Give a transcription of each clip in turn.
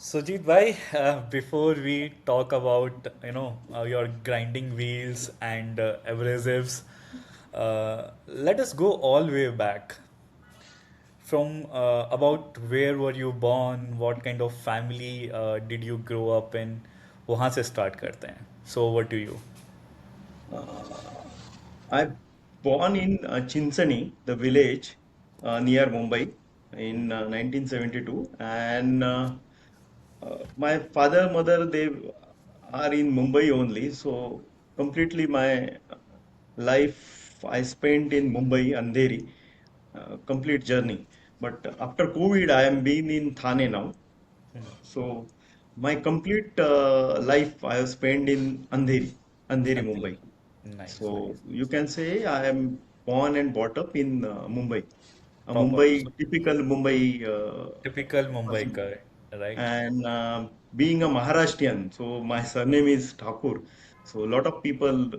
Sujit bhai, before we talk about your grinding wheels and abrasives, let us go all the way back from about where were you born, what kind of family did you grow up in, वहाँ से start करते हैं. So over to you. Uh, I born in Chinsani, the village near Mumbai in 1972, and my father, mother, they are in Mumbai only. So completely my life I spent in Mumbai, Andheri, complete journey. But after COVID, I am being in Thane now. So my complete life I have spent in Andheri, Andheri. Mumbai. Nice, So nice. you can say I am born and brought up in Mumbai, a Proper. So, Typical Mumbai typical Mumbai person. guy, right? And being a Maharashtrian, so my surname is Thakur. So a lot of people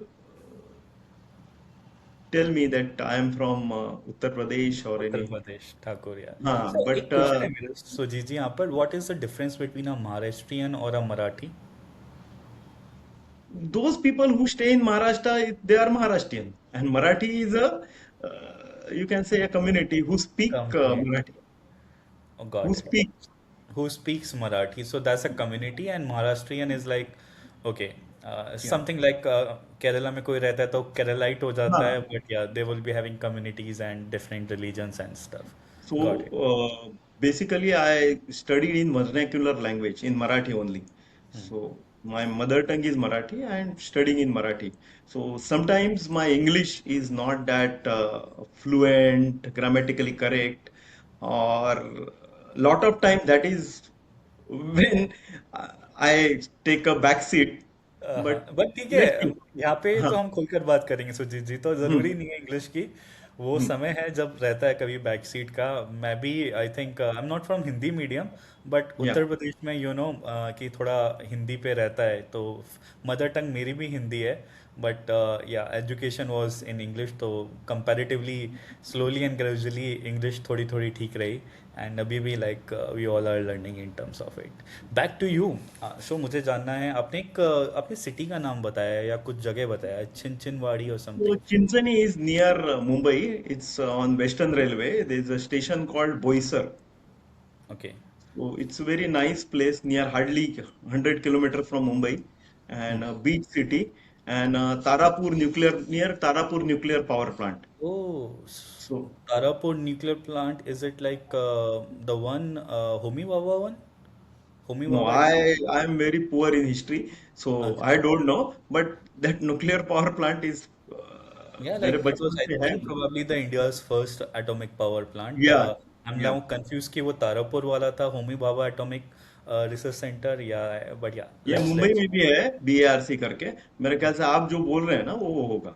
tell me that I am from Uttar Pradesh or Uttar any. प्रदेश ठाकुर यार. हाँ, So एक but question है मेरा सुजीत जी यहाँ पर, what is the difference between a Maharashtrian और a Marathi? those people who stay in Maharashtra, they are Maharashtrian, and Marathi is you can say a community who speak Community. Marathi, Oh, who got it. speak. Who speaks Marathi? So that's a community, and Maharashtrian is like, okay, Yeah. something like Kerala में कोई रहता है तो Keralite हो जाता है, हाँ. but yeah, they will be having communities and different religions and stuff. So Got it. basically, I studied in vernacular language in Marathi only. So my mother tongue is Marathi and studying in Marathi. So sometimes my English is not that fluent, grammatically correct, or lot of time that is when I take a back seat. But but ठीक है. let's see. यहाँ पे हाँ. तो हम खुलकर बात करेंगे सुजीत जी, तो ज़रूरी हम्म, नहीं है इंग्लिश की. वो हम्म, समय है जब रहता है कभी बैक सीट का. मैं भी I think I am not from Hindi medium, but yeah. Uttar Pradesh में कि थोड़ा हिंदी पे रहता है, तो मदर टंग मेरी भी हिंदी है. बट या एजुकेशन वाज इन इंग्लिश, तो comparatively slowly and gradually English थोड़ी थोड़ी ठीक रही. एंड अभी भी like we all are learning in terms of it. Back to you. So मुझे जानना है, आपने एक अपने सिटी का नाम बताया या कुछ जगह बताया, छिनछिनवाड़ी और So something. Chincani is near Mumbai. It's on Western Railway. There's a station called Boisar. Okay. So it's a very nice place near hardly 100 kilometers from Mumbai and a beach city and Tarapur nuclear near Tarapur nuclear power plant. Oh. So Tarapur nuclear plant, is it like the one Homi Baba one, Homi no, Baba I am very poor in history, so atomic. I don't know. But that nuclear power plant is Yeah, मेरे like it was, बचपन I से है. think, probably the India's first atomic power plant. Yeah, I'm yeah. now confused कि वो तारापुर वाला था Homi Bhabha atomic research centre, या but या ये लेट्स मुंबई लेट्स में भी है BARC करके. मेरे ख्याल से आप जो बोल रहे हैं ना वो होगा.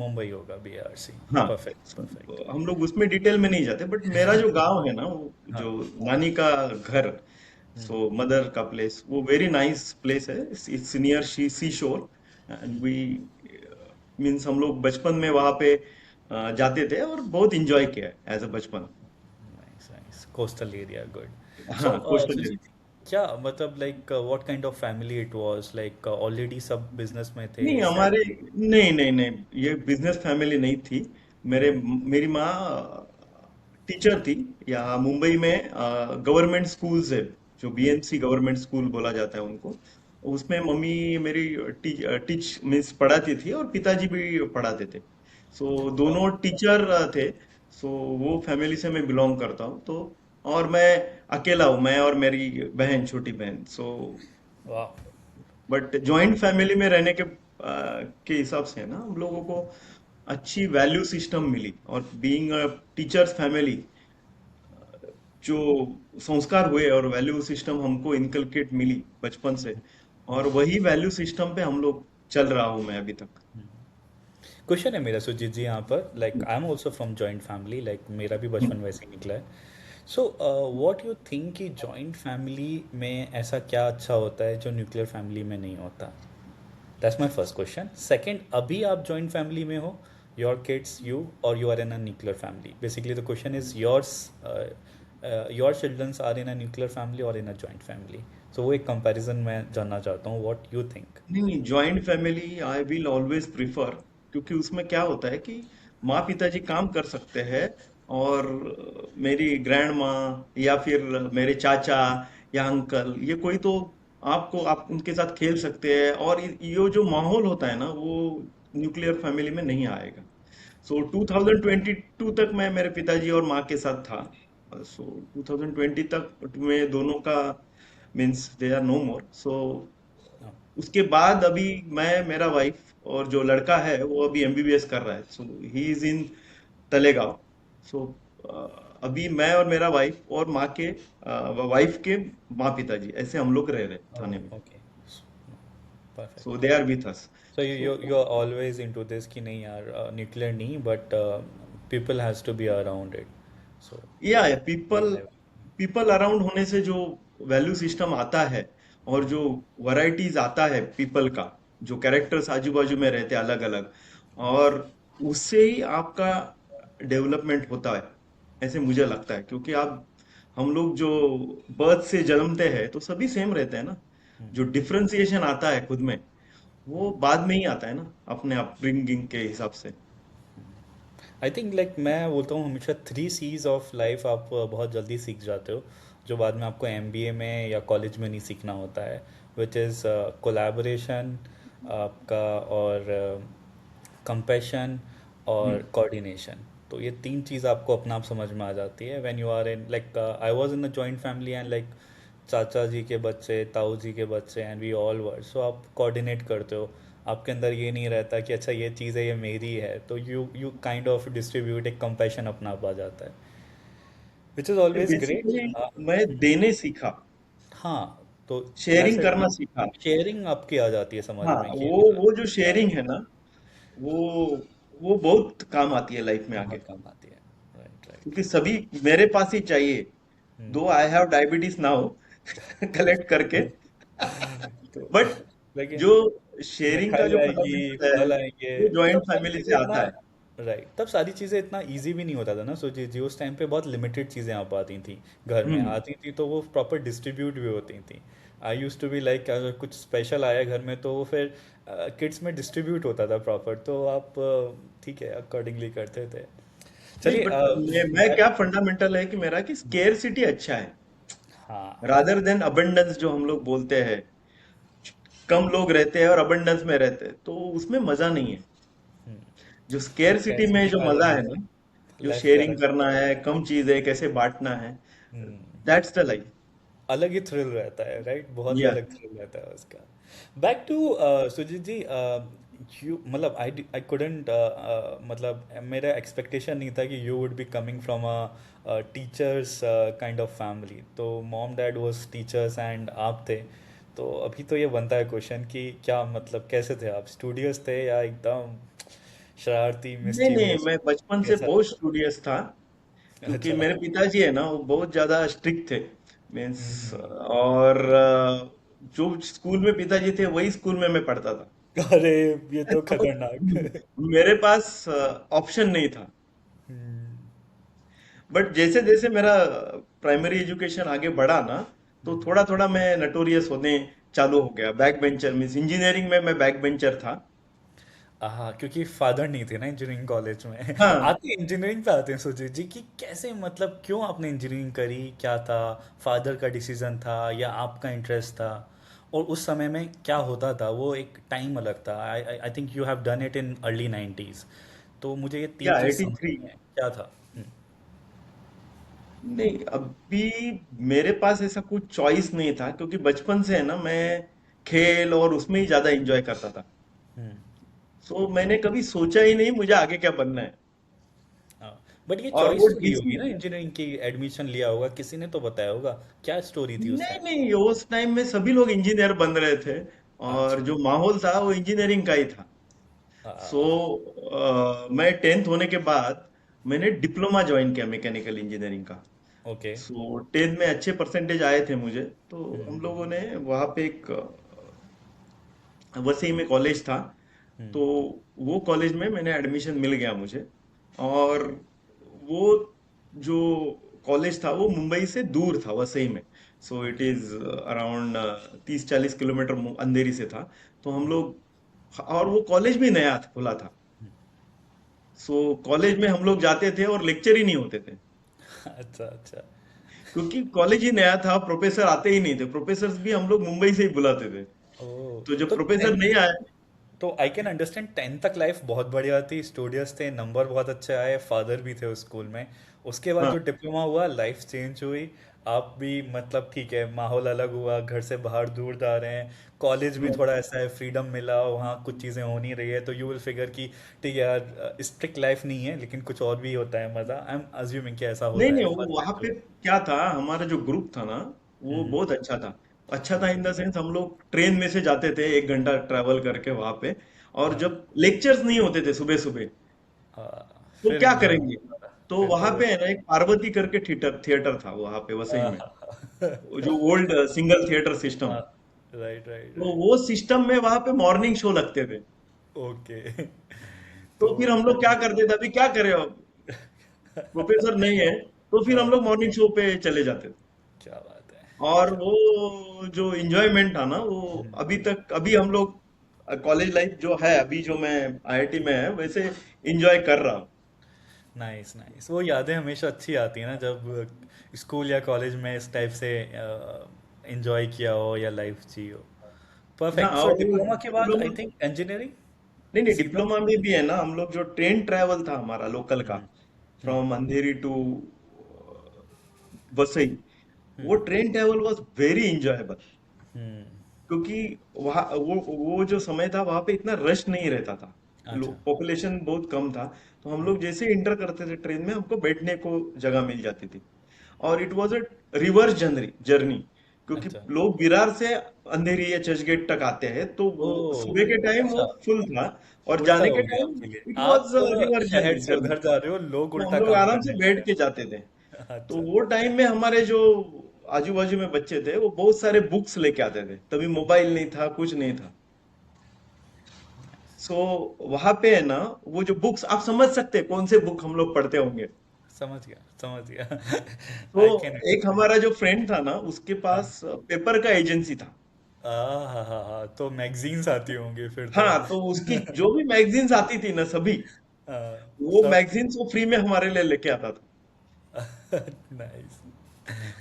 मुंबई होगा BRC. हाँ. Perfect, perfect. हम लोग उसमें डिटेल में नहीं जाते बट मेरा जो गांव है ना वो हाँ. जो नानी का घर सो मदर का प्लेस वो वेरी नाइस प्लेस है इट्स नियर सी शोर एंड वी मीन्स हम लोग बचपन में वहां पे जाते थे और बहुत इंजॉय किया है एज अ बचपन. Nice, nice. Coastal area, good. So हाँ कोस्टल एरिया. सुजीत, क्या मतलब like what kind of family it was, like already सब बिजनेस में थे, नहीं सेट. हमारे नहीं नहीं नहीं ये बिजनेस फैमिली नहीं थी. मेरी माँ टीचर थी या मुंबई में गवर्नमेंट स्कूल्स है जो BNC गवर्नमेंट स्कूल बोला जाता है उनको. उसमें मम्मी मेरी टीच मीन्स पढ़ाती थी और पिताजी भी पढ़ाते थे. सो दोनों टीचर थे. सो वो फैमिली से मैं बिलोंग करता हूँ तो और मैं अकेला हूँ मैं और मेरी बहन छोटी बहन. सो वाह. बट जॉइंट फैमिली में रहने के हिसाब से ना हम लोगों को अच्छी वैल्यू सिस्टम मिली और बीइंग अ टीचर्स फैमिली जो संस्कार हुए और वैल्यू सिस्टम हमको इनकलकेट मिली बचपन से और वही वैल्यू सिस्टम पे हम लोग चल रहा हूं मैं अभी तक. क्वेश्चन है मेरा सुजीत जी यहाँ पर, like I am also from joint family, like मेरा भी बचपन वैसे ही निकला है. सो व्हाट यू थिंक कि जॉइंट फैमिली में ऐसा क्या अच्छा होता है जो न्यूक्लियर फैमिली में नहीं होता? That's my first question. Second, अभी आप जॉइंट फैमिली में हो, योर किड्स, यू, और you are in a nuclear family. Basically the question is yours, your childrens are in a nuclear family और इन अ जॉइंट फैमिली, सो वो एक comparison मैं जानना चाहता हूँ, व्हाट यू थिंक? नहीं नहीं, joint family I will always prefer, क्योंकि उसमें क्या होता है कि माँ पिताजी काम कर सकते हैं, और मेरी ग्रैंड माँ या फिर मेरे चाचा या अंकल, ये कोई तो आपको, आप उनके साथ खेल सकते हैं, और ये जो माहौल होता है ना, वो न्यूक्लियर फैमिली में नहीं आएगा। सो 2022 तक मैं मेरे पिताजी और माँ के साथ था। सो 2020 तक में दोनों का मीन्स दे आर नो मोर। सो उसके बाद अभी मैं, मेरा वाइफ और जो लड़का है वो अभी एमबीबीएस कर रहा है, सो ही इज इन तलेगांव। सो अभी मैं और मेरा वाइफ और माँ के, वाइफ के माँ पिताजी, ऐसे हम लोग रह रहे हैं थाने में। Okay, so perfect. They are with us. So you so you are always into this कि नहीं यार, न्यूक्लियर नहीं, but people has to be around it, so या we'll people, never. People around होने से जो वैल्यू सिस्टम आता है, और जो वैरायटीज आता है पीपल का, जो कैरेक्टर्स आजू बाजू में रहते हैं अलग अलग, और उससे ही आपका डेवलपमेंट होता है, ऐसे मुझे लगता है। क्योंकि आप, हम लोग जो बर्थ से जन्मते हैं तो सभी सेम रहते हैं ना, जो डिफरेंशिएशन आता है खुद में, वो बाद में ही आता है ना, अपने अपब्रिंगिंग के हिसाब से। आई थिंक लाइक मैं बोलता हूँ हमेशा 3 C's ऑफ लाइफ आप बहुत जल्दी सीख जाते हो, जो बाद में आपको एमबीए में या कॉलेज में नहीं सीखना होता है, विच इज़ कोलैबोरेशन आपका, और कंपैशन और हम्म। कोऑर्डिनेशन। तो ये 3 चीज़ आपको अपना आप समझ में आ जाती है when you are in, like I was in a joint family and like चाचा जी के बच्चे, ताऊ जी के बच्चे, and we all were, so आप कोऑर्डिनेट करते हो। आपके अंदर ये नहीं रहता कि अच्छा ये चीज़ है ये मेरी है, तो यू काइंड ऑफ डिस्ट्रीब्यूट, एक कंपैशन अपना आप आ जाता है, which is always great. Basically मैं देने सीखा, हाँ, तो शेयरिंग ऐसे करना सीखा। शेयरिंग आपकी आ जाती है समझ हाँ, में कि वो जो शेयरिंग है ना, वो वो बहुत काम आती है लाइफ में आगे। बहुत काम आती है। Right, right. क्योंकि सभी मेरे पास ही चाहिए, दो I have diabetes now collect करके। तो बट लेकिन जो शेयरिंग का मिठाई जो आएगी, फंडामेंटल है, फल आएंगे, वो तब जॉइंट सारी फैमिली चीज़ें से इतना, आता है। राइट, तब सारी चीज़ें इतना इजी भी नहीं होता था ना। सो जी जी, उस टाइम पे बहुत लिमिटेड चीज़ें आ पाती थी, घर में हम्म। आती थी तो वो प्रॉपर डिस्ट्रीब्यूट भी होती थी। आई यूज टू बी लाइक, अगर कुछ स्पेशल आया घर में तो वो फिर किड्स में डिस्ट्रीब्यूट होता था प्रॉपर, तो आप ठीक है अकॉर्डिंगली करते थे। नहीं, चलिए बट मैं क्या, फंडामेंटल है कि मेरा कि स्केर्सिटी अच्छा है, हाँ। रादर देन अबंडेंस जो हम लोग बोलते हैं। कम लोग रहते हैं और अबंडेंस में रहते हैं तो उसमें मजा नहीं है। जो स्केर्सिटी में स्कैरसिटी जो का मजा अलग ही है था, ना, जो लाइफ का शेयरिंग अलग। करना है, कम चीज है, कैसे बांटना है, दैट्स द लाइफ। अलग ही थ्रिल रहता है, राइट, बहुत ही या अलग थ्रिल रहता है उसका। Back to Sujit ji, you मतलब आई कुडंट, मतलब मेरा एक्सपेक्टेशन नहीं था कि you would be coming from a teachers kind of family, तो mom dad was teachers and आप थे। तो अभी तो ये बनता है क्वेश्चन कि क्या मतलब कैसे थे आप, स्टूडियस थे या एकदम शरारती नहीं नहीं, मिस्चीवियस, मैं बचपन से कैसा बहुत था? स्टूडियस था। क्योंकि अच्छा। मेरे पिताजी है ना, वो बहुत ज्यादा स्ट्रिक्ट थे, मीन्स, हम्म। और जो स्कूल में पिताजी थे वही स्कूल में मैं पढ़ता था। अरे, ये तो तो खतरनाक। मेरे पास ऑप्शन नहीं था। हम्म। बट जैसे जैसे मेरा प्राइमरी एजुकेशन आगे बढ़ा ना, तो थोड़ा थोड़ा मैं नटोरियस होने चालू हो गया। बैक बेंचर मीन्स इंजीनियरिंग में मैं बैक बेंचर था। हाँ, क्योंकि फादर नहीं थे ना इंजीनियरिंग कॉलेज में। हाँ, आते इंजीनियरिंग पे आते हैं सुजीत जी, कि कैसे मतलब क्यों आपने इंजीनियरिंग करी, क्या था, फादर का डिसीजन था या आपका इंटरेस्ट था, और उस समय में क्या होता था, वो एक टाइम अलग था। I I think you have done it in early 90s, तो मुझे ये तीन या चीज़ 83। समझनी है क्या था। नहीं, अभी मेरे पास ऐसा कुछ चॉइस नहीं था, क्योंकि बचपन से है ना, मैं खेल और उसमें ही ज्यादा एंजॉय करता था। हम्म। सो मैंने कभी सोचा ही नहीं मुझे आगे क्या बनना है। हाँ, बट ये और वो चॉइस तो ली होगी ना, डिसी इंजीनियरिंग की एडमिशन लिया होगा, किसी ने तो बताया होगा, क्या स्टोरी थी उस नहीं टाइम? नहीं, उस टाइम में सभी लोग इंजीनियर बन रहे थे, और अच्छा। जो माहौल था वो इंजीनियरिंग का ही था। सो हाँ। मैं 10th होने के बाद मैंने डिप्लोमा ज्वाइन किया मैकेनिकल इंजीनियरिंग का। ओके। सो 10th में अच्छे परसेंटेज आए थे मुझे, तो हम लोगों ने वहाँ पे एक वसई में कॉलेज था, हम्म। तो वो कॉलेज में मैंने एडमिशन मिल गया मुझे। और वो जो कॉलेज था वो मुंबई से दूर था, वसई में। So it okay. Is around 30-40 kilometre Andheri से था। तो हम लोग, और वो कॉलेज भी नया था, खुला था। सो कॉलेज में हम लोग जाते थे और लेक्चर ही नहीं होते थे, अच्छा अच्छा। क्योंकि कॉलेज ही नया था, प्रोफेसर आते ही नहीं थे। प्रोफेसर भी हम लोग मुंबई से ही बुलाते थे। ओ, तो जब तो प्रोफेसर 10th, नहीं आए, तो आई कैन अंडरस्टैंड 10th तक लाइफ बहुत बढ़िया थी, स्टूडियस थे, नंबर बहुत अच्छे आए, फादर भी थे उस स्कूल में। उसके बाद हाँ जो डिप्लोमा हुआ, लाइफ चेंज हुई। आप भी मतलब ठीक है, माहौल अलग हुआ, घर से बाहर दूर जा रहे हैं। कॉलेज भी थोड़ा ऐसा है, फ्रीडम मिला, वहाँ कुछ चीज़ें हो नहीं रही है, तो यू विल फिगर कि ठीक है यार, स्ट्रिक्ट लाइफ नहीं है लेकिन कुछ और भी होता है मज़ा। आई एम अज्यूमिंग कि ऐसा नहीं होता नहीं, है वो फर्स्ट वहां टाइम पे जो। क्या था, हमारा जो ग्रुप था ना, वो हम्म। बहुत अच्छा था। अच्छा था इन द सेंस, हम लोग ट्रेन में से जाते थे 1 घंटा ट्रैवल करके वहां पे। और हाँ जब लेक्चर्स नहीं होते थे सुबह सुबह, हाँ, तो फिर क्या एंजॉय करेंगे? होता था। तो फिर वहां तो पे है ना, एक पार्वती करके थिएटर थिएटर था वहां पे वसई में, वो जो हाँ old single theatre system. Right right तो राइट। वो सिस्टम में वहां पे मॉर्निंग शो लगते थे। ओके। तो तो फिर हम लोग क्या करते थे, अभी क्या करें अब, प्रोफेसर नहीं है, तो फिर हम हाँ, लोग मॉर्निंग शो पे चले जाते थे। क्या बात है। और क्या। वो जो इंजॉयमेंट था ना, वो अभी तक, अभी हम लोग कॉलेज लाइफ जो है, अभी जो मैं आईआईटी में है, वैसे इंजॉय कर रहा हूँ। नाइस नाइस, वो यादें हमेशा अच्छी आती है ना, जब स्कूल या कॉलेज में इस टाइप से एंजॉय किया हो या लाइफ जी हो। हाँ, परफेक्ट। सो और वो डिप्लोमा के बाद आई डिप्लोमा, थिंक इंजीनियरिंग नहीं नहीं, सीधा। डिप्लोमा में भी है ना, हम लोग जो ट्रेन ट्रैवल था हमारा लोकल का, hmm hmm from Andheri to Vasai, वो hmm train travel was very enjoyable. Hmm. क्योंकि वहाँ वो जो समय था, वहां पे इतना रश नहीं रहता था, अच्छा पॉपुलेशन बहुत कम था। तो हम लोग जैसे इंटर करते थे ट्रेन में, हमको बैठने को जगह मिल जाती थी। और it was a reverse journey journey, क्योंकि अच्छा। लोग विरार से अंधेरी या चर्चगेट तक आते हैं, तो ओ, वो सुबह के टाइम अच्छा, वो फुल था, और उल्टा जाने हो के गया टाइम आपके लिए, इट वाज आप रिवर्स शहर से जर्नी। उधर जा रहे हो, लोग तो हम उल्टा लोग काम आराम से करने बैठ लगे। के जाते थे। तो अच्छा। वो टाइम में हमारे जो आजू बाजू में बच्चे थे, वो बहुत सारे बुक्स लेके आते थे, तभी मोबाइल नहीं था, कुछ नहीं था। सो वहां पे है ना, वो जो बुक्स, आप समझ सकते हैं कौन से बुक हम लोग पढ़ते होंगे। समझ गया समझ गया। तो आई कैन एक अंडरस्टैंड। हमारा जो फ्रेंड था ना, उसके पास पेपर का एजेंसी था। हाँ हाँ हाँ, तो मैगजीन्स आती होंगी फिर तो। हाँ, तो उसकी जो भी मैगजीन्स आती थी ना, सभी वो सब। मैगजीन्स वो फ्री में हमारे लिए लेके आता था। नाइस।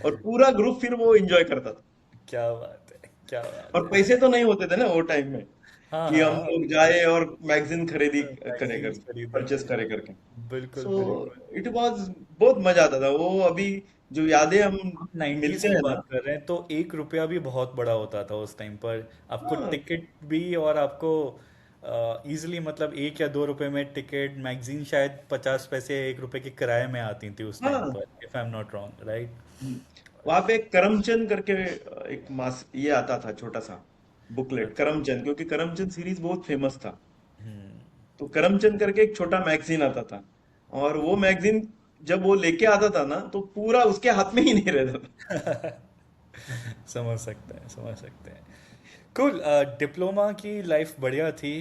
और पूरा ग्रुप फिर वो एंजॉय करता था। क्या बात है, क्या बात और है। पैसे तो नहीं होते थे ना वो टाइम में, हाँ कि हाँ हम हाँ, लोग अभी तो जाए और मैगजीन खरीदी करे कर मैगजीन्स परचेस खरीदेंगे। करे करके। बिल्कुल सो बिल्कुल। इट वाज, बहुत मजा आता था वो। अभी जो यादें हम आप 90s मिलते की हैं ना। बात कर रहे हैं, तो 1 रुपया भी बहुत बड़ा होता था उस टाइम पर। आपको हाँ टिकट भी, और आपको इजीली मतलब 1 या 2 रुपए में टिकट, मैगजीन शायद 50 पैसे 1 रुपए के किराए में आती थी उस टाइम हाँ। पर, if I am not wrong, right. वहां पे करमचंद करके एक मास ये आता था, छोटा सा बुकलेट, अच्छा। करमचंद, क्योंकि करमचंद सीरीज बहुत फेमस था। हम्म। तो करमचंद करके एक छोटा मैगजीन आता था। और वो मैगजीन जब वो लेके आता था ना, तो पूरा उसके हाथ में ही नहीं रहता था। समझ सकते हैं समझ सकते हैं। कूल। डिप्लोमा की लाइफ बढ़िया थी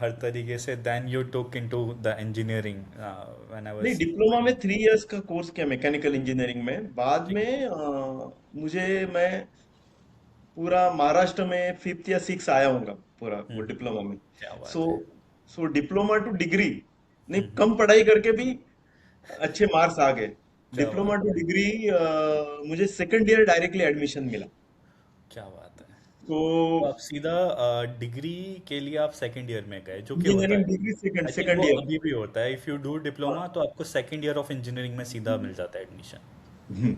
हर तरीके से। Then you took into the engineering when I नहीं, वाज। डिप्लोमा में 3 इयर्स का कोर्स किया मैकेनिकल इंजीनियरिंग में। बाद ठीक है। में मुझे, मैं पूरा महाराष्ट्र में 5th या 6th आया हूँगा, पूरा वो हम्म। डिप्लोमा में। क्या सो बात है। सो डिप्लोमा टू डिग्री, नहीं, हम्म। कम पढ़ाई करके भी अच्छे मार्क्स आ गए। क्या डिप्लोमा बात टू है। डिग्री मुझे सेकंड ईयर डायरेक्टली एडमिशन मिला। क्या बात है। तो तो आप सीधा डिग्री के लिए आप सेकंड ईयर में गए, जो कि होता इंजीनियरिंग है। Degree second I think second वो ईयर। अभी भी होता है, इफ़ यू डू डिप्लोमा तो आपको सेकंड ईयर ऑफ इंजीनियरिंग में सीधा मिल जाता है एडमिशन। हम्म,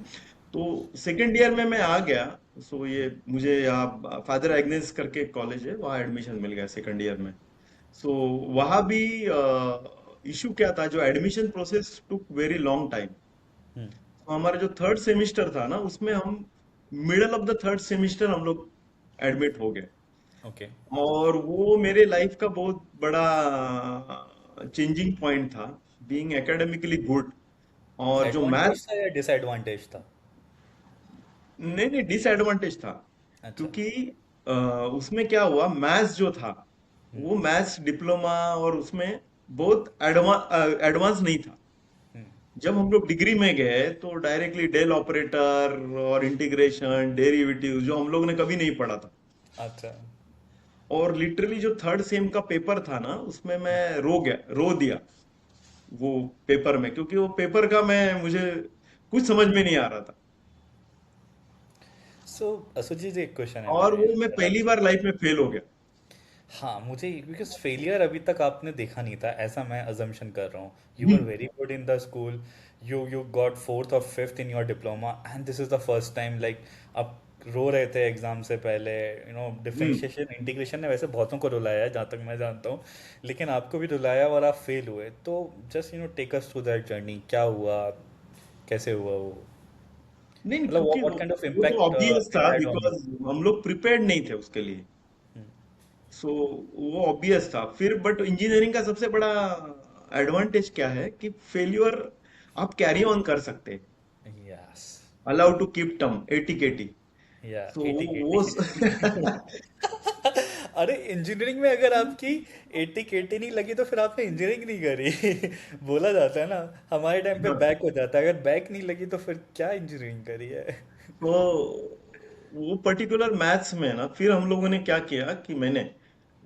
तो सेकंड ईयर में मैं आ गया। सो ये मुझे यहाँ फादर एग्नेस करके कॉलेज है, वहाँ एडमिशन मिल गया सेकंड ईयर में। सो वहाँ भी इशू क्या था, जो एडमिशन प्रोसेस टुक वेरी लॉन्ग टाइम। हम्म। तो हमारा जो थर्ड सेमिस्टर था ना, उसमें हम middle of the third semester हम लोग एडमिट हो गए। ओके। और वो मेरे लाइफ का बहुत बड़ा चेंजिंग पॉइंट था, बीइंग एकेडमिकली गुड। और जो एडवांटेज मैथ, था या डिसएडवांटेज था? नहीं नहीं, डिसएडवांटेज था। अच्छा। क्योंकि अ, उसमें क्या हुआ, मैथ्स जो था, हम्म वो मैथ्स डिप्लोमा और उसमें बहुत एडवांस नहीं था। हम्म जब हम लोग डिग्री में गए तो डायरेक्टली डेल ऑपरेटर और इंटीग्रेशन डेरिवेटिव जो हम लोग ने कभी नहीं पढ़ा था। अच्छा। और लिटरली जो थर्ड सेम का पेपर था ना उसमें मैं रो दिया वो पेपर में, क्योंकि वो पेपर का मैं मुझे कुछ समझ में नहीं आ रहा था। सो सुजीत जी, एक क्वेश्चन है और मेरे वो मैं अगर पहली आपसे। बार लाइफ में फेल हो गया। हाँ, मुझे बिकॉज फेलियर अभी तक आपने देखा नहीं था ऐसा मैं अजम्पशन कर रहा हूँ। You are hmm. Very good in the school, you got fourth और fifth in your diploma and this is the first time like आप रो रहे थे एग्जाम से पहले। हम्म। डिफरेंशिएशन इंटीग्रेशन ने वैसे बहुतों को रुलाया है जहाँ तक मैं जानता हूँ, लेकिन आपको भी रुलाया और आप फेल हुए। तो just take us through that journey, क्या हुआ, कैसे हुआ वो, नहीं, मतलब क्योंकि व्हाट काइंड ऑफ वो तो इम्पैक्ट ऑब्वियस इट था हैड ऑन यू। बिकॉज हम लोग प्रिपेयर्ड नहीं थे उसके लिए। सो वो ऑब्वियस था फिर। बट इंजीनियरिंग का सबसे बड़ा एडवांटेज क्या है कि फेल्यूर आप कैरी ऑन कर सकते हैं, yes. Allow to keep term, ATKT. या तो एटी वो केटी। अरे इंजीनियरिंग में अगर आपकी 80 केटी नहीं लगी तो फिर आपने इंजीनियरिंग नहीं करी। बोला जाता है ना, हमारे टाइम पे हाँ, बैक हो जाता है, अगर बैक नहीं लगी तो फिर क्या इंजीनियरिंग करी है। तो वो पर्टिकुलर मैथ्स में ना फिर हम लोगों ने क्या किया कि मैंने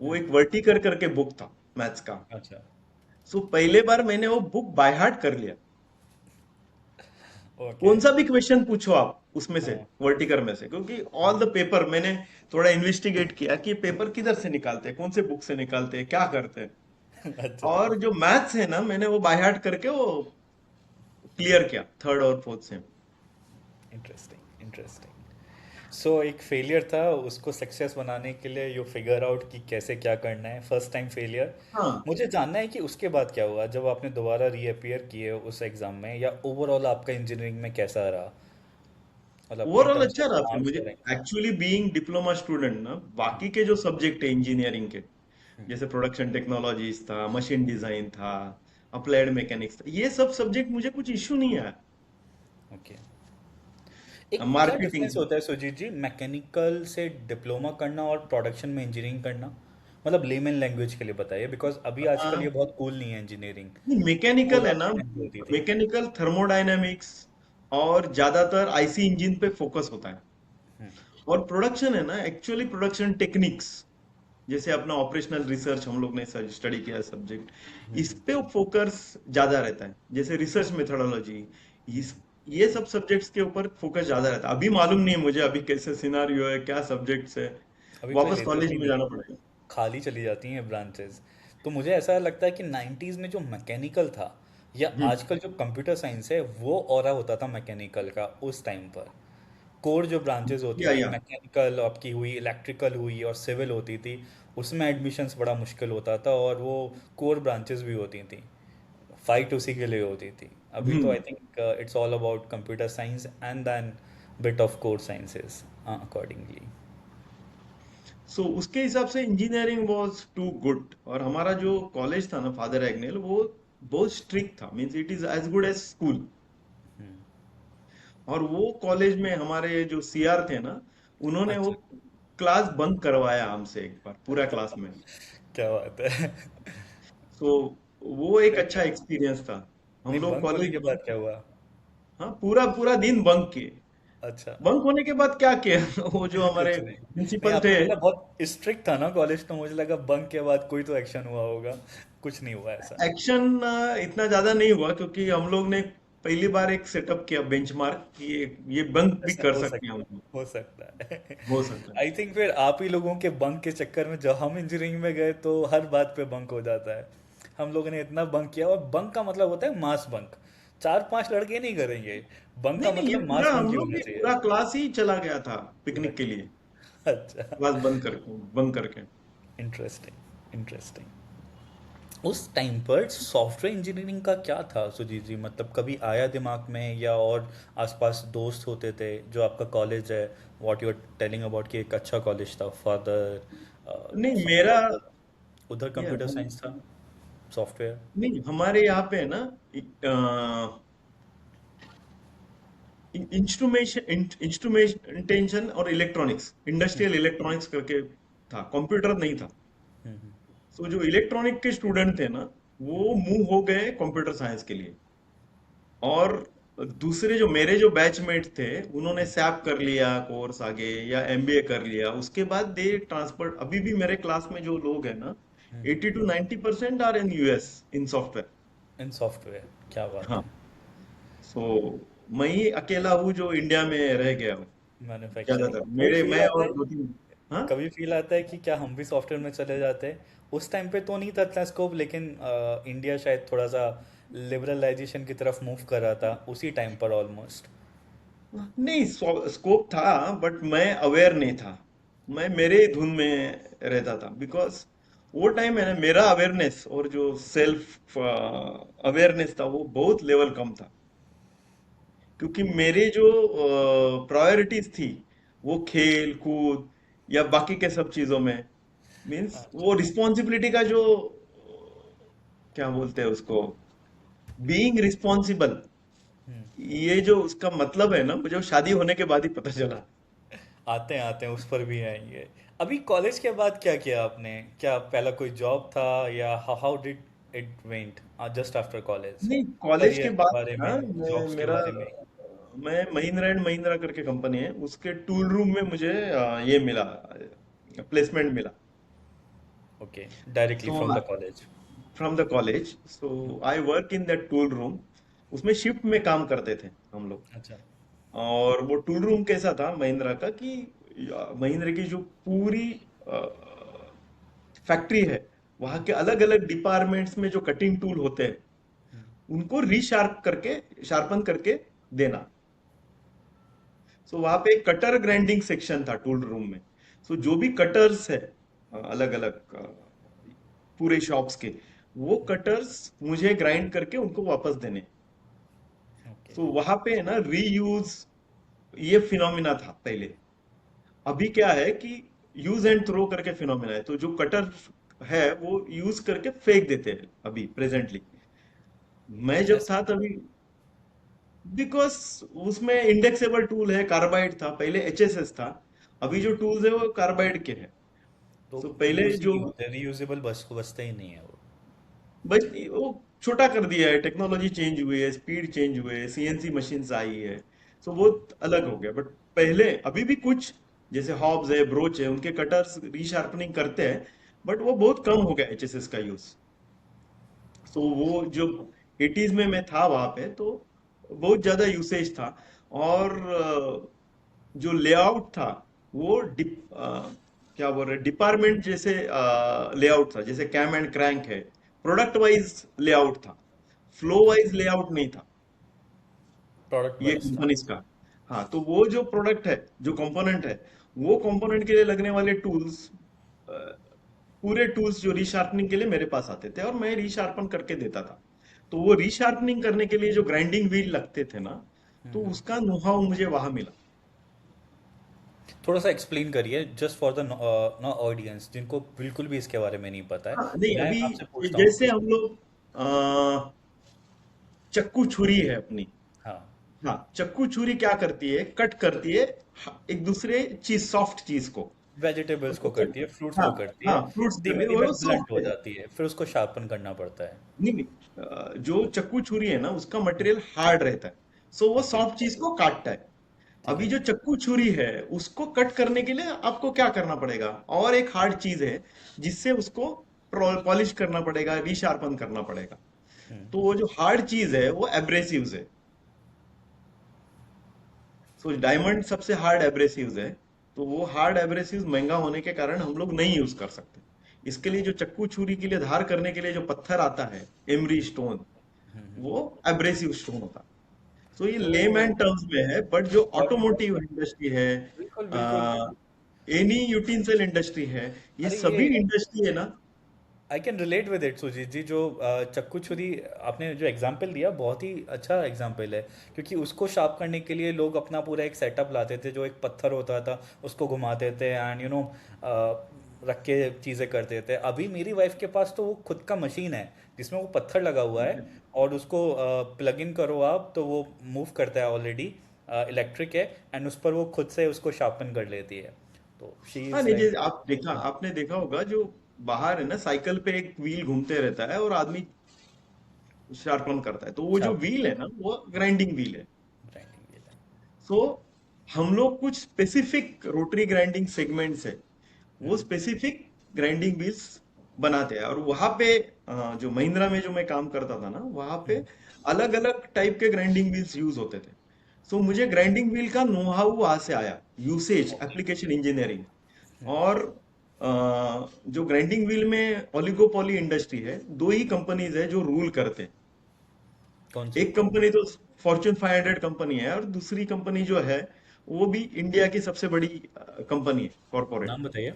वो एक वर्टिकर करके बुक था मैथ्स का। अच्छा। सो पहले बार मैंने वो बुक बाय हार्ट कर लिया। ओके। कौन सा भी क्वेश्चन पूछो आप उसमें से, हाँ। वर्टिकर में से, क्योंकि ऑल द पेपर मैंने थोड़ा इन्वेस्टिगेट किया कि पेपर किधर से निकालते हैं, कौन से बुक से निकालते हैं, क्या करते हैं। अच्छा। और जो मैथ्स है ना मैंने वो बाय हार्ट करके वो क्लियर किया थर्ड और फोर्थ से। Interesting, interesting. सो एक फेलियर था, उसको सक्सेस बनाने के लिए यू फिगर आउट कि कैसे क्या करना है, फर्स्ट टाइम फेलियर। हाँ, मुझे जानना है कि उसके बाद क्या हुआ जब आपने दोबारा रीअपियर किए उस एग्जाम में, या ओवरऑल आपका इंजीनियरिंग में कैसा रहा, मतलब इन ओवरऑल टर्म्स अच्छा ऑफ रहा फिर मार्क्स मुझे। और एक्चुअली बीइंग डिप्लोमा स्टूडेंट ना, बाकी के जो सब्जेक्ट है इंजीनियरिंग के, जैसे प्रोडक्शन टेक्नोलॉजीज था, मशीन डिजाइन था, अप्लाइड मैकेनिक्स था, ये सब सब्जेक्ट मुझे कुछ इश्यू नहीं आया। ओके। एक क्या डिफरेंस मार्केटिंग। होता है सुजीत जी, मैकेनिकल से डिप्लोमा करना और प्रोडक्शन में इंजीनियरिंग करना, मतलब लेमन लैंग्वेज के लिए बताइए, बिकॉज अभी आजकल ये बहुत कूल नहीं है इंजीनियरिंग। मैकेनिकल कूल है ना, आपके टाइम पे होती थी। मैकेनिकल थर्मोडायनेमिक्स और ज्यादातर आईसी इंजन पे फोकस होता है। और प्रोडक्शन है ना, एक्चुअली प्रोडक्शन टेक्निक्स, जैसे अपना ऑपरेशनल रिसर्च हम लोग ने स्टडी किया सब्जेक्ट, इस पे फोकस ज्यादा रहता है। जैसे रिसर्च मेथोडोलॉजी, इस ये सब सब्जेक्ट्स के ऊपर फोकस ज्यादा रहता है। अभी मालूम नहीं है मुझे अभी कैसे सिनारियो है, क्या सब्जेक्ट्स है। अभी कोई वापस लेता कॉलेज भी में नहीं जाना है, पड़ेगा। खाली चली जाती हैं ब्रांचेस। तो मुझे ऐसा लगता है कि 90s में जो मैकेनिकल था, या हम्म। आजकल जो कंप्यूटर साइंस है, वो ऑरा होता था मैकेनिकल का उस टाइम पर। कोर जो ब्रांचेस होती थी, या मैकेनिकल आपकी हुई, इलेक्ट्रिकल हुई और सिविल होती थी, उसमें एडमिशन्स बड़ा मुश्किल होता था, और वो कोर ब्रांचेस भी होती थी, फाइट उसी के लिए होती थी। अभी तो hmm. I think it's all about computer science and then bit of core sciences accordingly. So उसके हिसाब से इंजीनियरिंग वाज टू गुड। और हमारा जो कॉलेज था ना फादर एग्नेल, वो बहुत स्ट्रिक्ट था, means it is as good as school. और वो कॉलेज में हमारे जो सीआर थे ना, उन्होंने वो अच्छा। क्लास बंक करवाया हमसे एक बार पूरा क्लास में। क्या बात है। सो वो एक फिर अच्छा क्या? एक्सपीरियंस था। हम नहीं, लोग बंक होने कॉलेज के में, बाद क्या हुआ? हाँ, पूरा पूरा दिन बंक किए। अच्छा। बंक होने के बाद क्या किया वो जो हमारे कुछ नहीं। नहीं, प्रिंसिपल आपने थे। बोला बहुत स्ट्रिक्ट था ना कॉलेज, तो मुझे लगा बंक के बाद कोई तो एक्शन हुआ होगा। कुछ नहीं हुआ ऐसा। एक्शन इतना ज्यादा नहीं हुआ, क्योंकि हम लोग ने पहली बार एक सेटअप किया बेंचमार्क कि ये बंक भी ऐसा कर हो सकते हैं हम सकता है, लोग। हो सकता है। हो सकता है। आई थिंक फिर आप ही लोगों के बंक के चक्कर में जब हम इंजीनियरिंग में गए तो हर बात पे बंक हो जाता है। हम लोगों ने इतना बंक किया, और बंक का मतलब होता है मास बंक, चार पांच लड़के नहीं करेंगे। बंक का नहीं नहीं, ये मतलब पूरा मास बंक हम ही लोग होना भी चाहिए। पूरा क्लास ही चला गया था पिकनिक के अच्छा। लिए, अच्छा। क्लास बंद करके। Interesting, interesting. उस टाइम पर सॉफ्टवेयर इंजीनियरिंग का क्या था सुजीत जी, मतलब कभी आया दिमाग में, या और आसपास दोस्त होते थे जो आपका कॉलेज है, what you are telling about कि एक अच्छा कॉलेज था फादर, नहीं मेरा, समहाउ उधर ये कंप्यूटर साइंस था, सॉफ्टवेयर। नहीं हमारे यहाँ पे है ना, इंस्ट्रूमेंटेशन और इलेक्ट्रॉनिक्स, इंडस्ट्रियल इलेक्ट्रॉनिक्स करके था, कंप्यूटर नहीं था। सो जो इलेक्ट्रॉनिक के स्टूडेंट थे ना, वो मूव हो गए कंप्यूटर साइंस के लिए। और दूसरे जो मेरे जो बैचमेट थे, उन्होंने सैप कर लिया कोर्स आगे या एमबीए कर लिया, उसके बाद दे ट्रांसफर। अभी भी मेरे क्लास में जो लोग हैं ना, 80 to 90% are in US in software. In software, क्या बात हाँ। है। सो मैं ही अकेला हूँ जो इंडिया में रह गया हूँ मैन्युफैक्चरिंग ज्यादातर, कभी मेरे फील मैं आता और है, दो तीन। हाँ। कभी फील आता है कि क्या हम भी सॉफ्टवेयर में चले जाते हैं। उस टाइम पे तो नहीं था इतना स्कोप, लेकिन इंडिया शायद थोड़ा सा लिबरलाइजेशन की तरफ मूव कर रहा था उसी टाइम पर ऑलमोस्ट। नहीं, स्कोप था, बट मैं अवेयर नहीं था। मैं मेरे धुन में रहता था, बिकॉज वो टाइम है ना, मेरा अवेयरनेस और जो सेल्फ अवेयरनेस था वो बहुत लेवल कम था। क्योंकि मेरे जो प्रायोरिटीज थी वो खेल कूद या बाकी के सब चीजों में, मीन्स अच्छा। वो रिस्पॉन्सिबिलिटी का जो क्या बोलते हैं उसको, बीइंग रिस्पॉन्सिबल, ये जो उसका मतलब है ना, मुझे वो शादी होने के बाद ही पता चला। आते हैं उस पर भी आएंगे। अभी कॉलेज के बाद क्या किया आपने? क्या पहला कोई जॉब था, या how did it went just after college? नहीं, कॉलेज के करियर के बाद बारे ना, में, जॉब्स के बारे में। मैं महिंद्रा एंड महिंद्रा करके कंपनी है, उसके टूल रूम में मुझे ये मिला, प्लेसमेंट मिला। Okay, directly so from the college. From the college, so I work in that tool room. उसमें शिफ्ट में काम करते थे हम लोग। अच्छा। और वो टूल रूम कैसा था महिंद्रा का कि महिंद्रा की जो पूरी फैक्ट्री है, वहां के अलग अलग डिपार्टमेंट्स में जो कटिंग टूल होते हैं, उनको रीशार्प करके, शार्पन करके देना। सो वहां पे एक कटर ग्राइंडिंग सेक्शन था टूल रूम में। सो जो भी कटर्स है अलग अलग पूरे शॉप्स के, वो कटर्स मुझे ग्राइंड करके उनको वापस देने। ओके। सो वहां पे है ना रीयूज, ये फिनोमिना था पहले। अभी क्या है कि यूज एंड थ्रो करके फिनोमिना है, तो जो कटर है वो यूज करके फेंक देते हैं अभी प्रेजेंटली। मैं जब ऐसा था क्यों? तभी, बिकॉज उसमें इंडेक्सेबल टूल है, कार्बाइड था पहले, एचएसएस था। अभी जो टूल्स है वो कार्बाइड के हैं। तो सो पहले यूज ही जो, नहीं होते, रीयूजेबल बस बचते ही नहीं है वो। बस वो छोटा कर दिया है, टेक्नोलॉजी चेंज हुई है, स्पीड चेंज हुए है, सीएनसी मशीन्स आई है। सो वो अलग हो गया। बट पहले अभी भी कुछ, जैसे हॉब्स है, ब्रोच है, उनके कटर्स रीशार्पनिंग करते हैं, बट वो बहुत कम हो गया एचएसएस का यूज। सो वो जो 80s में मैं था वहां पे, तो बहुत ज्यादा यूसेज था। और जो लेआउट था वो क्या बोल रहे, डिपार्टमेंट जैसे लेआउट था, जैसे कैम एंड क्रैंक है, प्रोडक्ट वाइज लेआउट था, फ्लो ओके। वाइज लेआउट नहीं था प्रोडक्ट ये वाइज था। कंपनीज का। हाँ, तो वो जो प्रोडक्ट है, जो कंपोनेंट है, वो कंपोनेंट के लिए लगने वाले टूल्स, पूरे टूल्स जो रीशार्पनिंग के लिए मेरे पास आते थे और मैं रीशार्पन करके देता था। तो वो रीशार्पनिंग करने के लिए जो ग्राइंडिंग व्हील लगते थे ना, तो उसका नो हाउ मुझे वहां मिला। थोड़ा सा एक्सप्लेन करिए, just for the no audience जिनको बिल्कुल भी इसके बारे में नहीं पता है। हाँ, नहीं मैं अभी आपसे पूछता हूँ जैसे कि हम लोग चक्कू छुरी है अपनी। हाँ, हाँ, चक्कू छुरी क्या करती है, कट करती है एक दूसरे चीज, सॉफ्ट चीज को। वेजिटेबल्स को करती है, फ्रूट्स हाँ। को करती हाँ, है। फ्रूट्स पे धीमे वो धीमे ब्लंट सॉफ्ट हो है। जाती है, फिर उसको शार्पन करना पड़ता है। नहीं नहीं, जो चक्कू छुरी है ना, उसका मटेरियल हार्ड रहता है, सो वो ओके। सॉफ्ट चीज को काटता है। ठीक अभी है। जो चक्कू छुरी है, उसको कट करने के लिए आपको क्या करना पड़ेगा, और एक हार्ड चीज है जिससे उसको पॉलिश करना पड़ेगा, रीशार्पन करना पड़ेगा। तो वो जो हार्ड चीज है वो एब्रेसिव्स है। सो डायमंड सबसे हार्ड एब्रेसिव्स है। तो वो हार्ड एब्रेसिव्स महंगा होने के कारण हम लोग नहीं यूज कर सकते। इसके लिए जो चक्कू छुरी के लिए धार करने के लिए जो पत्थर आता है, एमरी स्टोन, वो एब्रेसिव स्टोन होता है। सो ये ओ, लेमैन टर्म्स में है, बट जो और ऑटोमोटिव इंडस्ट्री है, बिल्कुल बिल्कुल। एनी यूटेंसिल इंडस्ट्री है, ये अरे सभी ये इंडस्ट्री है ना। I can relate with it Sujit ji. जो चक्कू छुरी आपने जो एग्जांपल दिया, बहुत ही अच्छा एग्जांपल है। क्योंकि उसको शार्प करने के लिए लोग अपना पूरा एक सेटअप लाते थे, जो एक पत्थर होता था, उसको घुमाते थे एंड रख के चीज़ें करते थे। अभी मेरी वाइफ के पास तो वो खुद का मशीन है जिसमें वो पत्थर लगा हुआ है, और उसको प्लग इन करो आप तो वो मूव करता है ऑलरेडी। इलेक्ट्रिक है, एंड उस पर वो खुद से उसको शार्पन कर लेती है। तो शी हाँ, इज़ नहीं, लाइक। जैसे आपने देखा होगा जो बाहर है ना, साइकिल पे एक व्हील घूमते रहता है और आदमी शार्पन करता है। तो वो जो शार्प व्हील है ना, वो ग्राइंडिंग व्हील है। ग्राइंडिंग व्हील है। सो हम लोग कुछ स्पेसिफिक रोटरी ग्राइंडिंग सेगमेंट्स है, वो हम्म। स्पेसिफिक ग्राइंडिंग व्हील्स बनाते हैं। और वहां पे जो महिंद्रा में जो मैं काम करता था ना, वहां पे हम्म। अलग अलग टाइप के ग्राइंडिंग व्हील्स यूज होते थे। सो मुझे ग्राइंडिंग व्हील का नो हाउ वहां से आया, usage, okay. Application engineering. Hmm. और जो ग्राइंडिंग व्हील में ओलिगोपोली इंडस्ट्री है, दो ही कंपनीज है जो रूल करते हैं। कौन सी? एक कंपनी तो फॉर्च्यून 500 कंपनी है, और दूसरी कंपनी जो है वो भी इंडिया की सबसे बड़ी कंपनी है, कॉरपोरेट। नाम बताइए।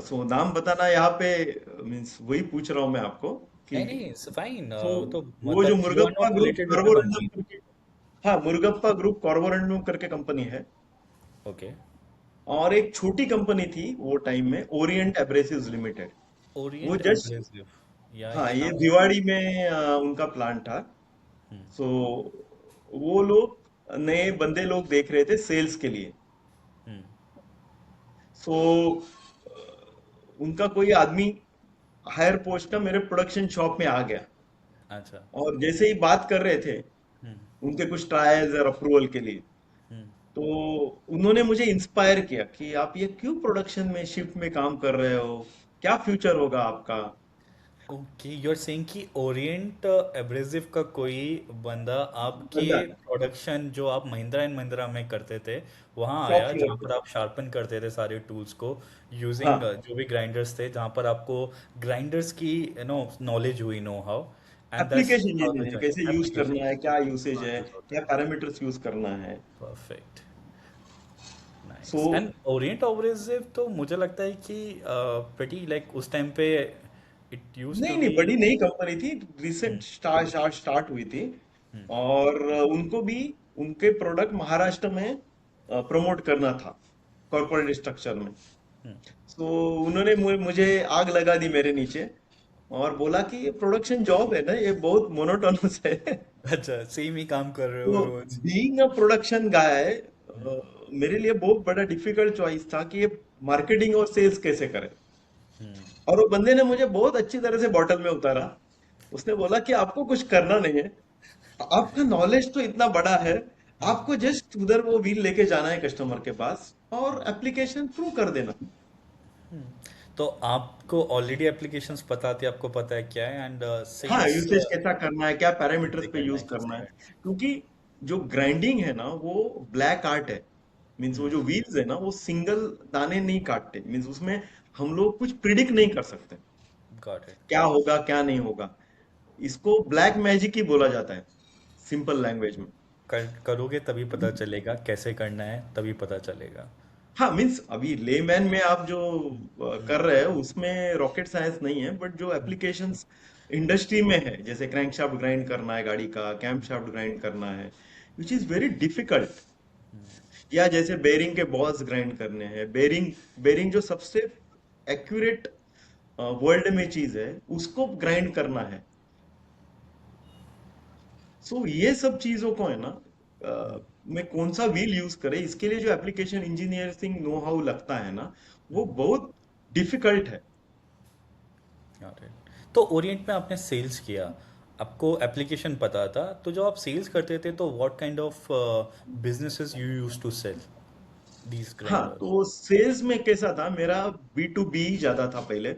सो नाम बताना यहाँ पे मीन्स वही पूछ रहा हूँ मैं आपको कि नहीं नहीं, फाइन। सो तो वो जो मतलब you are Murugappa not group related with the Carborundum company. करके, हाँ मुरुगप्पा ग्रुप कार्बोरंडम करके कंपनी है। ओके। और एक छोटी कंपनी थी वो टाइम में, ओरिएंट एब्रेसिव्स लिमिटेड। वो ओरिएंट जस्ट, एब्रेसिव। या हाँ ये ये नाम सुना है। भिवाड़ी में उनका प्लांट था। हम्म। सो वो लोग नए बंदे लोग देख रहे थे सेल्स के लिए। हम्म। सो उनका कोई आदमी हायर पोस्ट का मेरे प्रोडक्शन शॉप में आ गया। अच्छा। और जैसे ही बात कर रहे थे हम्म। उनके कुछ ट्रायल्स और अप्रूवल के लिए, हम्म। तो उन्होंने मुझे इंस्पायर किया कि आप ये क्यों प्रोडक्शन में शिफ्ट में काम कर रहे हो, क्या फ्यूचर होगा आपका। ओके, यू आर सेइंग कि ओरिएंट एब्रेसिव का कोई बंदा आपके बंदा प्रोडक्शन जो आप महिंद्रा एंड महिंद्रा में करते थे वहाँ शॉप आया, फ्लोर जहाँ पे। पर आप शार्पन करते थे सारे टूल्स को यूजिंग हाँ, जो भी ग्राइंडर्स थे, जहाँ पर आपको ग्राइंडर्स की नॉलेज हुई, know how, and that's application how the engineer journey कैसे यूज एप्लीकेशन करना है, क्या यूसेज है, प्रोसेस होता क्या है। पैरामीटर्स यूज करना है। Perfect. So nice. And Orient abrasive तो मुझे लगता है कि प्रीटी लाइक उस टाइम पे इट यूज्ड नहीं टू नहीं, बी। बड़ी नई कंपनी थी, रिसेंट हम्म। स्टार्ट हुई थी। हम्म। और उनको भी उनके प्रोडक्ट महाराष्ट्र में प्रमोट करना था, कॉर्पोरेट स्ट्रक्चर में। हम्म। सो उन्होंने मुझे आग लगा दी मेरे नीचे, और बोला कि ये प्रोडक्शन जॉब है ना, ये बहुत मोनोटोनस है। अच्छा, सेम ही काम कर रहे हो तो रोज। बीइंग अ प्रोडक्शन गाय, हम्म। मेरे लिए बहुत बड़ा डिफिकल्ट चॉइस था कि ये मार्केटिंग और सेल्स कैसे करें। हम्म। और वो बंदे ने मुझे बहुत अच्छी तरह से बॉटल में उतारा। उसने बोला कि आपको कुछ करना नहीं है, आपका नॉलेज तो इतना बड़ा है, हम्म। आपको जस्ट उधर वो व्हील लेके जाना है कस्टमर के पास और हम्म। एप्लीकेशन थ्रू कर देना। हम्म। तो आपको ऑलरेडी एप्लीकेशंस पता थी, आपको पता है क्या है, एंड हाँ, सेल्स यूसेज कैसा करना है, क्या पैरामीटर्स कैसे पे करना यूज है, कैसे करना है। करना है। क्योंकि जो ग्राइंडिंग है ना, वो ब्लैक आर्ट है। मीन्स वो हम्म। जो व्हील्स है ना, वो सिंगल दाने नहीं काटते। मीन्स उसमें हम लोग कुछ प्रिडिक्ट नहीं कर सकते गॉट इट। क्या होगा क्या नहीं होगा। इसको ब्लैक मैजिक ही बोला जाता है, सिंपल लैंग्वेज में। करोगे तभी पता चलेगा, कैसे करना है तभी पता चलेगा। हाँ मीन्स अभी लेमैन में आप जो हम्म। कर रहे हो उसमें रॉकेट साइंस नहीं है, बट जो हम्म। एप्लीकेशंस इंडस्ट्री में है, जैसे क्रैंकशाफ्ट ग्राइंड करना है गाड़ी का, कैम शाफ्ट ग्राइंड करना है, विच इज वेरी डिफिकल्ट। या जैसे बेरिंग के बॉल्स ग्राइंड करने हैं, बेरिंग बेरिंग जो सबसे एक्यूरेट वर्ल्ड में चीज है, उसको ग्राइंड करना है। सो ये सब चीजों को है ना, में कौन सा व्हील यूज करे, इसके लिए जो एप्लीकेशन इंजीनियरिंग नो हाउ लगता है ना, वो बहुत डिफिकल्ट है। Got it. तो ओरिएंट में आपने सेल्स किया, आपको एप्लीकेशन पता था, तो जब आप सेल्स करते थे तो what kind of businesses you use to sell these हाँ, ग्राइंडर्स? तो सेल्स में कैसा था, मेरा बी टू बी ज्यादा था पहले।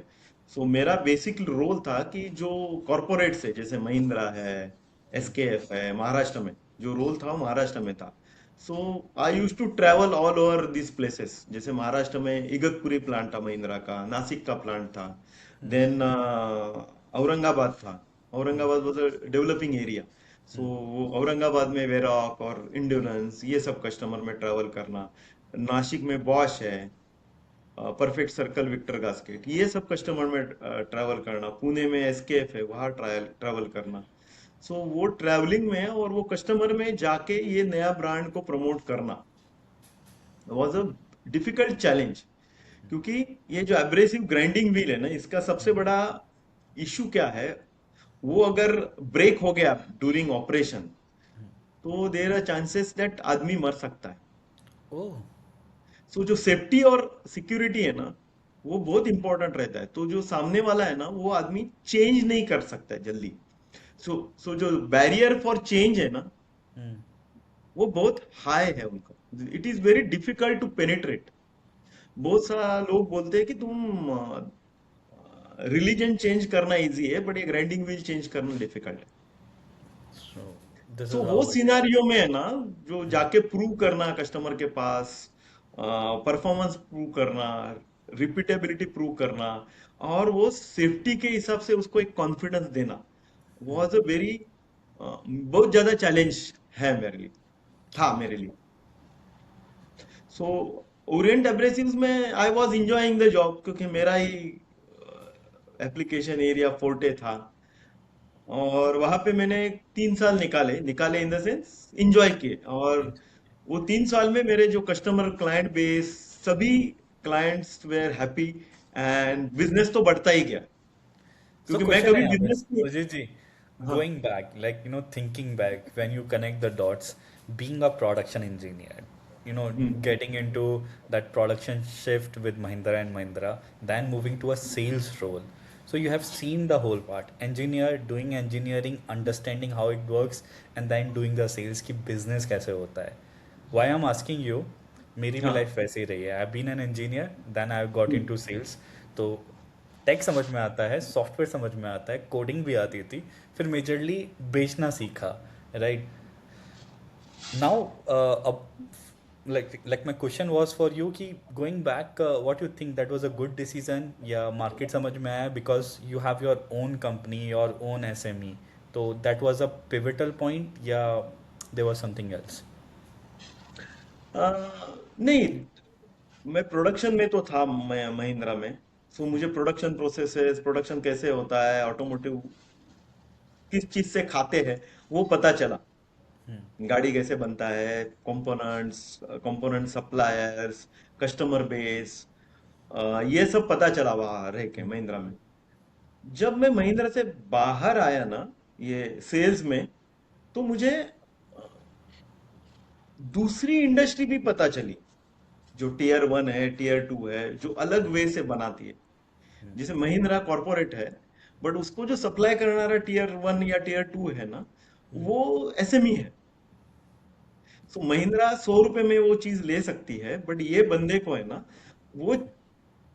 सो मेरा बेसिक रोल था कि जो कॉरपोरेट से, जैसे महिंद्रा है, एसकेएफ है, महाराष्ट्र में जो रोल था वो महाराष्ट्र में था। So I use to travel all over this places. जैसे महाराष्ट्र में इगतपुरी प्लांट था महिंद्रा का, नासिक का प्लांट था, देन औरंगाबाद था। Aurangabad was a developing area. So Aurangabad में वेरॉक और इंड्योरेंस, ये सब कस्टमर में ट्रैवल करना। नासिक में बॉश है, परफेक्ट सर्कल, विक्टर गास्केट, ये सब कस्टमर में ट्रैवल करना। पुणे में एसकेएफ है, वहां ट्रायल ट्रैवल करना। सो वो ट्रैवलिंग में और वो कस्टमर में जाके ये नया ब्रांड को प्रमोट करना वाज अ डिफिकल्ट चैलेंज। क्योंकि ये जो एब्रेसिव ग्राइंडिंग व्हील है ना, इसका सबसे बड़ा इशू क्या है, वो अगर ब्रेक हो गया ड्यूरिंग ऑपरेशन, तो देर आर चांसेस दैट आदमी मर सकता है। ओह। सो जो सेफ्टी और सिक्योरिटी है ना, वो बहुत इंपॉर्टेंट रहता है। तो जो सामने वाला है ना, वो आदमी चेंज नहीं कर सकता है जल्दी। सो जो बैरियर फॉर चेंज है ना, हम्म। वो बहुत हाई है उनका। It is very difficult to penetrate. बहुत सारा लोग बोलते हैं कि तुम रिलीजन चेंज करना इजी है, बट ये ग्राइंडिंग व्हील चेंज करना डिफिकल्ट है। So this सो is वो how it is. सिनारियो में है ना, जो जाके प्रूव करना कस्टमर के पास, परफॉर्मेंस प्रूव करना, रिपीटेबिलिटी प्रूव करना, और वो सेफ्टी के हिसाब से उसको एक कॉन्फिडेंस देना, वॉज अ वेरी, बहुत ज्यादा चैलेंज है मेरे लिए, था मेरे लिए। सो ओरिएंट एब्रेसिव्स में I was enjoying the job, क्योंकि मेरा ही एप्लीकेशन एरिया फोर्टे था। और वहां पे मैंने 3 साल निकाले, निकाले इन द सेंस इंजॉय किए। और वो 3 साल में मेरे जो कस्टमर क्लाइंट बेस, सभी clients were happy, and business तो बढ़ता ही गया, So क्योंकि मैं question है कभी यहाँ पे, बिजनेस में। Ajay ji, हाँ। going back, like thinking back when you connect the dots, being a production engineer, hmm. getting into that production shift with Mahindra and Mahindra, then moving to a sales role. So you have seen the whole part, engineer doing engineering, understanding how it works, and then doing the sales की business कैसे होता है. Why I'm asking you, मेरी भी हाँ। Life वैसे ही रही है. I've been an engineer, then I've got hmm. into sales. तो टेक समझ में आता है, सॉफ्टवेयर समझ में आता है, कोडिंग भी आती थी, फिर मेजरली बेचना सीखा, राइट. नाउ अब like my question was for you कि going back, what you think that was a good decision या मार्केट समझ में आया because you have your own company, your own SME, तो that was a pivotal point या there was something else. नहीं, मैं production में तो था, मैं महिंद्रा में। सो मुझे प्रोडक्शन प्रोसेसेस, प्रोडक्शन कैसे होता है, ऑटोमोटिव किस चीज से खाते हैं, वो पता चला। गाड़ी कैसे बनता है, components, component suppliers, customer base, ये सब पता चला वहां रह के महिंद्रा में। जब मैं महिंद्रा से बाहर आया ना, ये सेल्स में, तो मुझे दूसरी इंडस्ट्री भी पता चली, जो टीयर 1 है, टीयर 2 है, जो अलग वे से बनाती है। जैसे महिंद्रा कॉर्पोरेट है, बट उसको जो सप्लाई करना रहा टीयर 1 या टीयर 2 है ना, वो एसएमई है। सो महिंद्रा 100 रुपए में वो चीज ले सकती है, बट ये बंदे को है ना, वो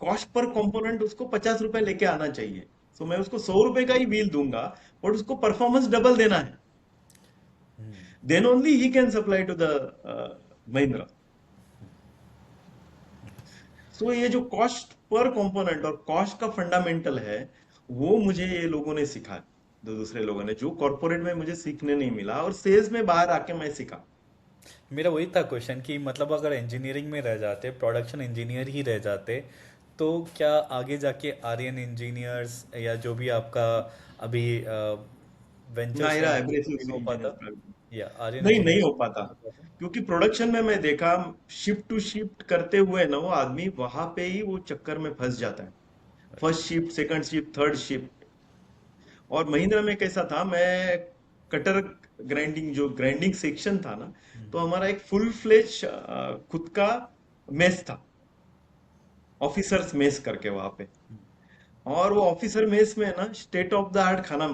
कॉस्ट पर कंपोनेंट उसको 50 रुपए लेके आना चाहिए। सो मैं उसको 100 रुपए का ही व्हील दूंगा, बट उसको परफॉर्मेंस डबल देना है। Then only he can supply to the Mahindra. So ये जो कॉस्ट पर कंपोनेंट और कॉस्ट का फंडामेंटल है, वो मुझे ये लोगों ने सिखाया, दो दूसरे लोगों ने, जो कॉर्पोरेट में मुझे सीखने नहीं मिला, और सेल्स में बाहर आके मैं सीखा। मेरा वही था क्वेश्चन कि मतलब अगर इंजीनियरिंग में रह जाते, प्रोडक्शन इंजीनियर ही रह जाते, तो क्या आगे जाके आर्यन इंजीनियर्स या जो भी आपका अभी वेंचर्स है नायरा वो एब्रेसिव नहीं हो इंजीनियर्स पाता, प्राइवेट। या आर्यन नहीं, नहीं इंजीनियर्स हो पाता, नहीं हो पाता. क्योंकि प्रोडक्शन में मैं देखा, शिफ्ट टू शिफ्ट करते हुए ना, वो आदमी वहां पे ही वो चक्कर में फंस जाता है। First shift, second shift, third shift. और महिंद्रा में कैसा था, मैं कटर ग्राइंडिंग, जो ग्राइंडिंग सेक्शन था ना, तो हमारा एक फुल फ्लेज खुद का मेस था, ऑफिसर्स मेस करके वहां पे। और वो ऑफिसर मेस में ना स्टेट ऑफ द आर्ट खाना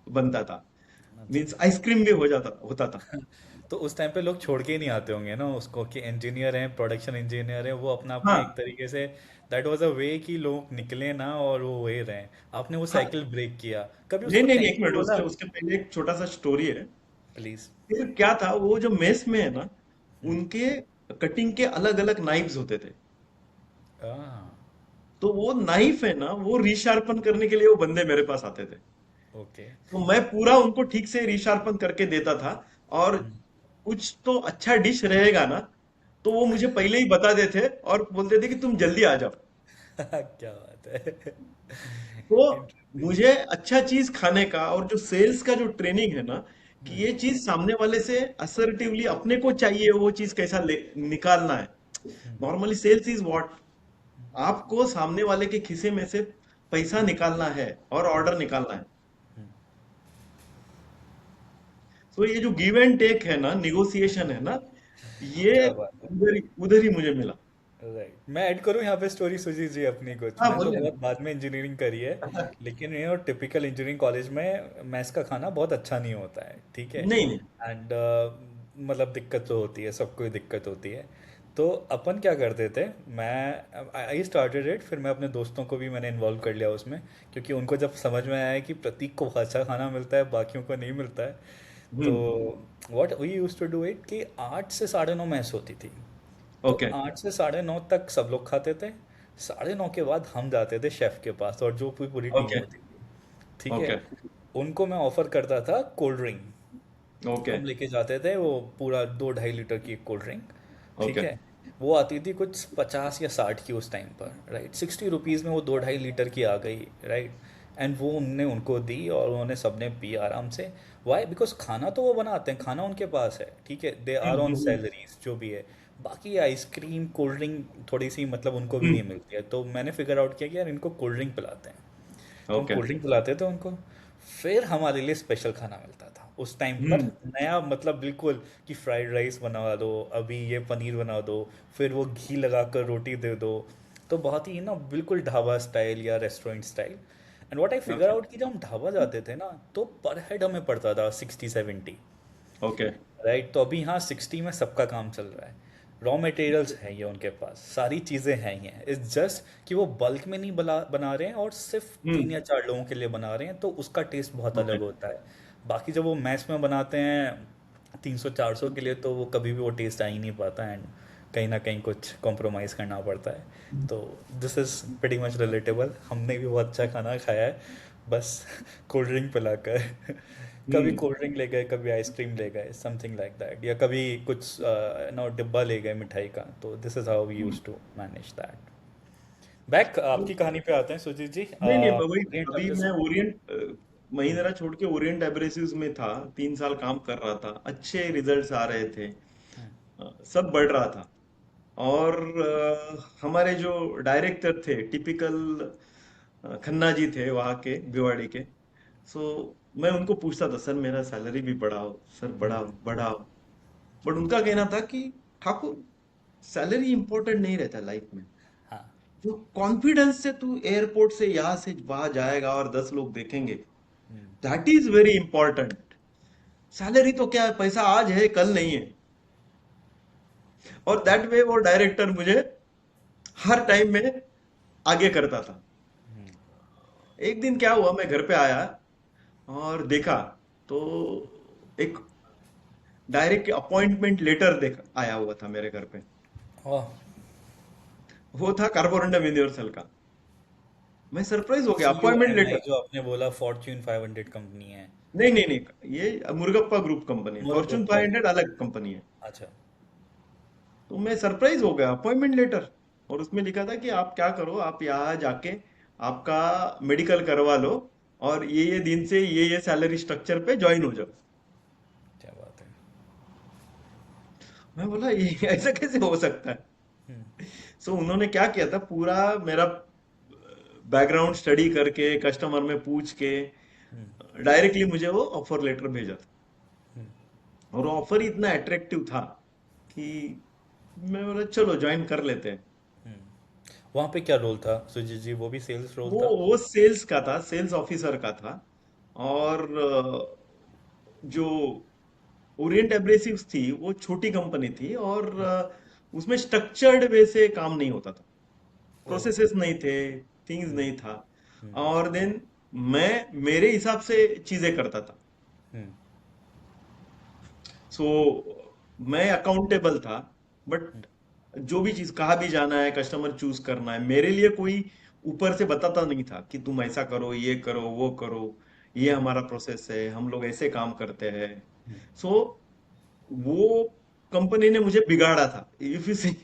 बनता था। अच्छा. मीन्स आइसक्रीम भी हो जाता होता था। तो उस टाइम पे लोग छोड़ के ही नहीं आते होंगे ना उसको कि इंजीनियर हैं, प्रोडक्शन इंजीनियर हैं, वो अपना अपना एक हाँ। तरीके से दैट वाज अ वे कि लोग निकले ना और वो वही रहे. आपने वो हाँ। साइकिल ब्रेक किया, कभी नहीं, उसको नहीं, नहीं, थैंक एक यू मिनट, बोला? उसके उसके पहले एक छोटा सा स्टोरी है। प्लीज. फिर क्या था, वो जो मेस में है ना, उनके कटिंग के अलग अलग नाइफ्स होते थे। हाँ. तो वो नाइफ है ना, वो रीशार्पन करने के लिए वो बंदे मेरे पास आते थे। ओके. तो मैं पूरा उनको ठीक से रीशार्पन करके देता था। और कुछ तो अच्छा डिश रहेगा ना, तो वो मुझे पहले ही बता देते और बोलते थे कि तुम जल्दी आ जाओ। क्या बात है. तो इंटरेस्टिंग. मुझे अच्छा चीज खाने का, और जो सेल्स का जो ट्रेनिंग है ना, कि ये चीज सामने वाले से असर्टिवली अपने को चाहिए, वो चीज कैसा निकालना है। नॉर्मली सेल्स इज व्हाट, आपको सामने वाले के खिसे में से पैसा निकालना है और ऑर्डर निकालना है। तो ये जो गिव एंड टेक है ना, निगोशिएशन है ना, ये क्या बात है. उधर ही मुझे मिला। राइट, मैं ऐड करूँ यहाँ पे स्टोरी सुजी जी अपनी कुछ। हाँ मैंने तो बोलिए बहुत ना। बाद में इंजीनियरिंग करी है, लेकिन टिपिकल इंजीनियरिंग कॉलेज में मैथ्स का खाना बहुत अच्छा नहीं होता है, ठीक है। नहीं नहीं। एंड मतलब दिक्कत तो होती है, सबको ही दिक्कत होती है। तो अपन क्या करते थे, मैं आई स्टार्टेड इट, फिर मैं अपने दोस्तों को भी मैंने इन्वॉल्व कर लिया उसमें, क्योंकि उनको जब समझ में आया कि प्रतीक को अच्छा खाना मिलता है बाकियों को नहीं मिलता है। तो हम्म। What we use to do it कि 8 से 9:30 मैस होती थी। तो ओके 8 से 9:30 तक सब लोग खाते थे। 9:30 के बाद हम जाते थे शेफ के पास, और जो पूरी पूरी टीम ओके होती थी, ठीक है, ओके उनको मैं ऑफर करता था कोल्ड ड्रिंक। ओके हम लेके जाते थे वो पूरा 2-2.5 लीटर की एक कोल्ड ड्रिंक, ठीक ओके है। वो आती थी कुछ 50 या 60 की उस टाइम पर, राइट। 60 रुपीज़ में वो 2-2.5 लीटर की आ गई, राइट। एंड वो उनने उनको दी और उन्होंने सबने पी आराम से। वाई? बिकॉज खाना तो वो बनाते हैं, खाना उनके पास है, ठीक है, they are on hmm. Salaries जो भी है। बाकी आइसक्रीम कोल्ड ड्रिंक थोड़ी सी मतलब उनको भी नहीं हम्म। मिलती है, तो मैंने फिगर आउट किया कि यार इनको कोल्ड ड्रिंक पिलाते हैं। तो हम ओके। कोल्ड ड्रिंक पिलाते थे उनको। फिर हमारे लिए स्पेशल खाना मिलता था उस टाइम पर, हम्म। नया मतलब बिल्कुल, कि फ्राइड राइस बना दो, अभी ये पनीर बना दो, फिर वो घी लगा कर रोटी दे दो। तो बहुत ही ना बिल्कुल ढाबा स्टाइल या restaurant style. And what I figure okay out कि जब हम ढाबा जाते थे ना, तो पर हेड हमें पड़ता था 60-70, ओके। राइट। तो अभी यहाँ 60 में सबका काम चल रहा है। रॉ मटेरियल्स है ये उनके पास, सारी चीज़ें हैं ये, इट्स जस्ट कि वो बल्क में नहीं बना रहे हैं और सिर्फ तीन हम्म। या चार लोगों के लिए बना रहे हैं, तो उसका टेस्ट बहुत ओके। अलग होता है। बाकी जब वो मैस में बनाते हैं 300-400 के लिए, तो वो कभी भी वो टेस्ट आ ही नहीं पाता, एंड कहीं ना कहीं कुछ कॉम्प्रोमाइज़ करना पड़ता है। तो this is pretty much relatable, हमने भी बहुत अच्छा खाना खाया है, बस कोल्ड ड्रिंक पिलाकर। कभी हम्म। कोल्ड ड्रिंक ले गए, कभी आइसक्रीम ले गए, समथिंग लाइक दैट, या कभी कुछ नो डिब्बा ले गए मिठाई का। तो this is how we hmm. Use to manage that. Back तो आपकी कहानी पे आते हैं सुजीत जी। नहीं नहीं, वही ओरिएंट अभी मैं एब्रेसिव। ओरिएंट महिंद्रा छोड़ के ओरिएंट एब्रेसिव्स में था। 3 साल काम कर रहा था, अच्छे रिजल्ट्स आ रहे थे, सब बढ़ रहा था। और हमारे जो डायरेक्टर थे टिपिकल खन्ना जी थे वहाँ के भिवाड़ी के। सो मैं उनको पूछता था, सर मेरा सैलरी भी बढ़ाओ, सर बढ़ाओ बढ़ाओ। बट उनका कहना था कि ठाकुर, सैलरी इंपॉर्टेंट नहीं रहता लाइफ में। हाँ। जो कॉन्फिडेंस से तू एयरपोर्ट से यहाँ से वहां जाएगा और 10 लोग देखेंगे, that is very important. Salary तो क्या है, पैसा आज है कल नहीं है। और दैट वे वो डायरेक्टर मुझे हर टाइम में आगे करता था। एक दिन क्या हुआ, मैं घर पे आया और देखा, तो एक डायरेक्ट अपॉइंटमेंट लेटर देख आया हुआ था मेरे घर पे। ओह। वो था कार्बोरंडम यूनिवर्सल का। मैं सरप्राइज हो गया, सी ओ अपॉइंटमेंट एम आई लेटर। जो आपने बोला, फॉर्च्यून 500 कंपनी है। नहीं नहीं नहीं, ये मुर्गप्पा ग्रुप कंपनी है, फॉर्चून मुरुगप्पा 500 ग्रुप। अलग कंपनी है। अच्छा। तो मैं सरप्राइज हो गया, अपॉइंटमेंट लेटर। और उसमें लिखा था कि आप क्या करो, आप यहाँ जाके आपका मेडिकल करवा लो, और ये दिन से ये सैलरी स्ट्रक्चर पे ज्वाइन हो जाओ। क्या बात है। मैं बोला ये ऐसा कैसे हो सकता है। सो उन्होंने क्या किया था, पूरा मेरा बैकग्राउंड स्टडी करके कस्टमर में पूछ के डायरेक्टली मुझे वो ऑफर लेटर भेजा था। और ऑफर ही इतना अट्रैक्टिव था कि मैं बोला चलो ज्वाइन कर लेते हैं। वहाँ पे क्या रोल था सुजीत जी? वो भी सेल्स रोल था? वो सेल्स का था, सेल्स ऑफिसर का था। और जो ओरिएंट एब्रेसिव्स थी वो छोटी कंपनी थी, और उसमें स्ट्रक्चर्ड वे से काम नहीं होता था, ओह। प्रोसेसेस नहीं थे, थिंग्स नहीं था। और देन मैं मेरे हिसाब से चीजें करता था। सो मैं अकाउंटेबल था। बट जो भी चीज, कहाँ भी जाना है, कस्टमर चूज करना है, मेरे लिए कोई ऊपर से बताता नहीं था कि तुम ऐसा करो, ये करो, वो करो, ये हमारा प्रोसेस है, हम लोग ऐसे काम करते हैं। सो वो कंपनी ने मुझे बिगाड़ा था, इफ यू सी।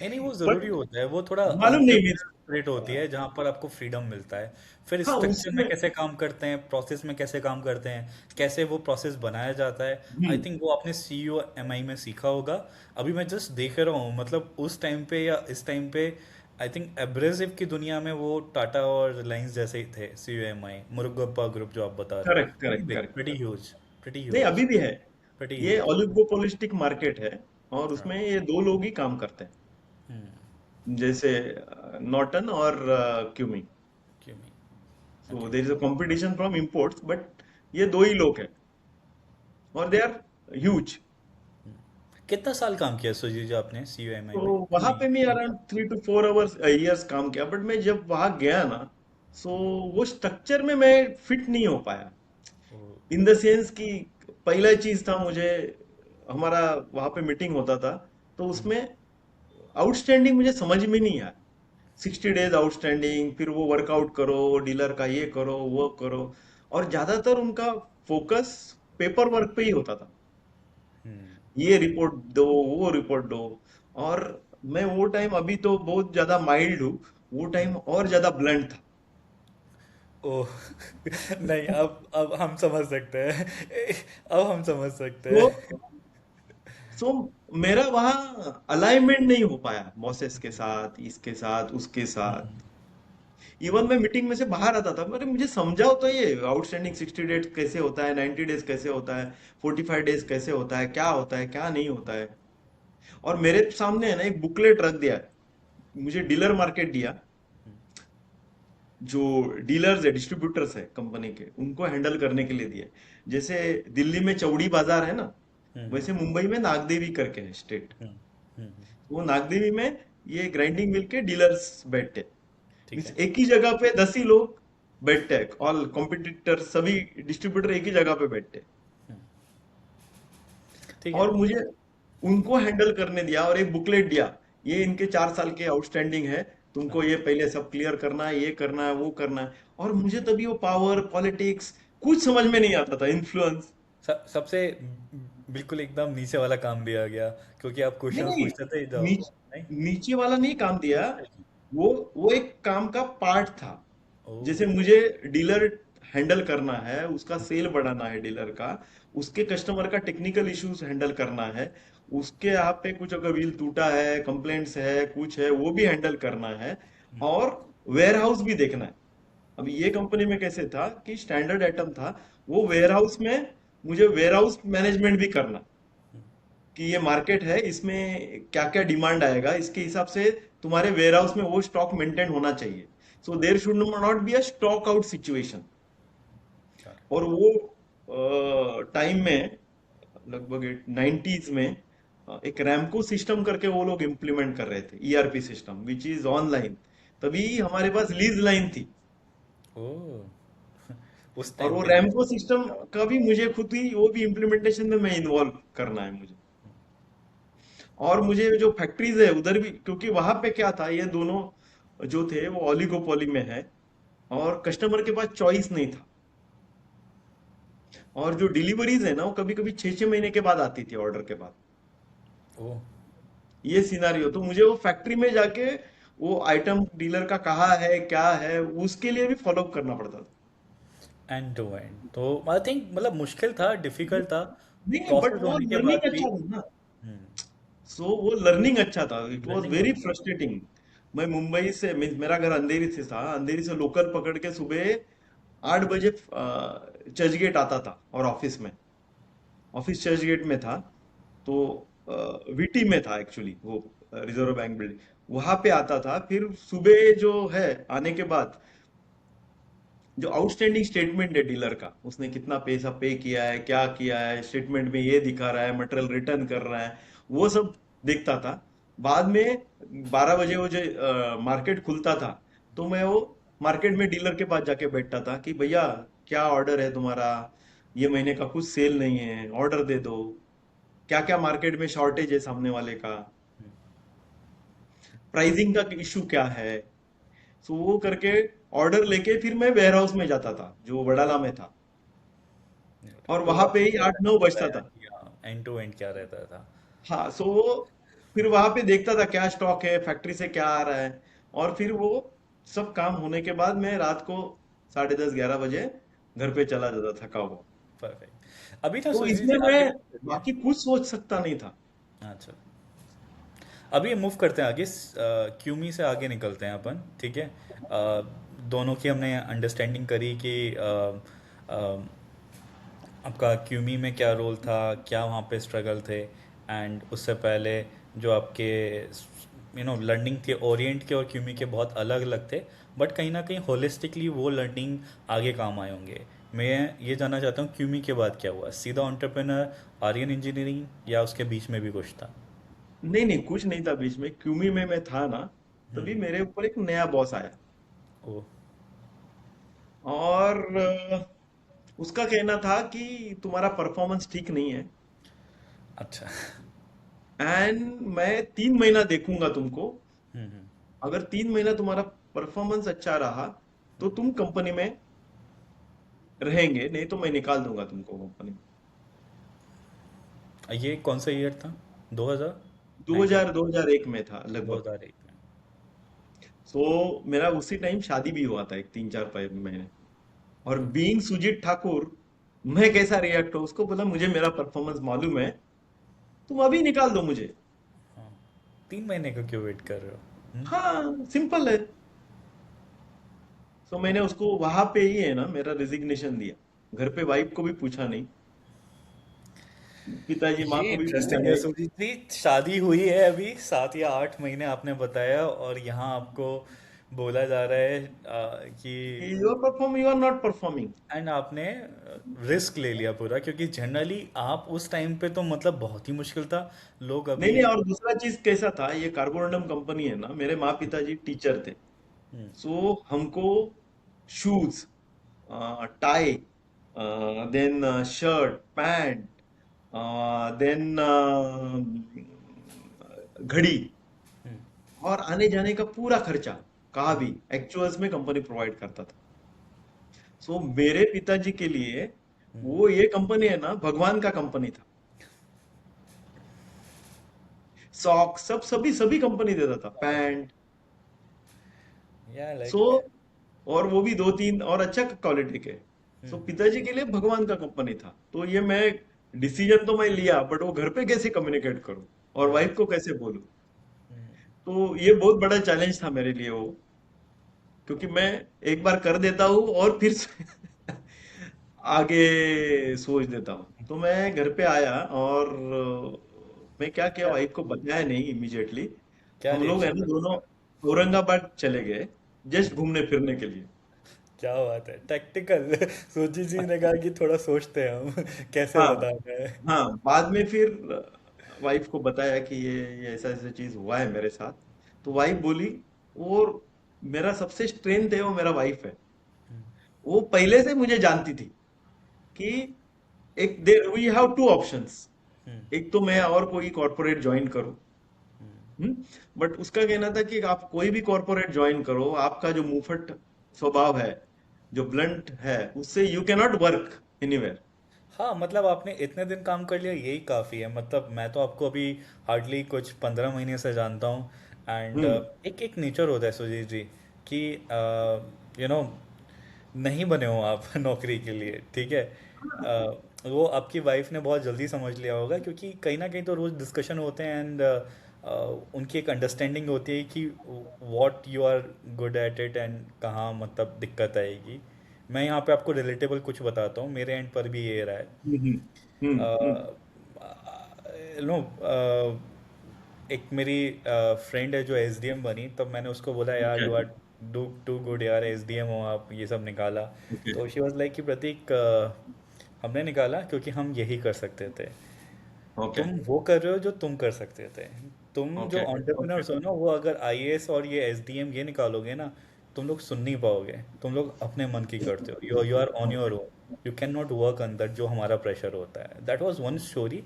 नहीं नहीं, वो बट ज़रूरी होता है, वो थोड़ा मालूम नहीं एंटरप्रेन्योर मीन्स। स्पिरिट होती है जहाँ पर आपको फ्रीडम मिलता है। फिर हाँ स्ट्रक्चर में उसमें। कैसे काम करते हैं, प्रोसेस में कैसे काम करते हैं, कैसे वो प्रोसेस बनाया जाता है, आई हम्म। थिंक वो आपने सी ओ एम आई में सीखा होगा। अभी मैं जस्ट देख रहा हूँ, मतलब उस टाइम पे या इस टाइम पे, आई थिंक एब्रेसिव की दुनिया में वो टाटा और रिलायंस जैसे ही थे। सी ओ एम आई, मुरुगप्पा ग्रुप जो आप बता रहे हो, correct correct big, correct pretty correct. Huge, pretty नहीं ह्यूज, अभी भी है। प्रीटी ये ह्यूज। ओलिगोपोलिस्टिक मार्केट है, और हाँ। उसमें ये दो लोग ही काम करते हैं। जैसे नॉर्टन और क्यूमी। क्यों नहीं? So okay. There is a competition from imports, but ये दो ही लोग हैं और दे आर ह्यूज। कितना साल काम किया सुजीत जी आपने CUMI तो में? वहां नहीं, पे मैं India. Around 3 to 4 hours years काम किया, बट मैं जब वहां गया ना, सो वो स्ट्रक्चर में मैं फिट नहीं हो पाया। ओ। इन द सेंस कि पहला चीज था मुझे, हमारा वहां पे मीटिंग होता था, तो हम्म। उसमें आउटस्टैंडिंग मुझे समझ में नहीं आया। 60 डेज आउटस्टैंडिंग, फिर वो वर्कआउट करो, डीलर का ये करो वो करो, और ज्यादातर उनका फोकस पेपर वर्क पे ही होता था। हम्म। ये रिपोर्ट दो, वो रिपोर्ट दो। और मैं वो टाइम, अभी तो बहुत ज्यादा माइल्ड हूँ, वो टाइम और ज्यादा ब्लंट था। ओह। नहीं, अब हम समझ सकते हैं। अब हम समझ सकते तो हैं। सो मेरा वहां अलाइनमेंट नहीं हो पाया बॉसेस के साथ, इसके साथ, उसके साथ। इवन मैं मीटिंग में से बाहर आता था, अरे मुझे समझाओ तो, ये आउटस्टैंडिंग 60 डेज कैसे होता है, 90 डेज कैसे होता है, 45 डेज कैसे होता है, क्या होता है क्या नहीं होता है। और मेरे सामने है ना एक बुकलेट रख दिया, मुझे डीलर मार्केट दिया। जो डीलर्स है, डिस्ट्रीब्यूटर्स है कंपनी के, उनको हैंडल करने के लिए दिया। जैसे दिल्ली में चौड़ी बाजार है ना, हम्म। वैसे मुंबई में नागदेवी करके है स्टेट। हम्म। हम्म। वो नागदेवी में ये ग्राइंडिंग मिल के डीलर्स बैठते, ठीक मीन्स है। एक ही जगह पे 10 ही लोग बैठते हैं, ऑल कॉम्पिटिटर सभी डिस्ट्रीब्यूटर एक ही जगह पे बैठते हैं। ठीक है। और मुझे उनको हैंडल करने दिया और एक बुकलेट दिया, ये इनके 4 साल के आउटस्टैंडिंग है, तुमको हाँ। ये पहले सब क्लियर करना है, ये करना है वो करना है। और मुझे तभी वो पावर पॉलिटिक्स कुछ समझ में नहीं आता था, इन्फ्लुएंस। सबसे बिल्कुल एकदम नीचे वाला काम दिया गया, क्योंकि आप नहीं क्वेश्चंस नहीं, पूछते थे जाओ। नीच, नहीं। नीचे वाला नहीं काम दिया, अच्छा जी। वो एक काम का पार्ट था। ओह। जैसे मुझे डीलर हैंडल करना है, उसका सेल बढ़ाना है डीलर का, उसके कस्टमर का टेक्निकल इश्यूज हैंडल करना है, उसके यहाँ पे कुछ अगर व्हील टूटा है, कंप्लेंट्स है, कुछ है, वो भी हैंडल करना है, और वेयर हाउस भी देखना है। अभी ये कंपनी में कैसे था कि स्टैंडर्ड आइटम था, वो वेयर हाउस में मुझे वेयर हाउस मैनेजमेंट भी करना, कि ये मार्केट है, इसमें क्या क्या डिमांड आएगा, इसके हिसाब से तुम्हारे वेयर हाउस में वो स्टॉक मेंटेन होना चाहिए। So there should not be a stock out situation. और वो टाइम में, लगभग 90s में, एक रैमको सिस्टम करके वो लोग इम्प्लीमेंट कर रहे थे, ERP system which is online. तभी हमारे पास लीज लाइन थी। ओह। उस और टाइम वो पे भी। रैमको सिस्टम का भी मुझे खुद ही, वो भी इम्प्लीमेंटेशन में मैं इन्वॉल्व करना है मुझे। और मुझे जो फैक्ट्रीज है उधर भी, क्योंकि वहां पे क्या था, ये दोनों जो थे वो ओलिगोपोली में है, और कस्टमर के पास चॉइस नहीं था। और जो डिलीवरीज है ना, वो कभी कभी 6 6 महीने के बाद आती थी, ऑर्डर के बाद। ओह। ये सिनारियो, तो मुझे वो फैक्ट्री में जाके वो आइटम डीलर का कहाँ है क्या है, उसके लिए भी फॉलो अप करना पड़ता था। एंड टू एंड तो आई थिंक मतलब मुश्किल था, डिफिकल्ट था। नहीं, बट प्रोसेस वो होने के लर्निंग बाद भी। अच्छा था ना। हम्म। सो वो लर्निंग अच्छा था, इट वाज लर्निंग वेरी बहुत अच्छी थी। फ्रस्ट्रेटिंग। मैं मुंबई से, मीन्स मेरा घर अंधेरी से था, अंधेरी से लोकल पकड़ के सुबह 8 बजे चर्च गेट आता था, और ऑफिस में, ऑफिस चर्च गेट में था। तो वीटी में था एक्चुअली वो, रिजर्व बैंक बिल्डिंग, वहां पे आता था। फिर सुबह जो है आने के बाद, जो आउटस्टैंडिंग स्टेटमेंट है डीलर का, उसने कितना पैसा पे किया है, क्या किया है, स्टेटमेंट में ये दिखा रहा है, मटेरियल रिटर्न कर रहा है, वो सब देखता था। बाद में 12 बजे वो जो मार्केट खुलता था, तो मैं वो मार्केट में डीलर के पास जाके बैठता था कि भैया, क्या ऑर्डर है तुम्हारा, ये महीने का कुछ सेल नहीं है, ऑर्डर दे दो, क्या क्या मार्केट में शॉर्टेज है सामने वाले का, प्राइसिंग का इशू क्या है। सो वो करके ऑर्डर लेके फिर मैं वेयर हाउस में जाता था जो वडाला में था, और तो वहां पे आपने ही बहुत 8 9 अच्छा बजता बताया था। कि हाँ, एंड टू एंड क्या रहता था। हाँ, सो वो फिर वहां पे देखता था क्या स्टॉक है, फैक्ट्री से क्या आ रहा है। और फिर वो सब काम होने के बाद मैं रात को 10:30 11 बजे घर पे चला जाता, थका हुआ। परफेक्ट। अभी ना तो सुजीत जी इसमें मैं आगे चलिए। बाकी कुछ सोच सकता नहीं था। अच्छा। अभी मूव करते हैं आगे, क्यूमी से आगे निकलते हैं अपन, ठीक है। दोनों की हमने अंडरस्टैंडिंग करी कि आपका क्यूमी में क्या रोल था, क्या वहाँ पे स्ट्रगल थे, एंड उससे पहले जो आपके लर्निंग के ओरिएंट के और क्यूमी के बहुत अलग अलग थे, बट कहीं ना कहीं होलिस्टिकली वो लर्निंग आगे काम आए होंगे। मैं ये जानना चाहता हूँ क्यूमी के बाद क्या हुआ, सीधा एंटरप्रेन्योर, आर्यन इंजीनियरिंग, या उसके बीच में भी कुछ था? नहीं नहीं, कुछ नहीं था बीच में। क्यूमी में मैं था ना, तभी हम्म। मेरे ऊपर एक नया बॉस आया। ओ। और उसका कहना था कि तुम्हारा परफॉर्मेंस ठीक नहीं है, अच्छा। एंड मैं 3 महीना देखूंगा तुमको। हम्म। अगर 3 महीना तुम्हारा परफॉर्मेंस अच्छा रहा तो तुम कंपनी में रहेंगे, नहीं तो मैं निकाल दूंगा तुमको कंपनी में। ये कौन सा ईयर था? 2019? 2001 में था लगभग। 2001 में? सो मेरा उसी टाइम शादी भी हुआ था, एक 3-4 महीने। और बीइंग सुजीत ठाकुर, मैं कैसा रिएक्ट हो, उसको बोला मुझे मेरा परफॉर्मेंस मालूम है, तुम अभी निकाल दो मुझे। हाँ। 3 महीने का क्यों वेट कर रहे हो? हाँ, सिंपल है। सो मैंने उसको वहां पे ही है ना मेरा रिजिग्नेशन दिया। घर पे वाइफ को भी पूछा नहीं, पिताजी माँ ये को भी पूछा इंटरेस्टिंग है नहीं। सुजीत जी, शादी हुई है अभी 7 या 8 महीने आपने बताया, और यहाँ आपको बोला जा रहा है कि you are performing, you are not performing. And आपने रिस्क ले लिया पूरा, क्योंकि जनरली आप उस टाइम पे तो मतलब बहुत ही मुश्किल था। लोग नहीं अभी। नहीं, और दूसरा चीज कैसा था, ये कार्बोरंडम कंपनी है ना, मेरे माँ पिताजी टीचर थे। हम्म। सो हमको shoes, tie, then shirt pant, then घड़ी, हम्म। और आने जाने का पूरा खर्चा कहा भी एक्चुअल्स में कंपनी प्रोवाइड करता था। सो मेरे पिताजी के लिए हम्म। वो ये कंपनी है ना, भगवान का कंपनी था। सॉक्स सब सभी सभी कंपनी देता था, पैंट। या सो लाइक। और वो भी दो तीन और अच्छा क्वालिटी के। सो पिताजी के लिए भगवान का कंपनी था। तो ये मैं डिसीजन तो मैं लिया, बट वो घर पे कैसे कम्युनिकेट करूं और वाइफ को कैसे बोलूं। तो ये बहुत बड़ा चैलेंज था मेरे लिए वो, क्योंकि मैं एक बार कर देता हूँ और फिर आगे सोच देता हूँ। तो मैं घर पे आया और मैं क्या किया, क्या? वाइफ को बताया नहीं इमीडिएटली। क्या हम लोग है रिएक्शन ना था? दोनों औरंगाबाद चले गए, जस्ट घूमने फिरने के लिए। क्या बात है, टैक्टिकल। सुजीत जी ने कहा कि थोड़ा सोचते हैं हम कैसे हाँ बताना है। हाँ, बाद में फिर वाइफ को बताया कि ये ऐसा ऐसा चीज हुआ है मेरे साथ। तो वाइफ बोली, और मेरा सबसे स्ट्रेंथ है वो मेरा वाइफ है। वो पहले से मुझे जानती थी कि एक दे वी हैव टू ऑप्शंस, एक तो मैं और कोई कॉर्पोरेट ज्वाइन करूं। बट उसका कहना था कि आप कोई भी कॉर्पोरेट ज्वाइन करो, आपका जो मुंहफट स्वभाव है, जो ब्लंट है, उससे you can not work anywhere. हाँ, मतलब आपने इतने दिन काम कर लिया, यही काफ़ी है। मतलब मैं तो आपको अभी हार्डली कुछ 15 महीने से जानता हूँ। एंड हम्म। एक एक नेचर होता है सुजीत जी कि यू नो नहीं बने हो आप नौकरी के लिए, ठीक है। वो आपकी वाइफ ने बहुत जल्दी समझ लिया होगा, क्योंकि कहीं ना कहीं तो रोज़ डिस्कशन होते हैं, एंड उनकी एक अंडरस्टैंडिंग होती है कि what you are good at it and कहाँ मतलब दिक्कत आएगी। मैं यहाँ पे आपको रिलेटेबल कुछ बताता हूँ, मेरे एंड पर भी ये रहा है। हम्म। हम्म। नो, एक मेरी फ्रेंड है जो एसडीएम बनी, तब मैंने उसको बोला यार okay you are do too good यार, एसडीएम हो आप, ये सब निकाला। ओके तो शी वाज लाइक कि प्रतीक, हमने निकाला क्योंकि हम यही कर सकते थे। ओके तुम वो कर रहे हो जो तुम कर सकते थे। तुम जो ओके ओके एंटरप्रेन्योर्स हो ना, वो अगर आईएएस और ये एसडीएम ये निकालोगे ना, तुम लोग सुन नहीं पाओगे। तुम लोग अपने मन की करते हो, you are on your okay own. You can not work अंदर जो हमारा प्रेशर होता है। That was one story.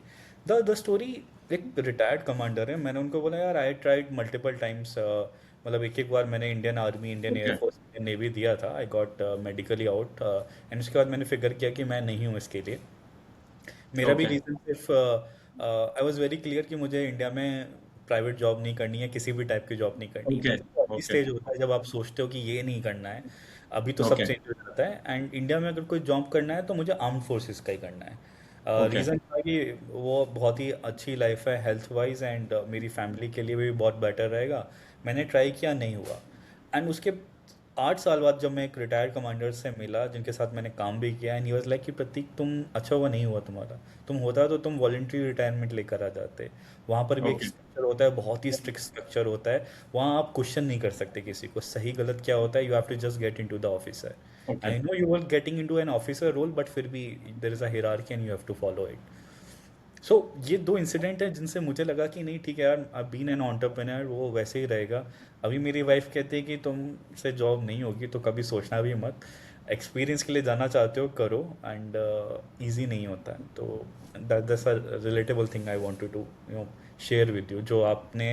The story, एक रिटायर्ड कमांडर है, मैंने उनको बोला यार आई ट्राइड मल्टीपल टाइम्स, मतलब एक एक बार मैंने Indian army, Indian okay air force, Indian navy दिया था, I got medically out, and उसके बाद मैंने फिगर किया कि मैं नहीं हूँ इसके लिए। मेरा भी ओके रीज़न सिर्फ, आई वाज वेरी क्लियर कि मुझे इंडिया में प्राइवेट जॉब नहीं करनी है, किसी भी टाइप की जॉब नहीं करनी है, ओके क्योंकि वो अभी ओके स्टेज होता है जब आप सोचते हो कि ये नहीं करना है। अभी तो सब ओके चेंज हो जाता है, एंड इंडिया में अगर कोई जॉब करना है तो मुझे आर्म फोर्सेस का ही करना है। ओके रीज़न था कि वो बहुत ही अच्छी लाइफ है हेल्थ वाइज, एंड मेरी फैमिली के लिए भी बहुत बेटर रहेगा। मैंने ट्राई किया, नहीं हुआ। एंड उसके 8 साल बाद जब मैं एक रिटायर्ड कमांडर से मिला जिनके साथ मैंने काम भी किया, एंड ही वाज लाइक कि प्रतीक तुम अच्छा हुआ नहीं हुआ तुम्हारा, तुम होता तो तुम वॉलेंट्री रिटायरमेंट लेकर आ जाते। वहाँ पर भी एक ओके। स्ट्रक्चर होता है, बहुत ही स्ट्रिक्ट स्ट्रक्चर होता है। वहाँ आप क्वेश्चन नहीं कर सकते किसी को, सही गलत क्या होता है, you have to just get into the officer. Okay. I know you were getting into an officer role, but फिर भी there is a hierarchy and you have to follow it. So ये दो इंसिडेंट हैं जिनसे मुझे लगा कि नहीं ठीक है यार, अब बीन एन एंटरप्रेन्योर वो वैसे ही रहेगा। अभी मेरी वाइफ कहती है कि तुमसे जॉब नहीं होगी तो कभी सोचना भी मत, एक्सपीरियंस के लिए जाना चाहते हो करो, एंड इजी नहीं होता है। तो that's a relatable thing I want to do, share with you, जो आपने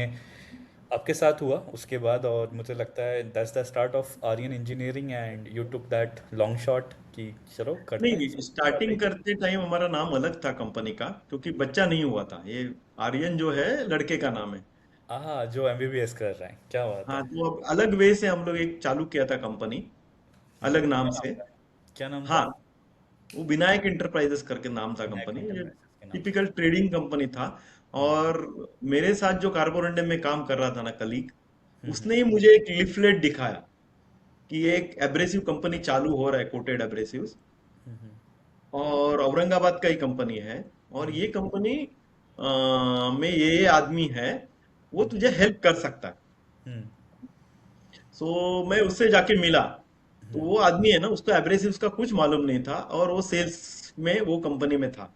आपके साथ हुआ उसके बाद। और मुझे लगता है that's the start of Aryan engineering, and you took that long shot कि चलो करते नहीं हैं नहीं, सब स्टार्टिंग करते टाइम हमारा नाम अलग था कंपनी का, क्योंकि बच्चा नहीं हुआ था। ये आर्यन जो है लड़के का नाम है। हाँ, जो एमबीबीएस कर रहे हैं, क्या बात हाँ, है। तो अब अलग वे से हम लोग एक चालू किया था कंपनी, अलग नाम क्या नाम से। था, क्या नाम था। हाँ, वो विनायक इंटरप्राइजेस करके नाम था विनायक कंपनी। ये इंटरप्राइजेस के नाम टिपिकल ट्रेडिंग कंपनी था। हम्म और मेरे साथ जो कार्बोरेंडम में काम कर रहा था ना कलीग, हम्म उसने ही मुझे एक लिफलेट दिखाया कि एक एब्रेसिव कंपनी चालू हो रहा है, कोटेड एब्रेसिव्स, हम्म और औरंगाबाद का ही कंपनी है। और ये हम्म कंपनी में ये आदमी है, वो हम्म तुझे हेल्प कर सकता है। हम्म सो मैं उससे जाके मिला, तो हम्म वो आदमी है ना, उसको एब्रेसिव्स का कुछ मालूम नहीं था, और वो सेल्स में वो कंपनी में था।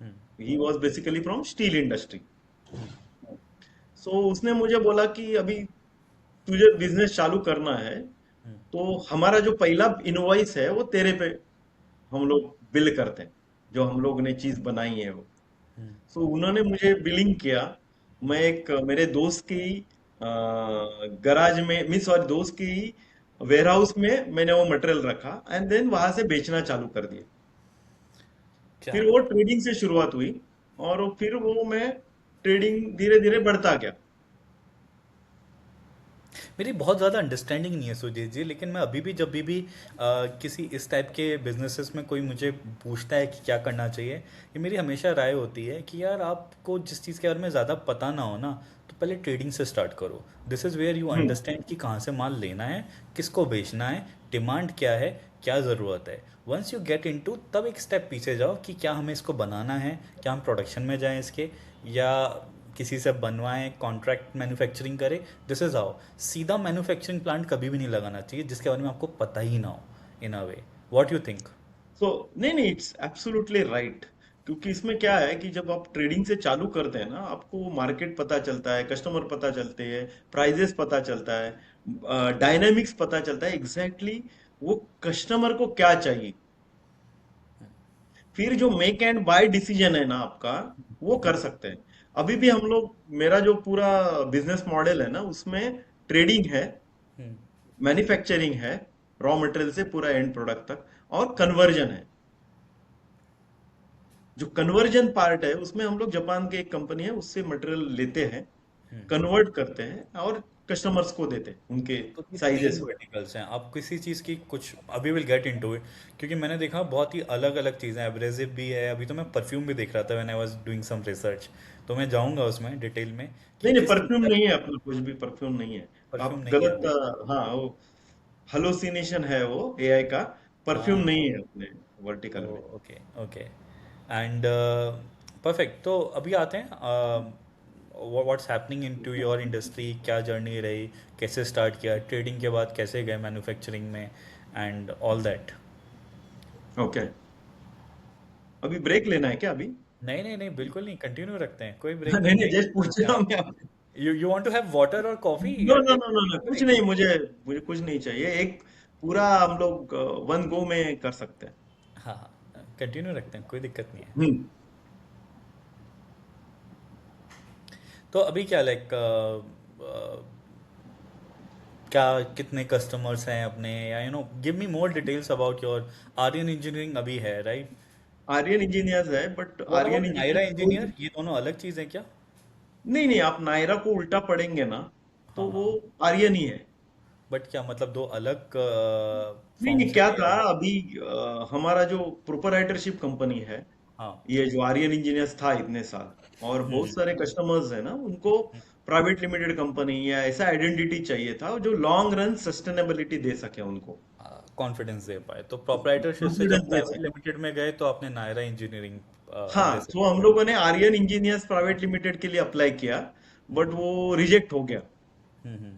Hmm he was basically from steel industry. So उसने मुझे बोला कि अभी तुझे बिजनेस चालू करना है, हम्म तो हमारा जो पहला इनवॉइस है वो तेरे पे हम लोग बिल करते हैं, जो हम लोग ने चीज बनाई है वो। हम्म सो उन्होंने मुझे बिलिंग किया। मैं एक मेरे दोस्त की गराज में, मीन सॉरी, दोस्त की वेयर हाउस में मैंने वो मटेरियल रखा, एंड देन वहां से बेचना चालू कर दिया। क्या फिर वो ट्रेडिंग से शुरुआत हुई, और फिर वो मैं ट्रेडिंग धीरे धीरे बढ़ता गया। मेरी बहुत ज़्यादा अंडरस्टैंडिंग नहीं है सुजीत जी, लेकिन मैं अभी भी जब भी किसी इस टाइप के बिजनेसेस में कोई मुझे पूछता है कि क्या करना चाहिए, ये मेरी हमेशा राय होती है कि यार आपको जिस चीज़ के बारे में ज़्यादा पता ना हो ना, तो पहले ट्रेडिंग से स्टार्ट करो। This is where you hmm. Understand कि कहाँ से माल लेना है, किसको बेचना है, डिमांड क्या है, क्या ज़रूरत है। वंस यू गेट इनटू, तब एक स्टेप पीछे जाओ कि क्या हमें इसको बनाना है, क्या हम प्रोडक्शन में जाएं इसके, या किसी से बनवाएं, कॉन्ट्रैक्ट मैन्युफैक्चरिंग करें। This is how. सीधा मैन्युफैक्चरिंग प्लांट कभी भी नहीं लगाना चाहिए जिसके बारे में आपको पता ही ना हो, in a way. What you think. So नहीं नहीं, इट्स एब्सोल्युटली राइट। क्योंकि इसमें क्या है कि जब आप ट्रेडिंग से चालू करते हैं ना, आपको मार्केट पता चलता है, कस्टमर पता चलते हैं, प्राइजेस पता चलता है, डायनामिक्स पता चलता है, एग्जैक्टली वो कस्टमर को क्या चाहिए। फिर जो मेक एंड बाय डिसीजन है ना आपका, वो कर सकते हैं। अभी भी हम लोग, मेरा जो पूरा बिजनेस मॉडल है ना, उसमें ट्रेडिंग है, मैन्युफैक्चरिंग है, रॉ मटेरियल से पूरा एंड प्रोडक्ट तक, और कन्वर्जन है। जो कन्वर्जन पार्ट है उसमें हम लोग जापान की एक कंपनी है, उससे मटेरियल लेते हैं, कन्वर्ट करते हैं, और कस्टमर्स को देते हैं उनके तो ये तीन साइजेस में। वर्टिकल्स हैं, आप किसी चीज़ की कुछ अभी विल गेट इनटू इट, क्योंकि मैंने देखा बहुत ही अलग अलग चीज़ें, एब्रेसिव भी है, अभी तो मैं परफ्यूम भी देख रहा था when I was doing some research. तो मैं जाऊंगा उसमें डिटेल में कि नहीं नहीं, किस चीज़ परफ्यूम का। नहीं है अपना, कुछ भी परफ्यूम नहीं है। परफ्यूम आप नहीं है गलत, ना। हाँ, वो हलोसिनेशन है वो एआई का। परफ्यूम हाँ। नहीं है अपने वर्टिकल में। Okay okay. And perfect. तो अभी आते हैं what's happening into your industry, क्या जर्नी रही, कैसे स्टार्ट किया, ट्रेडिंग के बाद कैसे गए मैन्युफैक्चरिंग में, एंड ऑल दैट। ओके। अभी ब्रेक लेना है क्या अभी? नहीं नहीं नहीं, बिल्कुल नहीं, कंटिन्यू रखते हैं, कोई ब्रेक नहीं नहीं नहीं, जस्ट पूछ है। रहा हूँ आप मैं आपसे। You want to have water और कॉफी नो या नो नो नो नो, कुछ ब्रेक। नहीं, मुझे मुझे कुछ नहीं चाहिए। एक पूरा हम लोग वन गो में कर सकते हैं। हाँ हाँ, कंटिन्यू रखते हैं, कोई दिक्कत नहीं है। हम्म। तो अभी क्या लाइक क्या कितने कस्टमर्स हैं अपने, या give me more details about your Aryan engineering अभी है राइट। आर्यन इंजीनियर्स है, but what Aryan about Nayra engineer, engineer, ये दोनों अलग चीज़ है क्या। नहीं नहीं, आप नायरा को उल्टा पढ़ेंगे ना, तो हाँ वो हाँ। आर्यन ही है। बट क्या मतलब दो अलग नहीं नहीं, फॉर्म्स क्या हैं था या। अभी, हमारा जो प्रोपराइटरशिप कंपनी है, हाँ। ये जो आर्यन इंजीनियर्स था इतने साल, और बहुत हम्म सारे कस्टमर्स है ना, उनको प्राइवेट लिमिटेड कंपनी या ऐसा आइडेंटिटी चाहिए था जो लॉन्ग रन सस्टेनेबिलिटी दे सके उनको, कॉन्फिडेंस दे पाए, तो प्रोप्राइटरशिप से जब कॉन्फिडेंस दे प्राइवेट सके। लिमिटेड में गए तो आपने नायरा इंजीनियरिंग हाँ, एमएससी तो हम किया। लोगों ने आर्यन इंजीनियर्स प्राइवेट लिमिटेड के लिए अप्लाई किया, बट हम्म वो रिजेक्ट हो गया। हम्म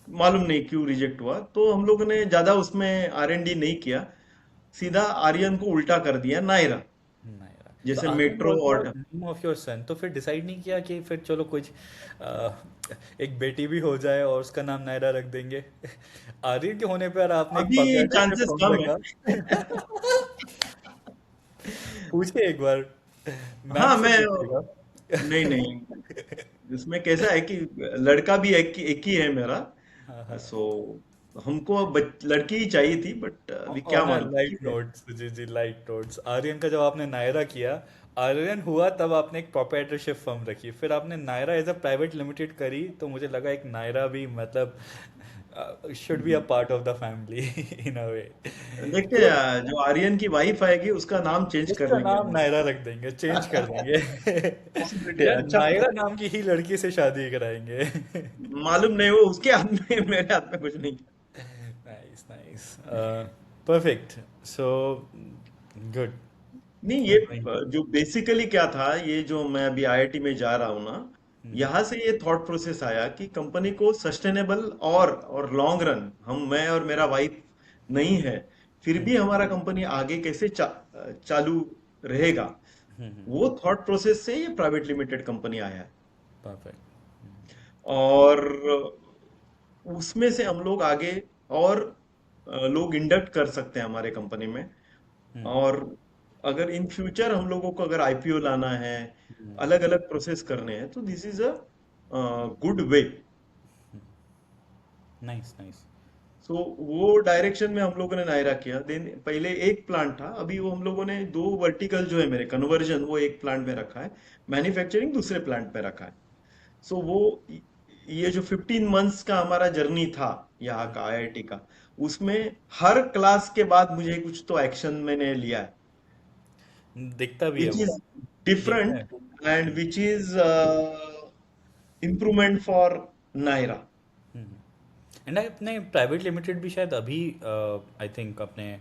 मालूम नहीं क्यों रिजेक्ट हुआ, तो हम लोगों ने ज्यादा उसमें R&D नहीं किया, सीधा आर्यन को उल्टा कर दिया नायरा, नायरा, तो जैसे आर्यन मेट्रो वाज द और। नेम ऑफ योर सन, तो फिर डिसाइड नहीं किया कि फिर चलो कुछ एक बेटी भी हो जाए और उसका नाम नायरा रख देंगे? आर्यन के होने पर आपने एक अभी प्रोप्राइटरशिप चांसेस फर्म कम है। रखा। पूछे एक बार, मैम हाँ से मैं, पूछिएगा। नहीं नहीं, इसमें कैसा है कि लड़का भी एक ही है मेरा, हाँ हाँ। सो हमको लड़की ही चाहिए थी, बट अभी क्या ऑन अ मालूम, लाइट ठीक है। नोट्स, जी जी, लाइट नोट्स, आर्यन का जब आपने नायरा किया, आर्यन हुआ, तब आपने एक प्रोप्राइटरशिप फर्म रखी, फिर आपने Naira as a private limited करी, तो मुझे लगा एक नायरा भी मतलब should be a part of the family in a way. देखते तो हैं, जो आर्यन की वाइफ आएगी उसका नाम चेंज कर उसका लेंगे नाम हम नायरा रख देंगे, चेंज कर लोग। देंगे। पॉसिबिलिटी है, या अच्छा। नायरा नाम की ही लड़की से शादी कराएंगे। मालूम नहीं, वो उसके हाथ में, मेरे हाथ में कुछ नहीं। Nice nice, perfect, so good. नहीं, ये जो बेसिकली क्या था, ये जो मैं अभी IIT में जा रहा हूँ ना, यहाँ से ये थॉट प्रोसेस आया कि कंपनी को सस्टेनेबल और लॉन्ग रन, मैं और मेरा वाइफ नहीं है, फिर भी हमारा कंपनी आगे कैसे चालू रहेगा, वो थॉट प्रोसेस से ये प्राइवेट लिमिटेड कंपनी आया है। परफेक्ट। और उसमें से हम लोग आगे और लोग इंडक्ट कर सकते हैं हमारे कंपनी में। और अगर इन फ्यूचर हम लोगों को अगर IPO लाना है, अलग अलग प्रोसेस करने हैं, तो this is a good way. Nice nice. So वो डायरेक्शन में हम लोगों ने नायरा किया। देन पहले एक प्लांट था, अभी वो हम लोगों ने दो वर्टिकल जो है मेरे कन्वर्जन, वो एक प्लांट में रखा है, मैन्युफैक्चरिंग दूसरे प्लांट में रखा है। सो वो ये जो 15 मंथ्स का हमारा जर्नी था यहाँ का IIT का, उसमें हर क्लास के बाद मुझे कुछ तो एक्शन मैंने लिया है, दिखता भी है विच वो, इज दिखता डिफरेंट है। And which is improvement for Nayra. And अपने प्राइवेट लिमिटेड भी शायद अभी आई थिंक अपने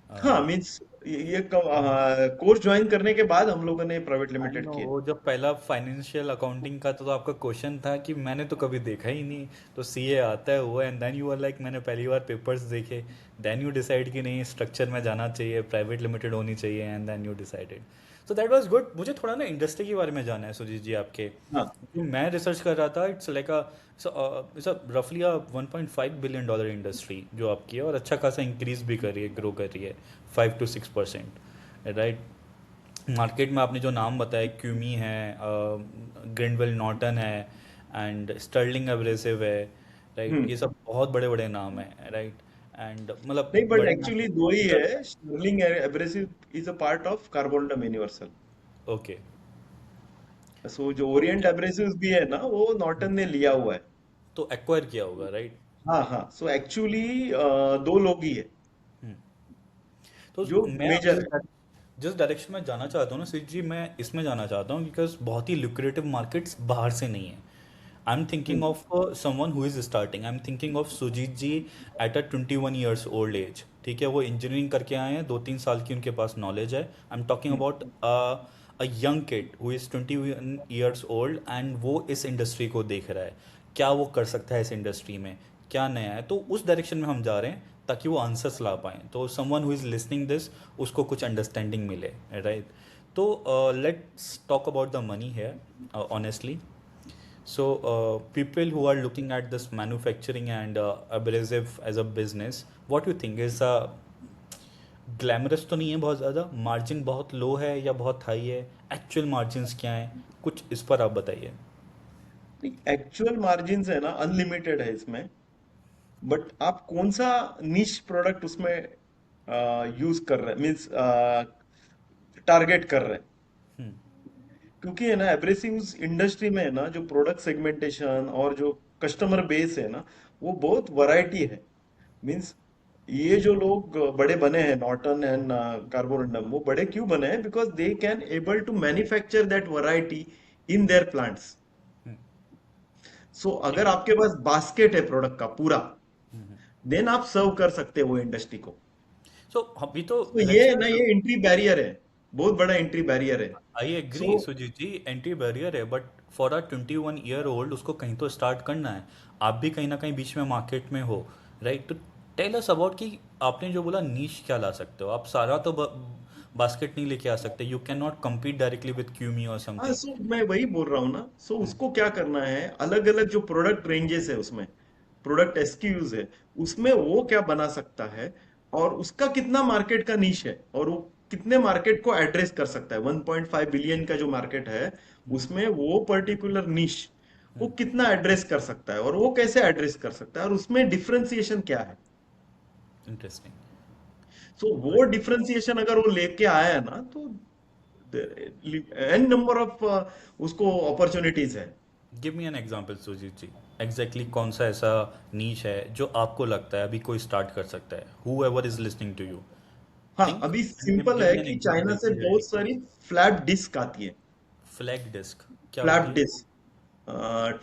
हाँ मीन्स ये कोर्स ज्वाइन करने के बाद हम लोगों ने प्राइवेट आई लिमिटेड नो, किए। वो जब पहला फाइनेंशियल अकाउंटिंग का तो आपका क्वेश्चन था कि मैंने तो कभी देखा ही नहीं, तो सीए आता है वो, and then you are like मैंने पहली बार पेपर्स देखे, देन यू डिसाइड कि नहीं स्ट्रक्चर में जाना चाहिए, प्राइवेट लिमिटेड होनी चाहिए, and then you decided. So that was good. मुझे थोड़ा ना इंडस्ट्री के बारे में जानना है सुजीत जी आपके, हाँ। जो मैं रिसर्च कर रहा था, इट्स लाइक इट्स अ रफली अ 1.5 बिलियन डॉलर इंडस्ट्री जो आपकी है, और अच्छा खासा इंक्रीज भी कर रही है, ग्रो कर रही है 5 to 6%, राइट? मार्केट में आपने जो नाम बताया, क्यूमी है, ग्रिंडवेल नॉर्टन है, एंड स्टर्लिंग एब्रेसिव है, राइट? ये हम्म। सब बहुत बड़े बड़े नाम हैं, राइट? एंड मतलब नहीं, बट बड़े नाम एक्चुअली दो ही कर। है, Sterling Abrasive is a part of Carborundum Universal. Okay. So जो ओरिएंट एब्रेसिव्स भी है ना, वो नॉर्टन ने लिया हुआ है। तो एक्वायर किया होगा, राइट? हाँ हाँ, सो एक्चुअली दो लोग ही है तो जो मैं अब मेजर है। जिस डायरेक्शन में जाना चाहता हूँ ना सुजीत जी, मैं इसमें जाना चाहता हूँ बिकॉज बहुत ही लुक्रेटिव मार्केट्स बाहर से नहीं है। I am thinking hmm. Of someone who is starting, I am thinking of Sujeet ji at a 21 years old age, ठीक है? वो इंजीनियरिंग करके आए हैं, 2-3 साल की उनके पास नॉलेज है। I am talking hmm. About a young kid who is 21 years old, and वो इस इंडस्ट्री को देख रहा है, क्या वो कर सकता है इस इंडस्ट्री में, क्या नया है, तो उस डायरेक्शन में हम जा रहे हैं ताकि वो आंसर्स ला पाएँ, तो someone who is listening this, उसको कुछ अंडरस्टैंडिंग मिले, राइट? तो let's talk about the money here honestly. So, people who are looking at this manufacturing and abrasive as a business, what do you think is glamorous तो नहीं है बहुत ज़्यादा, margin बहुत लो है या बहुत हाई है, एक्चुअल मार्जिन्स क्या हैं, कुछ इस पर आप बताइए। एक्चुअल मार्जिन है ना, अनलिमिटेड है इसमें, बट आप कौन सा निश प्रोडक्ट उसमें यूज कर रहे हैं, मीन्स टारगेट कर रहे हैं। क्योंकि है ना, एब्रेसिव्स इंडस्ट्री में है ना, जो प्रोडक्ट सेगमेंटेशन और जो कस्टमर बेस है ना, वो बहुत वैरायटी है। मीन्स ये जो लोग बड़े बने हैं, नॉर्टन एंड कार्बोरंडम, वो बड़े क्यों बने हैं? Because they can able to manufacture that variety in their plants. So ठीक अगर है। आपके पास बास्केट है प्रोडक्ट का पूरा, देन आप सर्व कर सकते हो वो इंडस्ट्री को। सो अभी तो तो लेट्स ये से ना, ये एंट्री बैरियर है, बहुत बड़ा एंट्री बैरियर है। I agree so Sujit ji, entry barrier है, but for a 21 year old उसको कहीं तो स्टार्ट करना है। आप भी कहीं ना कहीं बीच में मार्केट में हो, राइट? तो टेल अस अबाउट कि आपने जो बोला नीश क्या ला सकते हो आप। सारा तो बास्केट नहीं लेके आ सकते। You can not compete directly with CUMI और हाँ, समथिंग। सो मैं वही बोल रहा हूँ ना, सो उसको क्या करना है, अलग अलग जो प्रोडक्ट रेंजेस है उसमें, प्रोडक्ट एसक्यूज है, उसमें वो क्या बना सकता है, और उसका कितना मार्केट का नीश है, और वो कितने मार्केट को एड्रेस कर सकता है। 1.5 बिलियन का जो मार्केट है, उसमें वो पर्टिकुलर नीश वो कितना एड्रेस कर सकता है, और वो कैसे एड्रेस कर सकता है, और उसमें डिफरेंशिएशन क्या है। इंटरेस्टिंग। सो वो डिफरेंशिएशन अगर वो लेके आया है ना, तो एन नंबर ऑफ उसको अपॉर्चुनिटीज है। Give me an example Sujit ji. Exactly कौन सा ऐसा नीश है जो आपको लगता है अभी कोई स्टार्ट कर सकता है? Whoever is listening to you, हाँ, थिंक अभी एंड सिंपल गिव है मी एन कि चाइना एग्जांपल से की बहुत आइडिया। सारी फ्लैप डिस्क आती है। फ्लैग डिस्क क्या फ्लैप होती है? डिस्क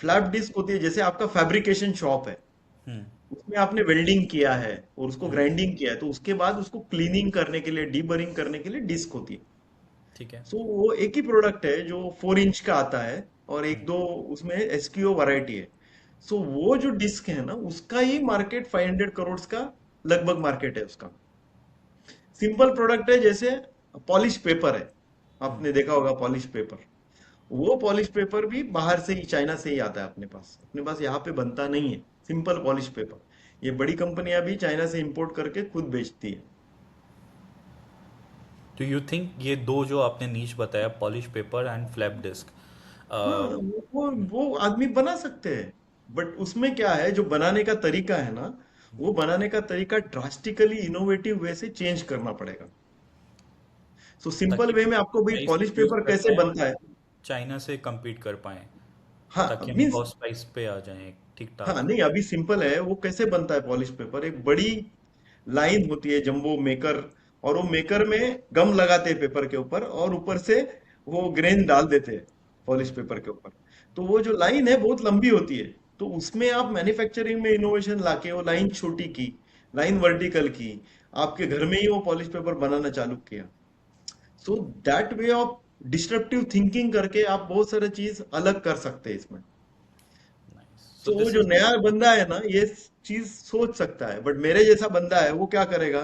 फ्लैप डिस्क होती है, जैसे आपका फैब्रिकेशन शॉप है, हम्म। उसमें आपने वेल्डिंग किया है और उसको हम्म। ग्राइंडिंग किया है, तो उसके बाद उसको क्लीनिंग करने के लिए, डीबरिंग करने के लिए डिस्क होती है। ठीक है। सो वो एक ही प्रोडक्ट है जो 4 इंच का आता है, और एक दो उसमें एसक्यूओ वैरायटी है। सो वो जो डिस्क है ना, उसका ही मार्केट 500 करोड़ का लगभग मार्केट है उसका। सिंपल प्रोडक्ट है, जैसे पॉलिश पेपर है, आपने देखा होगा पॉलिश पेपर। वो पॉलिश पेपर भी बाहर से ही, चाइना से ही आता है अपने पास यहाँ पे बनता नहीं है सिंपल पॉलिश पेपर। ये बड़ी कंपनियां भी चाइना से इंपोर्ट करके खुद बेचती है। तो यू थिंक ये दो जो आपने नीच बताया, polish paper and flap disc, हाँ, वो आदमी बना सकते हैं, बट उसमें क्या है, जो बनाने का तरीका है ना, वो बनाने का तरीका ड्रास्टिकली इनोवेटिव वे से चेंज करना पड़ेगा। सो सिंपल ताकि वे में आपको भाई प्राइस पॉलिश रिड्यूस पेपर कर कैसे पाए और बनता है। चाइना से compete कर पाए, हाँ ताकि हम मीन्स, कॉस्ट प्राइस पे आ जाएं ठीक हाँ ठाक। नहीं, अभी सिंपल है, वो कैसे बनता है पॉलिश पेपर, एक बड़ी लाइन होती है जंबो मेकर, और वो मेकर में गम लगाते हैं पेपर के ऊपर, और ऊपर से वो ग्रेन डाल देते हैं पॉलिश पेपर के ऊपर। तो वो जो लाइन है बहुत लंबी होती है, तो उसमें आप मैन्युफैक्चरिंग में इनोवेशन लाके वो लाइन छोटी की, लाइन वर्टिकल की, आपके घर में ही वो पॉलिश पेपर बनाना चालू किया। So that way of disruptive thinking करके आप बहुत सारी चीज अलग कर सकते हैं इसमें। नाइस। सो तो वो दिस जो इज नया बंदा है ना, ये चीज सोच सकता है, बट मेरे जैसा बंदा है वो क्या करेगा,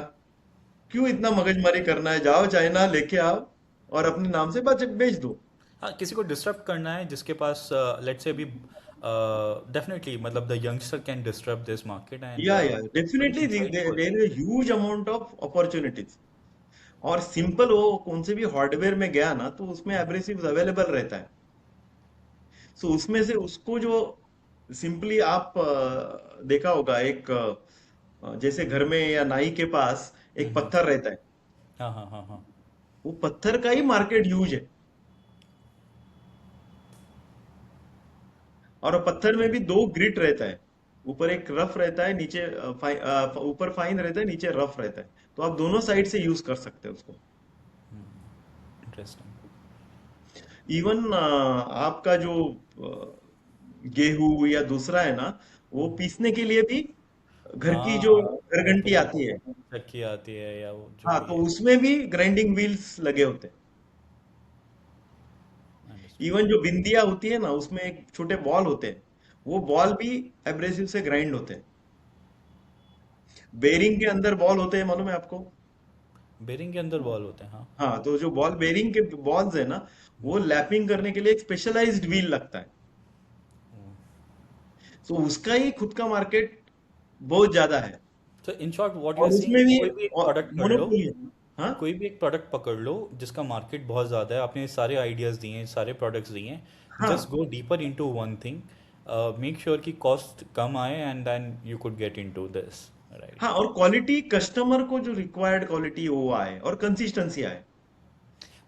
क्यों इतना मगजमारी करना है, जाओ चाइना लेके आओ और अपने नाम से बेच दो। हाँ, किसी को डिस्टर्ब करना है जिसके पास लेट्स से अभी डेफिनेटली मतलब the youngster can disturb this market and या very definitely insightful. There is huge amount of opportunities. और सिंपल, वो कौन से भी हार्डवेयर में गया ना, तो उसमें एब्रेसिव अवेलेबल रहता है। सो उसमें से उसको जो सिंपली आप देखा होगा, एक जैसे घर में या नाई के पास एक पत्थर रहता है, हाँ हाँ हाँ हाँ। वो पत्थर का ही मार्केट ह्यूज है। और पत्थर में भी दो ग्रिट रहता है, ऊपर एक रफ रहता है, नीचे ऊपर फाइन रहता है, नीचे रफ रहता है। तो आप दोनों साइड से यूज कर सकते हैं उसको। इंटरेस्टिंग। इवन आपका जो गेहूं या दूसरा है ना, वो पीसने के लिए भी घर की जो हाँ, वो घरघंटी जो आती है, चक्की आती है या वो जो हाँ, भी तो है। उसमें भी ग्राइंडिंग व्हील्स लगे होते हैं। अंडरस्टूड। इवन जो बिंदिया होती है ना, उसमें एक छोटे बॉल होते हैं, वो बॉल भी एब्रेसिव से ग्राइंड होते हैं। बेरिंग के अंदर बॉल होते हैं, मालूम है आपको। बेरिंग के अंदर बॉल होते हैं, हाँ। हाँ, तो जो बॉल बेरिंग के बॉल्स है ना, वो लैपिंग करने के लिए एक स्पेशलाइज्ड व्हील लगता है। तो उसका ही खुद का मार्केट बहुत ज्यादा है। तो in short what you are और सेइंग उसमें कि भी कोई भी एक प्रोडक्ट कर लो। मोनोपोली है। हाँ कोई भी एक प्रोडक्ट पकड़ लो जिसका मार्केट बहुत ज़्यादा है। आपने सारे आइडियाज़ दिए हैं, सारे प्रोडक्ट्स दिए हैं। जस्ट हाँ go deeper into one thing, make sure कि कॉस्ट कम आए and then you could get into this, हाँ, राइट? और क्वालिटी, कस्टमर को जो रिक्वायर्ड क्वालिटी वो आए, और कंसिस्टेंसी आए।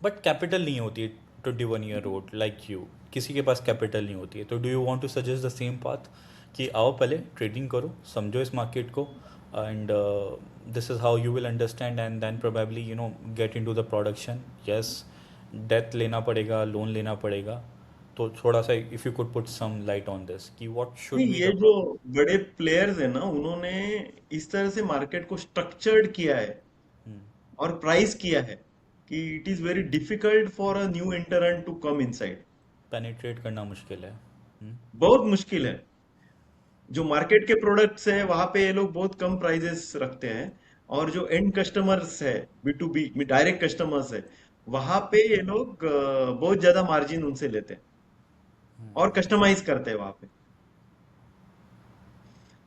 बट कैपिटल नहीं होती है 21 ईयर ओल्ड लाइक यू। किसी के पास कैपिटल नहीं होती है, तो do you want to suggest the same path कि आओ पहले ट्रेडिंग करो, समझो इस मार्केट को, and this is how you will understand and then probably get into the production. Yes, debt लेना पड़ेगा, लोन लेना पड़ेगा, तो थोड़ा सा if you could put some light on this कि व्हाट नहीं, शुड बी ये द जो बड़े प्लेयर्स है ना, उन्होंने इस तरह से मार्केट को स्ट्रक्चर्ड किया है और प्राइस किया है कि it is very difficult for a new entrant to come inside. Penetrate करना मुश्किल है। हम्म। बहुत मुश्किल है। जो मार्केट के प्रोडक्ट्स है वहां पे ये लोग बहुत कम प्राइजेस रखते हैं, और जो एंड कस्टमर्स है, B to B direct customers है, वहां पे ये लोग बहुत ज्यादा मार्जिन उनसे लेते हैं और कस्टमाइज करते हैं वहां पे।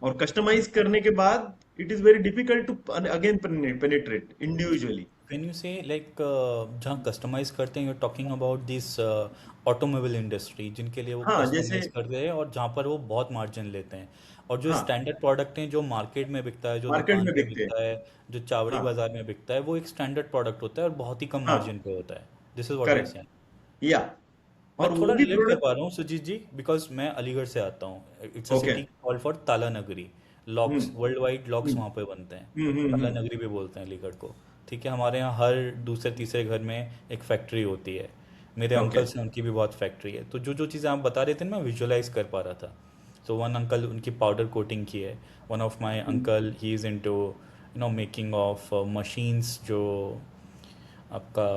और कस्टमाइज करने के बाद it is very difficult to again penetrate individually. When you say like जहाँ कस्टमाइज करते हैं, you talking about this automobile industry जिनके लिए वो हाँ, जैसे, कस्टमाइज करते हैं और जहाँ पर वो बहुत मार्जिन लेते हैं, और जो हाँ, स्टैंडर्ड प्रोडक्ट हैं जो मार्केट में बिकता है, जो मार्केट दुकान में पे बिकते हैं। बिकता है, जो चावड़ी हाँ, बाजार में बिकता है, वो एक स्टैंडर्ड प्रोडक्ट होता है और बहुत ही कम हाँ, मार्जिन पे होता है। This is what you are correct, saying. Yeah, मैं और वो थोड़ा भी रिलेट कर प्रोडक्ट। पा रहा हूँ सुजीत जी, बिकॉज मैं अलीगढ़ से आता हूँ। It's a okay. City called for ताला नगरी। लॉक्स, हम्म, वर्ल्ड वाइड लॉक्स हम्म, वहाँ पे बनते हैं। ताला हम्म। नगरी भी बोलते हैं अलीगढ़ को। ठीक है, हमारे यहाँ हर दूसरे तीसरे घर में एक फैक्ट्री होती है। मेरे ओके। अंकल्स हैं, उनकी भी बहुत फैक्ट्री है। तो जो जो चीज़ें आप बता रहे थे ना, मैं विजुअलाइज कर पा रहा था। सो वन अंकल उनकी पाउडर कोटिंग की है। One of my uncle he is into making of machines, जो आपका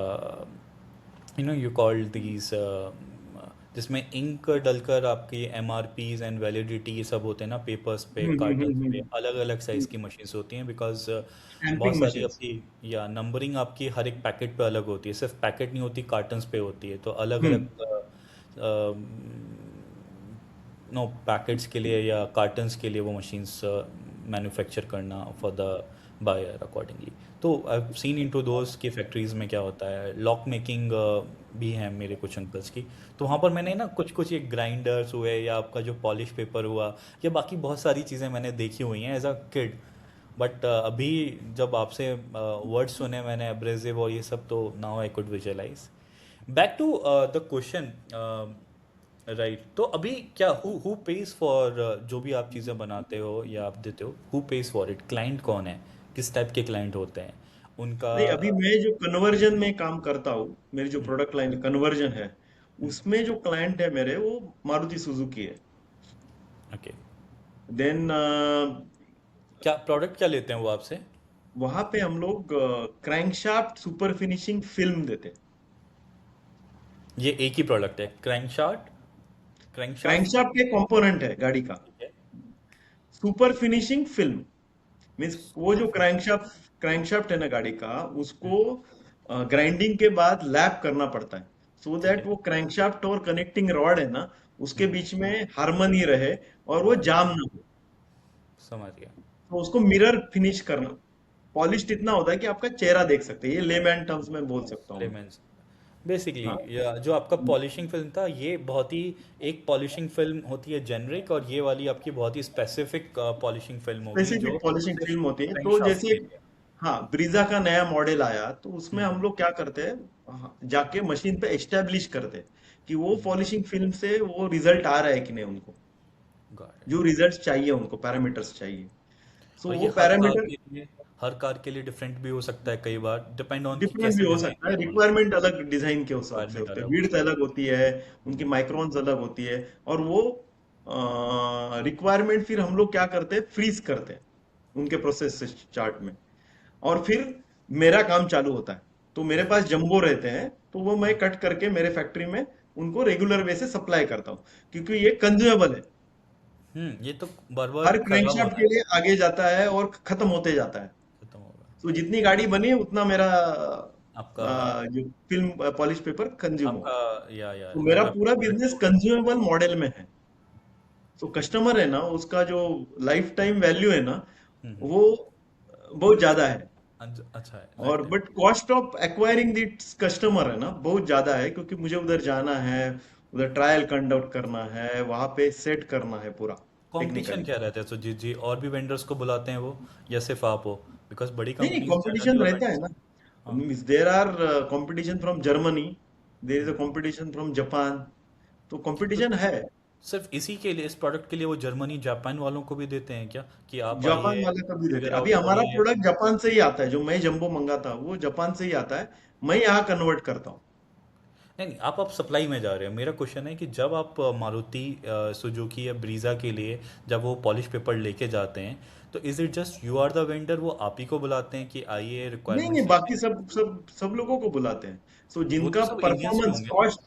यू कॉल्ड दीज, जिसमें इंक डलकर आपकी M R Ps and validity ये सब होते हैं ना, पेपर्स पे, कार्टन्स पे, अलग अलग साइज़ की मशीन्स होती हैं। बिकॉज बहुत स्टैंपिंग सारी मशीन्स। आपकी या नंबरिंग आपकी हर एक पैकेट पे अलग होती है, सिर्फ पैकेट नहीं होती, कार्टन्स पे होती है। तो अलग हम्म। अलग नो पैकेट्स के लिए या कार्टन्स के लिए वो मशीन्स मैन्युफैक्चर करना फॉर द बायर अकॉर्डिंगली। तो I seen into those की फैक्ट्रीज में क्या होता है, लॉक मेकिंग भी है मेरे कुछ अंकल्स की। तो वहाँ पर मैंने ना कुछ कुछ ये ग्राइंडर्स हुए या आपका जो पॉलिश पेपर हुआ, या बाकी बहुत सारी चीज़ें मैंने देखी हुई हैं एज अ किड। बट अभी जब आपसे वर्ड्स सुने मैंने, एब्रेसिव और ये सब, तो now I could visualize. Back to the question. Right, तो अभी क्या हु पेज फॉर जो भी आप चीज़ें बनाते हो या आप देते हो, who page for it? Client कौन है? किस टाइप के क्लाइंट होते हैं उनका? नहीं, अभी मैं जो कन्वर्जन में काम करता हूँ, मेरी जो हम्म, प्रोडक्ट लाइन कन्वर्जन है, हम्म, उसमें जो क्लाइंट है मेरे, वो मारुति सुजुकी है। ओके। देन क्या प्रोडक्ट क्या लेते हैं वो आपसे? वहां पे हम लोग क्रैंकशाफ्ट सुपर फिनिशिंग फिल्म देते हैं। ये एक ही प्रोडक्ट है, क्रैंकशाफ्ट? क्रैंकशाफ्ट? क्रैंकशाफ्ट एक कंपोनेंट है गाड़ी का। ठीक है। सुपर फिनिशिंग फिल्म मीन्स वो जो सुपर। क्रैंकशाफ्ट है ना गाड़ी का, उसको ग्राइंडिंग के बाद लैप करना पड़ता है, सो ठीक दैट है। वो क्रैंकशाफ्ट और कनेक्टिंग रॉड है ना, उसके हम्म, बीच में हार्मनी रहे और वो जाम ना हो। समझ गया। तो उसको मिरर फिनिश करना, पॉलिश्ड इतना होता है कि आपका चेहरा देख सकते हैं। ये लेमैन टर्म्स में बोल सकता हूँ मैं। लेमेंस बेसिकली, हाँ, या जो आपका पॉलिशिंग फिल्म था, ये बहुत ही एक पॉलिशिंग फिल्म होती है जेनरिक, और ये वाली आपकी बहुत ही स्पेसिफिक पॉलिशिंग फिल्म होगी स्पेसिफिक जो पॉलिशिंग सिर्फ फिल्म होती है। तो क्रैंकशाफ्ट जैसे के एक, लिए। हाँ, ब्रीजा का नया मॉडल आया तो उसमें हम्म, हम लोग क्या करते हैं, हाँ, जाके मशीन पे एस्टेब्लिश करते हैं कि वो पॉलिशिंग फिल्म से वो रिजल्ट आ रहा है कि नहीं उनको, गॉट जो इट। रिजल्ट चाहिए उनको, पैरामीटर्स चाहिए। सो और वो ये पैरामीटर हर कार के लिए डिफरेंट भी हो सकता है, कई बार डिपेंड ऑन कि डिफरेंट भी कैसे हो डिजाइन सकता है, किया उन्होंने। रिक्वायरमेंट अलग डिजाइन के हिसाब से रिक्वायरमेंट होते हैं, अलग हो विड्थ सकती अलग होती है, उनकी माइक्रोन्स अलग होती है। और वो रिक्वायरमेंट फिर हम लोग क्या करते हैं, फ्रीज करते हैं उनके प्रोसेस से चार्ट में। और फिर मेरा काम चालू होता है। तो मेरे है। पास जंबो रहते हैं, तो वो मैं कट करके मेरे फैक्ट्री में उनको रेगुलर वे से सप्लाई करता हूँ, क्योंकि ये कंज्यूमेबल है। ये तो बार बार हर खराब क्रैंकशाफ्ट होना के है। लिए आगे जाता है और खत्म होते जाता है। खत्म होगा तो जितनी गाड़ी बनी उतना मेरा आपका। जो फिल्म पॉलिश पेपर कंज्यूम आपका होगा। या तो जो मेरा आपका पूरा बिजनेस प्रोडक्ट। कंज्यूमेबल मॉडल में है। तो कस्टमर है ना, उसका जो लाइफ टाइम वैल्यू है ना, हम्म, वो बहुत ज्यादा है। अच्छा है और life time. But cost of acquiring this customer है ना, बहुत ज्यादा है, क्योंकि मुझे उधर जाना है, उधर ट्रायल कंडक्ट करना है, वहां पे सेट करना है पूरा कंपटीशन टेक्निकली। क्या रहता है सुजीत जी? और भी वेंडर्स को बुलाते हैं वो, या सिर्फ आप हो? बिकॉज बड़ी नहीं नहीं, कंपनीज जनरली कंपटीशन रहता है ऑर्गेनाइज। ना। हाँ। There are competition from Germany, there is a competition from Japan. तो तो कंपटीशन है। सिर्फ इसी के लिए, इस प्रोडक्ट के लिए वो जर्मनी जापान वालों को भी देते हैं क्या, कि आप जापान आइए, वाले का भी देते फिगर हैं। अभी आउट हमारा करिए? प्रोडक्ट जापान से ही आता है, जो मैं जंबो मंगाता हूँ वो जापान से ही आता है। मैं यहाँ कन्वर्ट करता हूँ। नहीं नहीं, आप सप्लाई में जा रहे हो। मेरा क्वेश्चन है कि जब आप मारुति सुजुकी या ब्रीजा के लिए जब वो पॉलिश पेपर लेके जाते हैं, तो is it just you are the vendor, वो आप ही को बुलाते हैं कि आइए नहीं नहीं, रिक्वायरमेंट्स लेके बाकी सब सब सब लोगों को बुलाते हैं। सो वो तो जिनका सब इंडियंस ही परफॉर्मेंस होंगे ना? कॉस्ट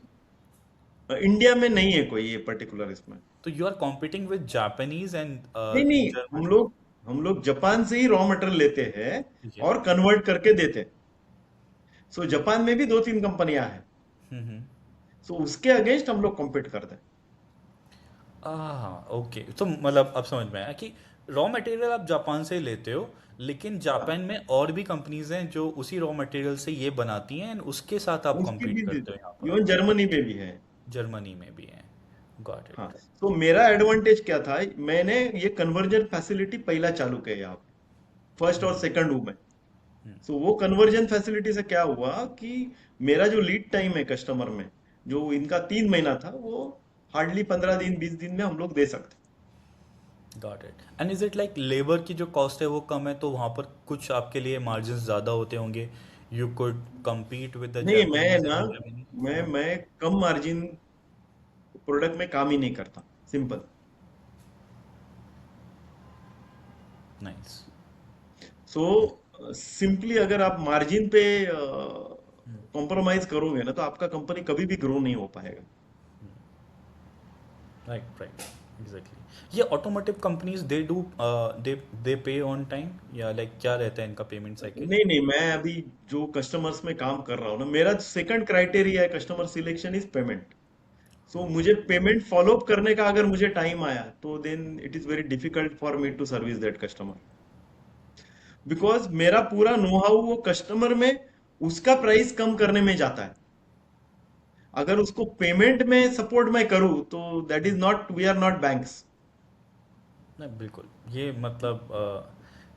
इंडिया में नहीं है कोई ये पर्टिकुलर इसमें। तो you are competing with Japanese and नहीं नहीं, जर्मन? हम लोग जापान से ही रॉ मटेरियल लेते हैं ठीक है। और कन्वर्ट करके देते हैं। सो जापान में भी दो तीन कंपनियां हैं। हम्म। सो उसके अगेंस्ट हम लोग कॉम्पीट करते हैं। हाँ ओके, तो मतलब अब समझ में आया कि रॉ मटेरियल आप जापान से ही लेते हो, लेकिन हाँ, जापान में और भी कंपनीज हैं जो उसी रॉ मटेरियल से ये बनाती हैं, एंड उसके साथ आप उसकी compete भी करते हो यहाँ पर। इवन जर्मनी में भी है। जर्मनी में भी हैं। गॉट हाँ, इट। तो मेरा एडवांटेज क्या था, मैंने ये कन्वर्जन फैसिलिटी पहला चालू किया यहाँ पे, फर्स्ट और सेकंड हूँ मैं। सो वो कन्वर्जन फैसिलिटी से क्या हुआ कि मेरा जो लीड टाइम है कस्टमर में, जो इनका 3 महीना था, वो हार्डली 15 दिन 20 दिन में हम लोग दे सकते। Got it. And is it like labour की जो कॉस्ट है वो कम है, तो वहाँ पर कुछ आपके लिए मार्जिन ज़्यादा होते होंगे, you could compete with the नहीं, मैं जापानीज ना, एंड जर्मनी? मैं कम मार्जिन प्रोडक्ट में काम ही नहीं करता, सिंपल। नाइस। सो सिंपली अगर आप मार्जिन पे कॉम्प्रोमाइज करोगे ना, तो आपका कंपनी कभी भी ग्रो नहीं हो पाएगा। Right right. एग्जैक्टली। ये automotive companies they do they पे ऑन टाइम, या लाइक क्या रहता है इनका पेमेंट साइकिल? नहीं नहीं, मैं अभी जो कस्टमर्स में काम कर रहा हूँ ना, मेरा सेकंड क्राइटेरिया है कस्टमर सिलेक्शन इज पेमेंट। सो मुझे पेमेंट फॉलो अप करने का अगर मुझे टाइम आया, तो then it is very difficult for me to service that customer, because मेरा पूरा नो हाउ वो कस्टमर में उसका प्राइस कम करने में जाता है। अगर उसको पेमेंट में सपोर्ट मैं करूँ, तो that is not, we are not banks. नहीं बिल्कुल, ये मतलब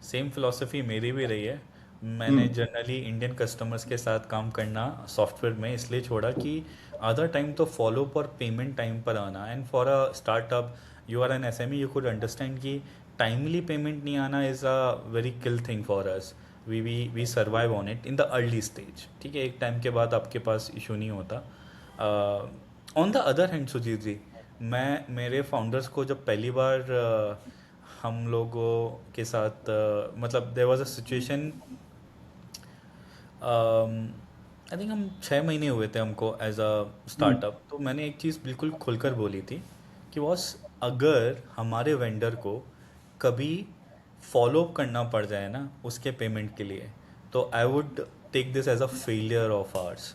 सेम फिलॉसफी मेरी भी रही है। मैंने हम्म। जनरली इंडियन कस्टमर्स के साथ काम करना सॉफ्टवेयर में इसलिए छोड़ा कि आधा टाइम तो फॉलो पर पेमेंट टाइम पर आना, and for a startup you are an SME, you could understand कि टाइमली पेमेंट नहीं आना is a very kill thing for us. We survive on it in the early stage, ठीक है, एक time के बाद आपके पास इशू नहीं होता। On the other hand Sujit ji, मैं मेरे फाउंडर्स को जब पहली बार हम लोगों के साथ मतलब there was a situation, I think हम 6 महीने हुए थे हमको एज अ हम्म। स्टार्टअप, तो मैंने एक चीज़ बिल्कुल खुलकर बोली थी कि बॉस, अगर हमारे वेंडर को कभी फॉलो अप करना पड़ जाए ना उसके पेमेंट के लिए, तो I would take this as a failure of ours.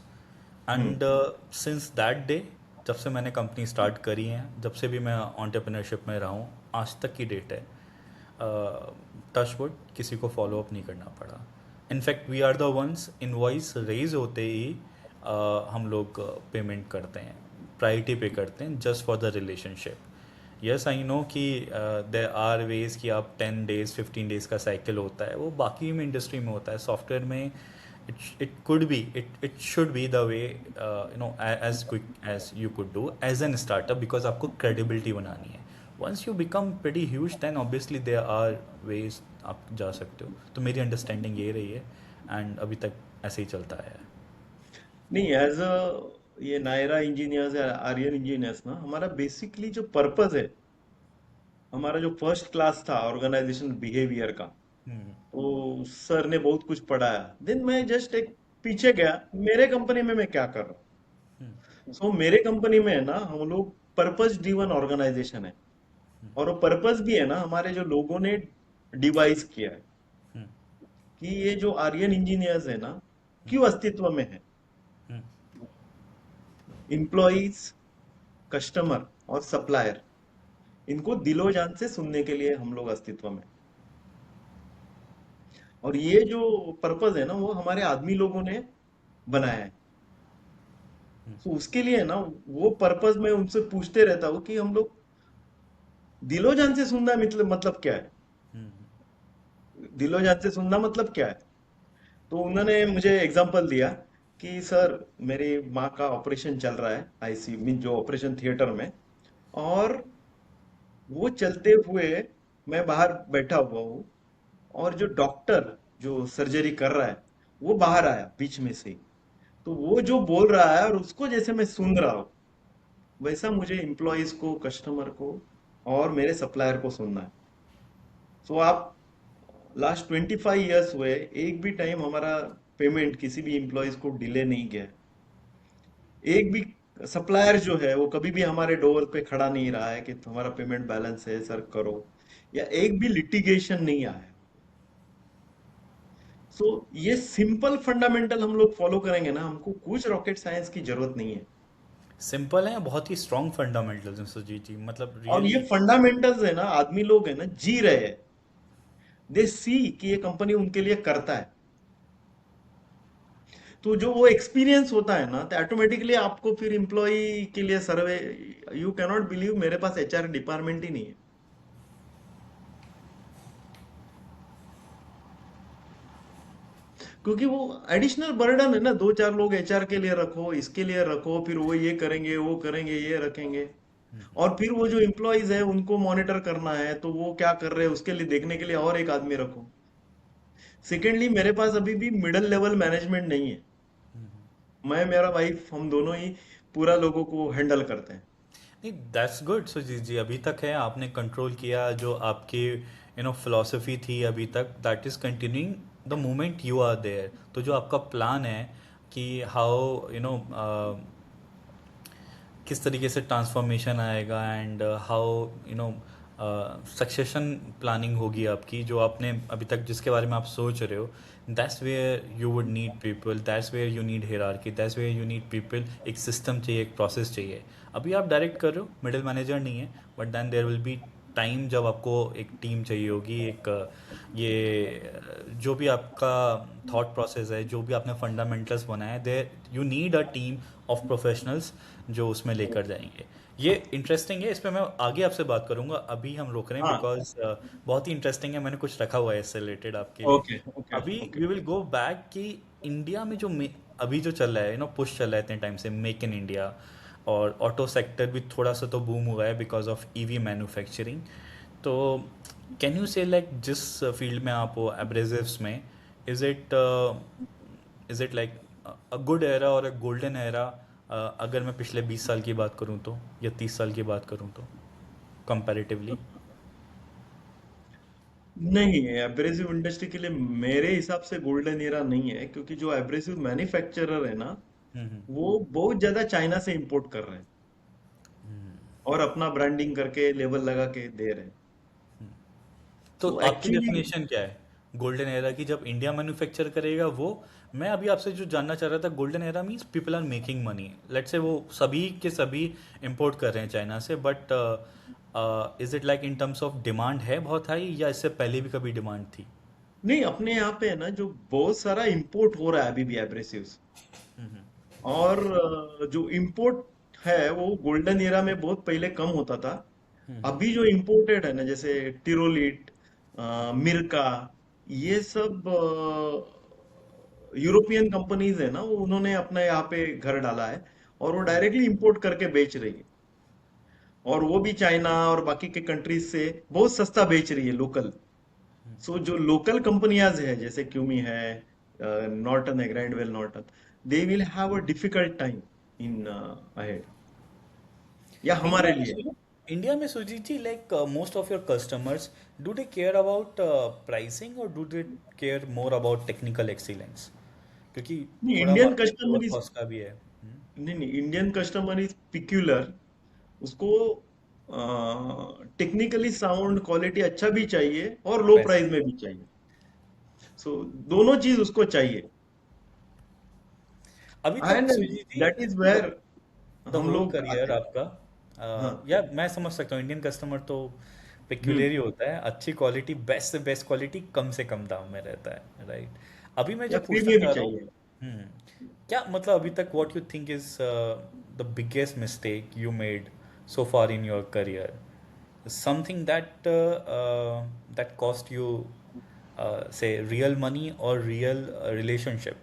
Hmm. And since that day, जब से मैंने कंपनी स्टार्ट करी है, जब से भी मैं एंटरप्रेन्योरशिप में रहा हूँ, आज तक की डेट है, टचवुड किसी को फॉलो अप नहीं करना पड़ा। In fact we are the ones, invoice raise होते ही हम लोग पेमेंट करते हैं, प्रायोरिटी पे करते हैं, just for the relationship. Yes I know कि देर आर वेज कि आप 10 डेज 15 डेज का साइकिल होता है, वो बाकी में इंडस्ट्री में होता है, सॉफ्टवेयर में it could be, it should be the way, as quick as you could do as an startup, because आपको credibility बनानी है। once you become pretty huge then obviously there are ways आप जा सकते हो, तो मेरी अंडरस्टैंडिंग ये रही है, एंड अभी तक ऐसे ही चलता है। नहीं, एज अ, ये नायरा इंजीनियर्स या आर्यन इंजीनियर्स ना, हमारा बेसिकली जो पर्पस है, हमारा जो फर्स्ट क्लास था ऑर्गेनाइजेशन बिहेवियर का, हम्म। तो सर ने बहुत कुछ पढ़ाया। देन मैं जस्ट एक पीछे गया, मेरे कंपनी में मैं क्या कर रहा हम्म। हूँ। सो मेरे कंपनी में है ना, हम लोग पर्पस ड्रिवन ऑर्गेनाइजेशन है। और वो पर्पस भी है ना, हमारे जो लोगों ने डिवाइस किया है हम्म। कि ये जो आर्यन इंजीनियर्स है ना, क्यों अस्तित्व में है। हम्म। इम्प्लॉइज, कस्टमर और सप्लायर, इनको दिलो जान से सुनने के लिए हम लोग अस्तित्व में। और ये जो पर्पस है ना, वो हमारे आदमी लोगों ने बनाया है। तो उसके लिए ना, वो पर्पस मैं उनसे पूछते रहता हूँ कि हम लोग दिलो जान से सुनना मतलब क्या है। दिलो जान से सुनना मतलब क्या है। तो उन्होंने मुझे एग्जांपल दिया कि सर, मेरी माँ का ऑपरेशन चल रहा है आईसीयू में, जो ऑपरेशन थिएटर में, और वो चलते हुए मैं बाहर बैठा हुआ हूँ, और जो डॉक्टर जो सर्जरी कर रहा है, वो बाहर आया बीच में से ही। तो वो जो बोल रहा है और उसको जैसे मैं सुन रहा हूँ, वैसा मुझे एम्प्लॉयज को, कस्टमर को और मेरे सप्लायर को सुनना है। सो आप लास्ट 25 ईयर्स हुए, एक भी टाइम हमारा पेमेंट किसी भी एम्प्लॉयज को डिले नहीं गया है। एक भी सप्लायर जो है वो कभी भी हमारे डोर पे खड़ा नहीं रहा है कि तुम्हारा पेमेंट बैलेंस है सर करो, या एक भी लिटिगेशन नहीं आया है। सो ये सिंपल फंडामेंटल हम लोग फॉलो करेंगे ना, हमको कुछ रॉकेट साइंस की जरूरत नहीं है। सिंपल है, बहुत ही स्ट्रॉन्ग फंडामेंटल्स हैं सुजीत जी, मतलब और ये रियली। फंडामेंटल्स है ना, आदमी लोग है ना जी रहे हैं, दे सी कि ये कंपनी उनके लिए करता है। तो जो वो एक्सपीरियंस होता है ना, तो ऑटोमेटिकली आपको फिर एम्प्लॉय के लिए सर्वे, यू कैन नॉट बिलीव मेरे पास एचआर डिपार्टमेंट ही नहीं है। क्योंकि वो एडिशनल बर्डन है ना, दो चार लोग एचआर के लिए रखो, इसके लिए रखो, फिर वो ये करेंगे वो करेंगे ये रखेंगे। और फिर वो जो एम्प्लॉयज है उनको मॉनिटर करना है, तो वो क्या कर रहे हैं उसके लिए देखने के लिए और एक आदमी रखो। सेकेंडली मेरे पास अभी भी मिडिल लेवल मैनेजमेंट नहीं है। मैं, मेरा वाइफ, हम दोनों ही पूरा लोगों को हैंडल करते हैं। नहीं, दैट्स गुड सुजीत जी, अभी तक है आपने कंट्रोल किया, जो आपकी फिलोसफी थी अभी तक, that is continuing the moment you are there. तो जो आपका प्लान है कि हाउ किस तरीके से ट्रांसफॉर्मेशन आएगा, एंड हाउ सक्सेशन प्लानिंग होगी आपकी, जो आपने अभी तक जिसके बारे में आप सोच रहे हो, that's where you would need people, that's where you need hierarchy, that's where you need people. एक सिस्टम चाहिए, एक प्रोसेस चाहिए। अभी आप डायरेक्ट कर रहे हो, मिडिल मैनेजर नहीं है, but then there will be time जब आपको एक टीम चाहिए होगी, एक जो भी आपका थॉट प्रोसेस है, जो भी आपने फंडामेंटल्स बनाए, there you need a team of professionals जो उसमें लेकर जाएंगे। ये इंटरेस्टिंग है, इस पे मैं आगे आपसे बात करूंगा, अभी हम रोक रहे हैं हाँ। बिकॉज बहुत ही इंटरेस्टिंग है, मैंने कुछ रखा हुआ है इससे रिलेटेड आपके लिए। ओके ओके अभी okay. We will go back कि इंडिया में जो अभी जो चल रहा है, पुश चल रहा है इतने टाइम से, मेक इन इंडिया, और ऑटो सेक्टर भी थोड़ा सा तो बूम हुआ है बिकॉज ऑफ ईवी मैन्युफैक्चरिंग। तो कैन यू से लाइक जिस फील्ड में आप हो, एब्रेसिव्स में, is it is it like a good era और अ गोल्डन एरा, अगर मैं पिछले 20 साल की बात करूं तो, या 30 साल की बात करूं तो, कंपैरेटिवली? नहीं, एब्रेसिव इंडस्ट्री के लिए मेरे हिसाब से गोल्डन एरा नहीं है, क्योंकि जो एब्रेसिव मैन्युफैक्चरर है ना, हम्म। वो बहुत ज्यादा चाइना से इंपोर्ट कर रहे हैं और अपना ब्रांडिंग करके लेबल लगा के दे रहे हैं। तो सो आपकी एक्चुअली डेफिनेशन क्या है गोल्डन एरा की, जब इंडिया मैन्युफैक्चर करेगा वो? मैं अभी आपसे जो जानना चाह रहा था, golden era means people are making money, let's say वो सभी के सभी इंपोर्ट कर रहे हैं चाइना से, but is it like in terms of demand है बहुत हाई, या इससे पहले भी कभी डिमांड थी? नहीं, अपने यहाँ पे है ना जो बहुत सारा इंपोर्ट हो रहा है अभी भी एब्रेसिव्स, और जो इंपोर्ट है वो गोल्डन एरा में बहुत पहले कम होता था। अभी जो इंपोर्टेड है ना, जैसे टिरोलिट, मिर्का, ये सब यूरोपियन कंपनीज है ना, वो उन्होंने अपने यहाँ पे घर डाला है और वो डायरेक्टली इंपोर्ट करके बेच रही है। और वो भी चाइना और बाकी के कंट्रीज से बहुत सस्ता बेच रही है लोकल। सो जो लोकल कंपनियां है जैसे क्यूमी है, नॉर्टन है, Grindwell Norton, they will have a difficult time in ahead, या हमारे इंडिया में लिए। इंडिया में Sujit ji, like most of your customers, do they care about pricing, और do they care more about technical excellence? क्योंकि नहीं, थोड़ा Indian market lower customer is, cost का भी है। नहीं नहीं, इंडियन कस्टमर इज पिक्यूलर। उसको टेक्निकली साउंड, क्वालिटी अच्छा भी चाहिए और लो पैसे, प्राइस में भी चाहिए। सो दोनों चीज उसको चाहिए। अभी तक and Sujit ji, that is where the हम होल लोग करियर आते हैं। आपका, हाँ। या मैं समझ सकता हूँ, इंडियन कस्टमर तो हम्म। पेक्यूलियर ही होता है, अच्छी क्वालिटी, बेस्ट से बेस्ट क्वालिटी कम से कम दाम में रहता है, राइट? अभी मैं या जो फ्री पूछना में भी चाह रहा हूँ, चाहिए। क्या मतलब अभी तक what you think is the biggest mistake you made so far in your career, something that that cost you say real money or real relationship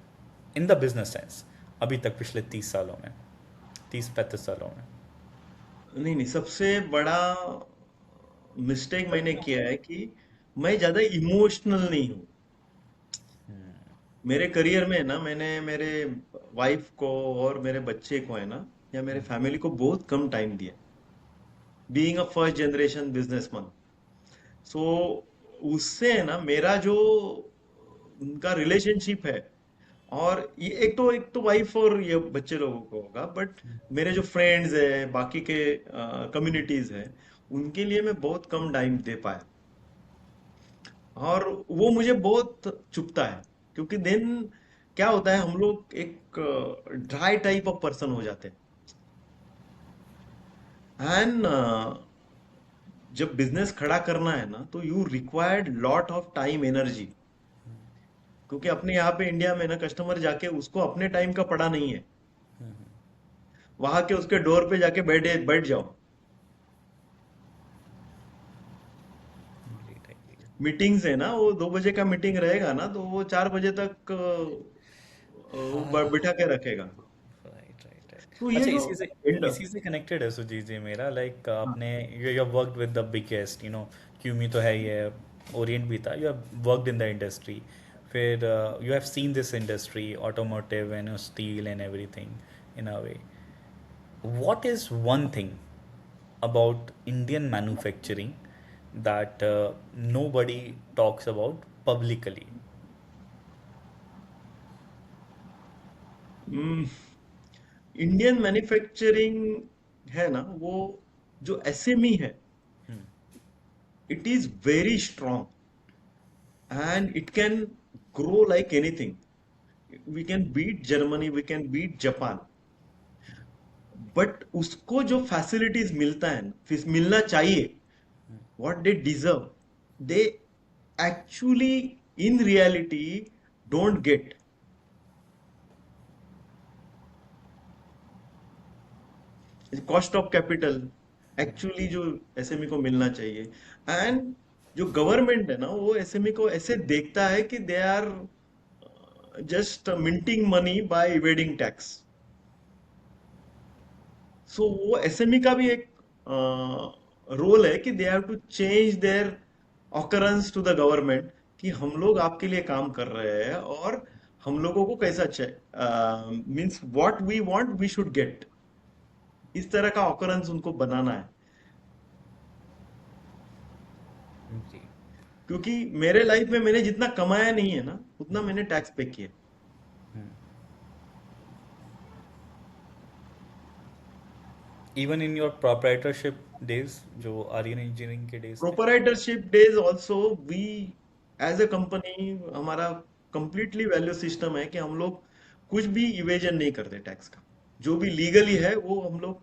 in the business sense, अभी तक पिछले 30 सालों में, 30-35 सालों में? नहीं नहीं, सबसे बड़ा मिस्टेक मैंने किया है कि मैं ज्यादा इमोशनल नहीं हूँ। मेरे करियर में ना मैंने मेरे वाइफ को और मेरे बच्चे को है ना या मेरे फैमिली को बहुत कम टाइम दिया, being a first generation businessman. So उससे है ना मेरा जो उनका रिलेशनशिप है, और ये एक तो वाइफ और ये बच्चे लोगों को होगा, बट मेरे जो फ्रेंड्स है, बाकी के कम्युनिटीज है, उनके लिए मैं बहुत कम टाइम दे पाया। और वो मुझे बहुत चुभता है, क्योंकि देन क्या होता है, हम लोग एक ड्राई टाइप ऑफ पर्सन हो जाते हैं। एंड जब बिजनेस खड़ा करना है ना, तो you required lot of time energy, क्योंकि अपने यहाँ पे इंडिया में ना कस्टमर जाके उसको अपने टाइम का पड़ा नहीं है, वहां के उसके डोर पे जाके बैठे बैठ जाओ। Right, I agree. मीटिंग्स है ना, वो 2 बजे का मीटिंग रहेगा ना, तो वो 4 बजे तक वो हाँ, बिठा के रखेगा। Right right right. तो ये अच्छा, जो एंड। इसी से कनेक्टेड है सुजीत जी मेरा, लाइक हाँ। आपने you have worked with the biggest, CUMI तो है ही है, ओरिएंट भी था, you have worked in the industry, फिर you have seen this industry automotive and steel and everything in a way. What is one thing about Indian manufacturing that nobody talks about publicly? Indian manufacturing है ना, वो जो SME है, it is very strong and it can grow like anything. We can beat Germany, we can beat Japan, but उसको जो facilities मिलता है, मिलना चाहिए, what they deserve, they actually in reality don't get. Cost of capital actually जो SME को मिलना चाहिए। एंड जो गवर्नमेंट है ना, वो एसएमई को ऐसे देखता है कि they are just minting money by evading tax. So वो एसएमई का भी एक रोल है कि they have to change their occurrence to the government, कि हम लोग आपके लिए काम कर रहे हैं, और हम लोगों को कैसा means what we want we should get, इस तरह का ऑकरेंस उनको बनाना है। जी. क्योंकि मेरे लाइफ में मैंने जितना कमाया नहीं है ना, उतना मैंने टैक्स पे किया। Even in your proprietorship days, जो आर्यन इंजीनियरिंग के डेज थे. Proprietorship days also, we as a company, हमारा कंप्लीटली वैल्यू सिस्टम है कि हम लोग कुछ भी इवेजन नहीं करते टैक्स का। जो भी लीगली है वो हम लोग,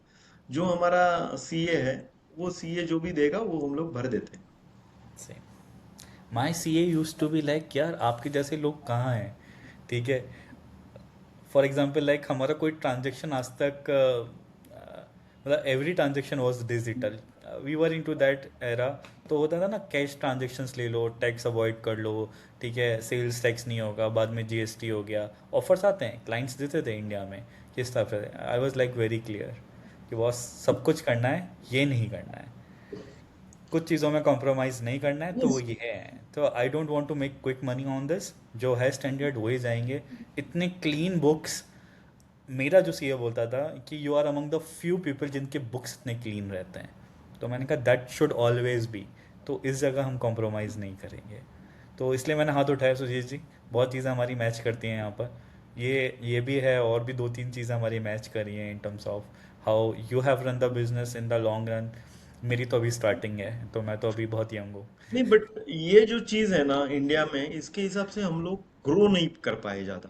जो हमारा सीए है, वो सीए जो भी देगा वो हम लोग भर देते हैं। Same. My C A used to be like, यार आपके जैसे लोग कहाँ हैं, ठीक है. फॉर एग्जाम्पल लाइक हमारा कोई ट्रांजेक्शन आज तक मतलब every transaction was digital, we were into that era. तो होता था ना, कैश ट्रांजेक्शन्स ले लो, टैक्स अवॉइड कर लो, ठीक है, सेल्स टैक्स नहीं होगा, बाद में जीएसटी हो गया, ऑफर्स आते हैं, क्लाइंट्स देते थे इंडिया में किस तरह से. I was like very clear कि बॉस सब कुछ करना है, ये नहीं करना है, कुछ चीज़ों में कॉम्प्रोमाइज़ नहीं करना है, तो वो Yes. ये है. तो I don't want to make quick money on this, जो है स्टैंडर्ड वही जाएंगे. इतने क्लीन बुक्स, मेरा जो सीए बोलता था कि you are among the few people जिनके बुक्स इतने क्लीन रहते हैं. तो मैंने कहा दैट शुड ऑलवेज बी. तो इस जगह हम कॉम्प्रोमाइज़ नहीं करेंगे. तो इसलिए मैंने हाथ उठाया सुजीत जी. बहुत चीज़ें हमारी मैच करती हैं यहाँ पर. ये भी है, और भी दो तीन चीज़ें हमारी मैच करी हैं इन terms of how you have run the business in the long run. मेरी तो अभी स्टार्टिंग है, तो मैं तो अभी बहुत यंग हूँ. नहीं, बट ये जो चीज है ना इंडिया में, इसके हिसाब से हम लोग ग्रो नहीं कर पाए ज्यादा।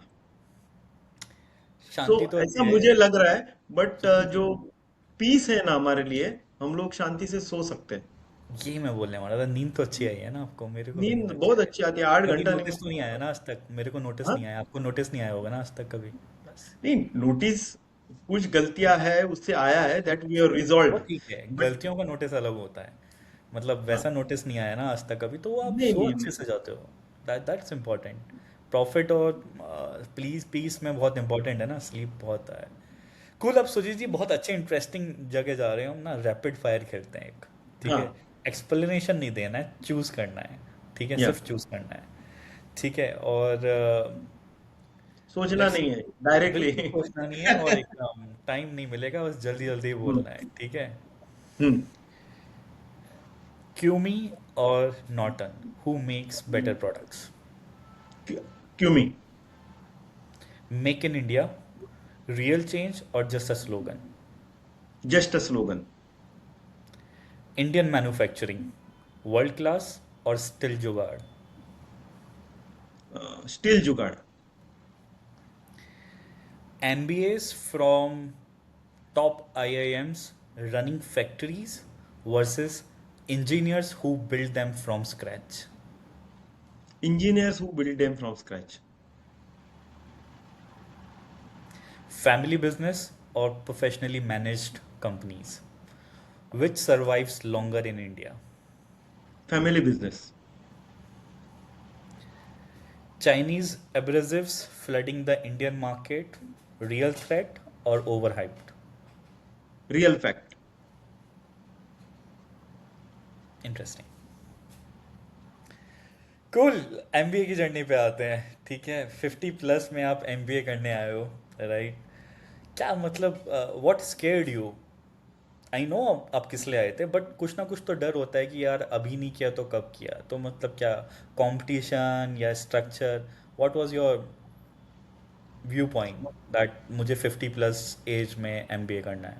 सो शांति तो ऐसा अभी मुझे है. लग रहा है, बट शांति, जो पीस है ना हमारे लिए, हम लोग शांति से सो सकते हैं। यही मैं बोलने वाला था. नींद तो अच्छी आई है ना आपको, मेरे को भी नींद नींद अच्छी बहुत आई है. अच्छी आती है, 8 घंटा नींद। नोटिस तो नहीं आया ना आज तक, मेरे को नोटिस हाँ। नहीं आया, आपको नोटिस नहीं आया होगा ना आज तक कभी. बस. नहीं, नोटिस कुछ गलतियां है उससे आया है, दैट वी आर वो रिजॉल्व। ठीक है, बट गलतियों का नोटिस अलग होता है. मतलब हाँ, वैसा नोटिस नहीं आया ना आज तक कभी, तो आप नहीं सो नहीं अच्छे नहीं। से जाते हो. That's important. प्रॉफिट और प्लीज पीस में बहुत इंपॉर्टेंट है ना, स्लीप बहुत है. कूल. अब सुजीत जी बहुत अच्छे इंटरेस्टिंग जगह जा रहे हैं हम ना. रैपिड फायर खेलते हैं एक, ठीक है. हाँ। एक्सप्लेनेशन नहीं देना है, चूज करना है, ठीक है, या सिर्फ चूज करना है, ठीक है. और सोचना लेट्स नहीं है, डायरेक्टली। बिल्कुल सोचना नहीं है और एकदम टाइम नहीं मिलेगा, बस जल्दी जल्दी हम्म। बोलना है, ठीक है। हम्म। क्यूमी और Norton, who makes better products? CUMI. Make in India, real change और just a slogan? Just a slogan. Indian manufacturing, world class और still jugaad? Steel jugaad. MBAs from top IIMs running factories versus engineers who build them from scratch? Engineers who build them from scratch. Family business or professionally managed companies? Which survives longer in India? Family business. Chinese abrasives flooding the Indian market, real threat or overhyped? Real fact. Interesting. Cool. MBA की journey पे आते हैं, ठीक है। 50 plus में आप MBA करने आए हो, राइट? क्या मतलब, what scared you? I know आप किस लिए आए थे, बट कुछ ना कुछ तो डर होता है कि यार अभी नहीं किया तो कब किया, तो मतलब क्या, कंपटीशन या structure? What was your view point that मुझे 50 प्लस एज में एमबीए करना है?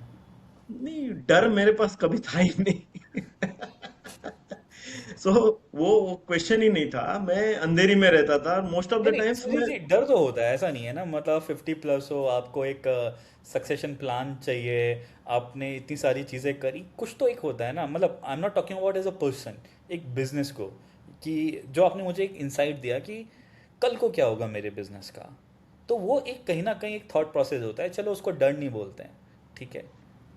नहीं, डर मेरे पास कभी था ही नहीं। सो वो क्वेश्चन ही नहीं था, मैं अंधेरी में रहता था मोस्ट ऑफ नहीं द नहीं, टाइम्स सही मैं। जी, डर तो होता है, ऐसा नहीं है ना, मतलब 50 प्लस हो, आपको एक सक्सेशन प्लान चाहिए, आपने इतनी सारी चीज़ें करी, कुछ तो एक होता है ना, मतलब I am not talking about as a person, एक बिजनेस को, कि जो आपने मुझे एक इंसाइट दिया कि कल को क्या होगा मेरे बिजनेस का, तो वो एक कहीं ना कहीं एक थॉट प्रोसेस होता है, चलो उसको डर नहीं बोलते हैं, ठीक है।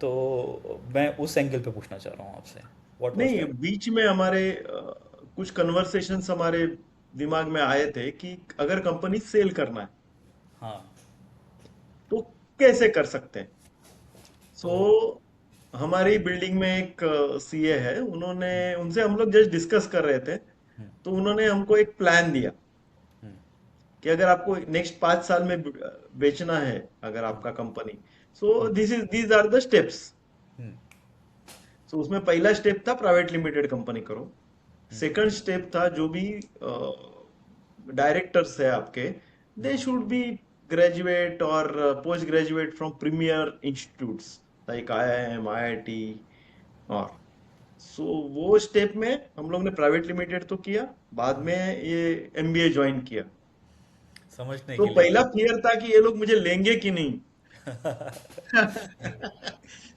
तो मैं उस एंगल पे पूछना चाह रहा हूँ आपसे, व्हाट वाज नहीं, दैट? बीच में हमारे कुछ कन्वर्सेशंस हमारे दिमाग में आए थे कि अगर कंपनी सेल करना है हाँ। तो कैसे कर सकते हैं। सो ओ। हमारी बिल्डिंग में एक सीए है, उन्होंने हम्म। उनसे हम लोग जस्ट डिस्कस कर रहे थे, हम्म। तो उन्होंने हमको एक प्लान दिया हम्म। कि अगर आपको नेक्स्ट 5 साल में बेचना है अगर हम्म। आपका company, so hmm. These are the steps. Hmm. So उसमें पहला स्टेप था प्राइवेट लिमिटेड कंपनी करो। हम्म। सेकंड स्टेप था जो भी डायरेक्टर्स है आपके, दे हम्म। शुड बी ग्रेजुएट और post graduate from premiere institutes like IIM, IIT. और सो वो स्टेप में हम लोग ने प्राइवेट लिमिटेड तो किया, बाद में ये एमबीए ज्वाइन किया। समझने तो के लिए पहला कि फियर था कि ये लोग मुझे लेंगे कि नहीं।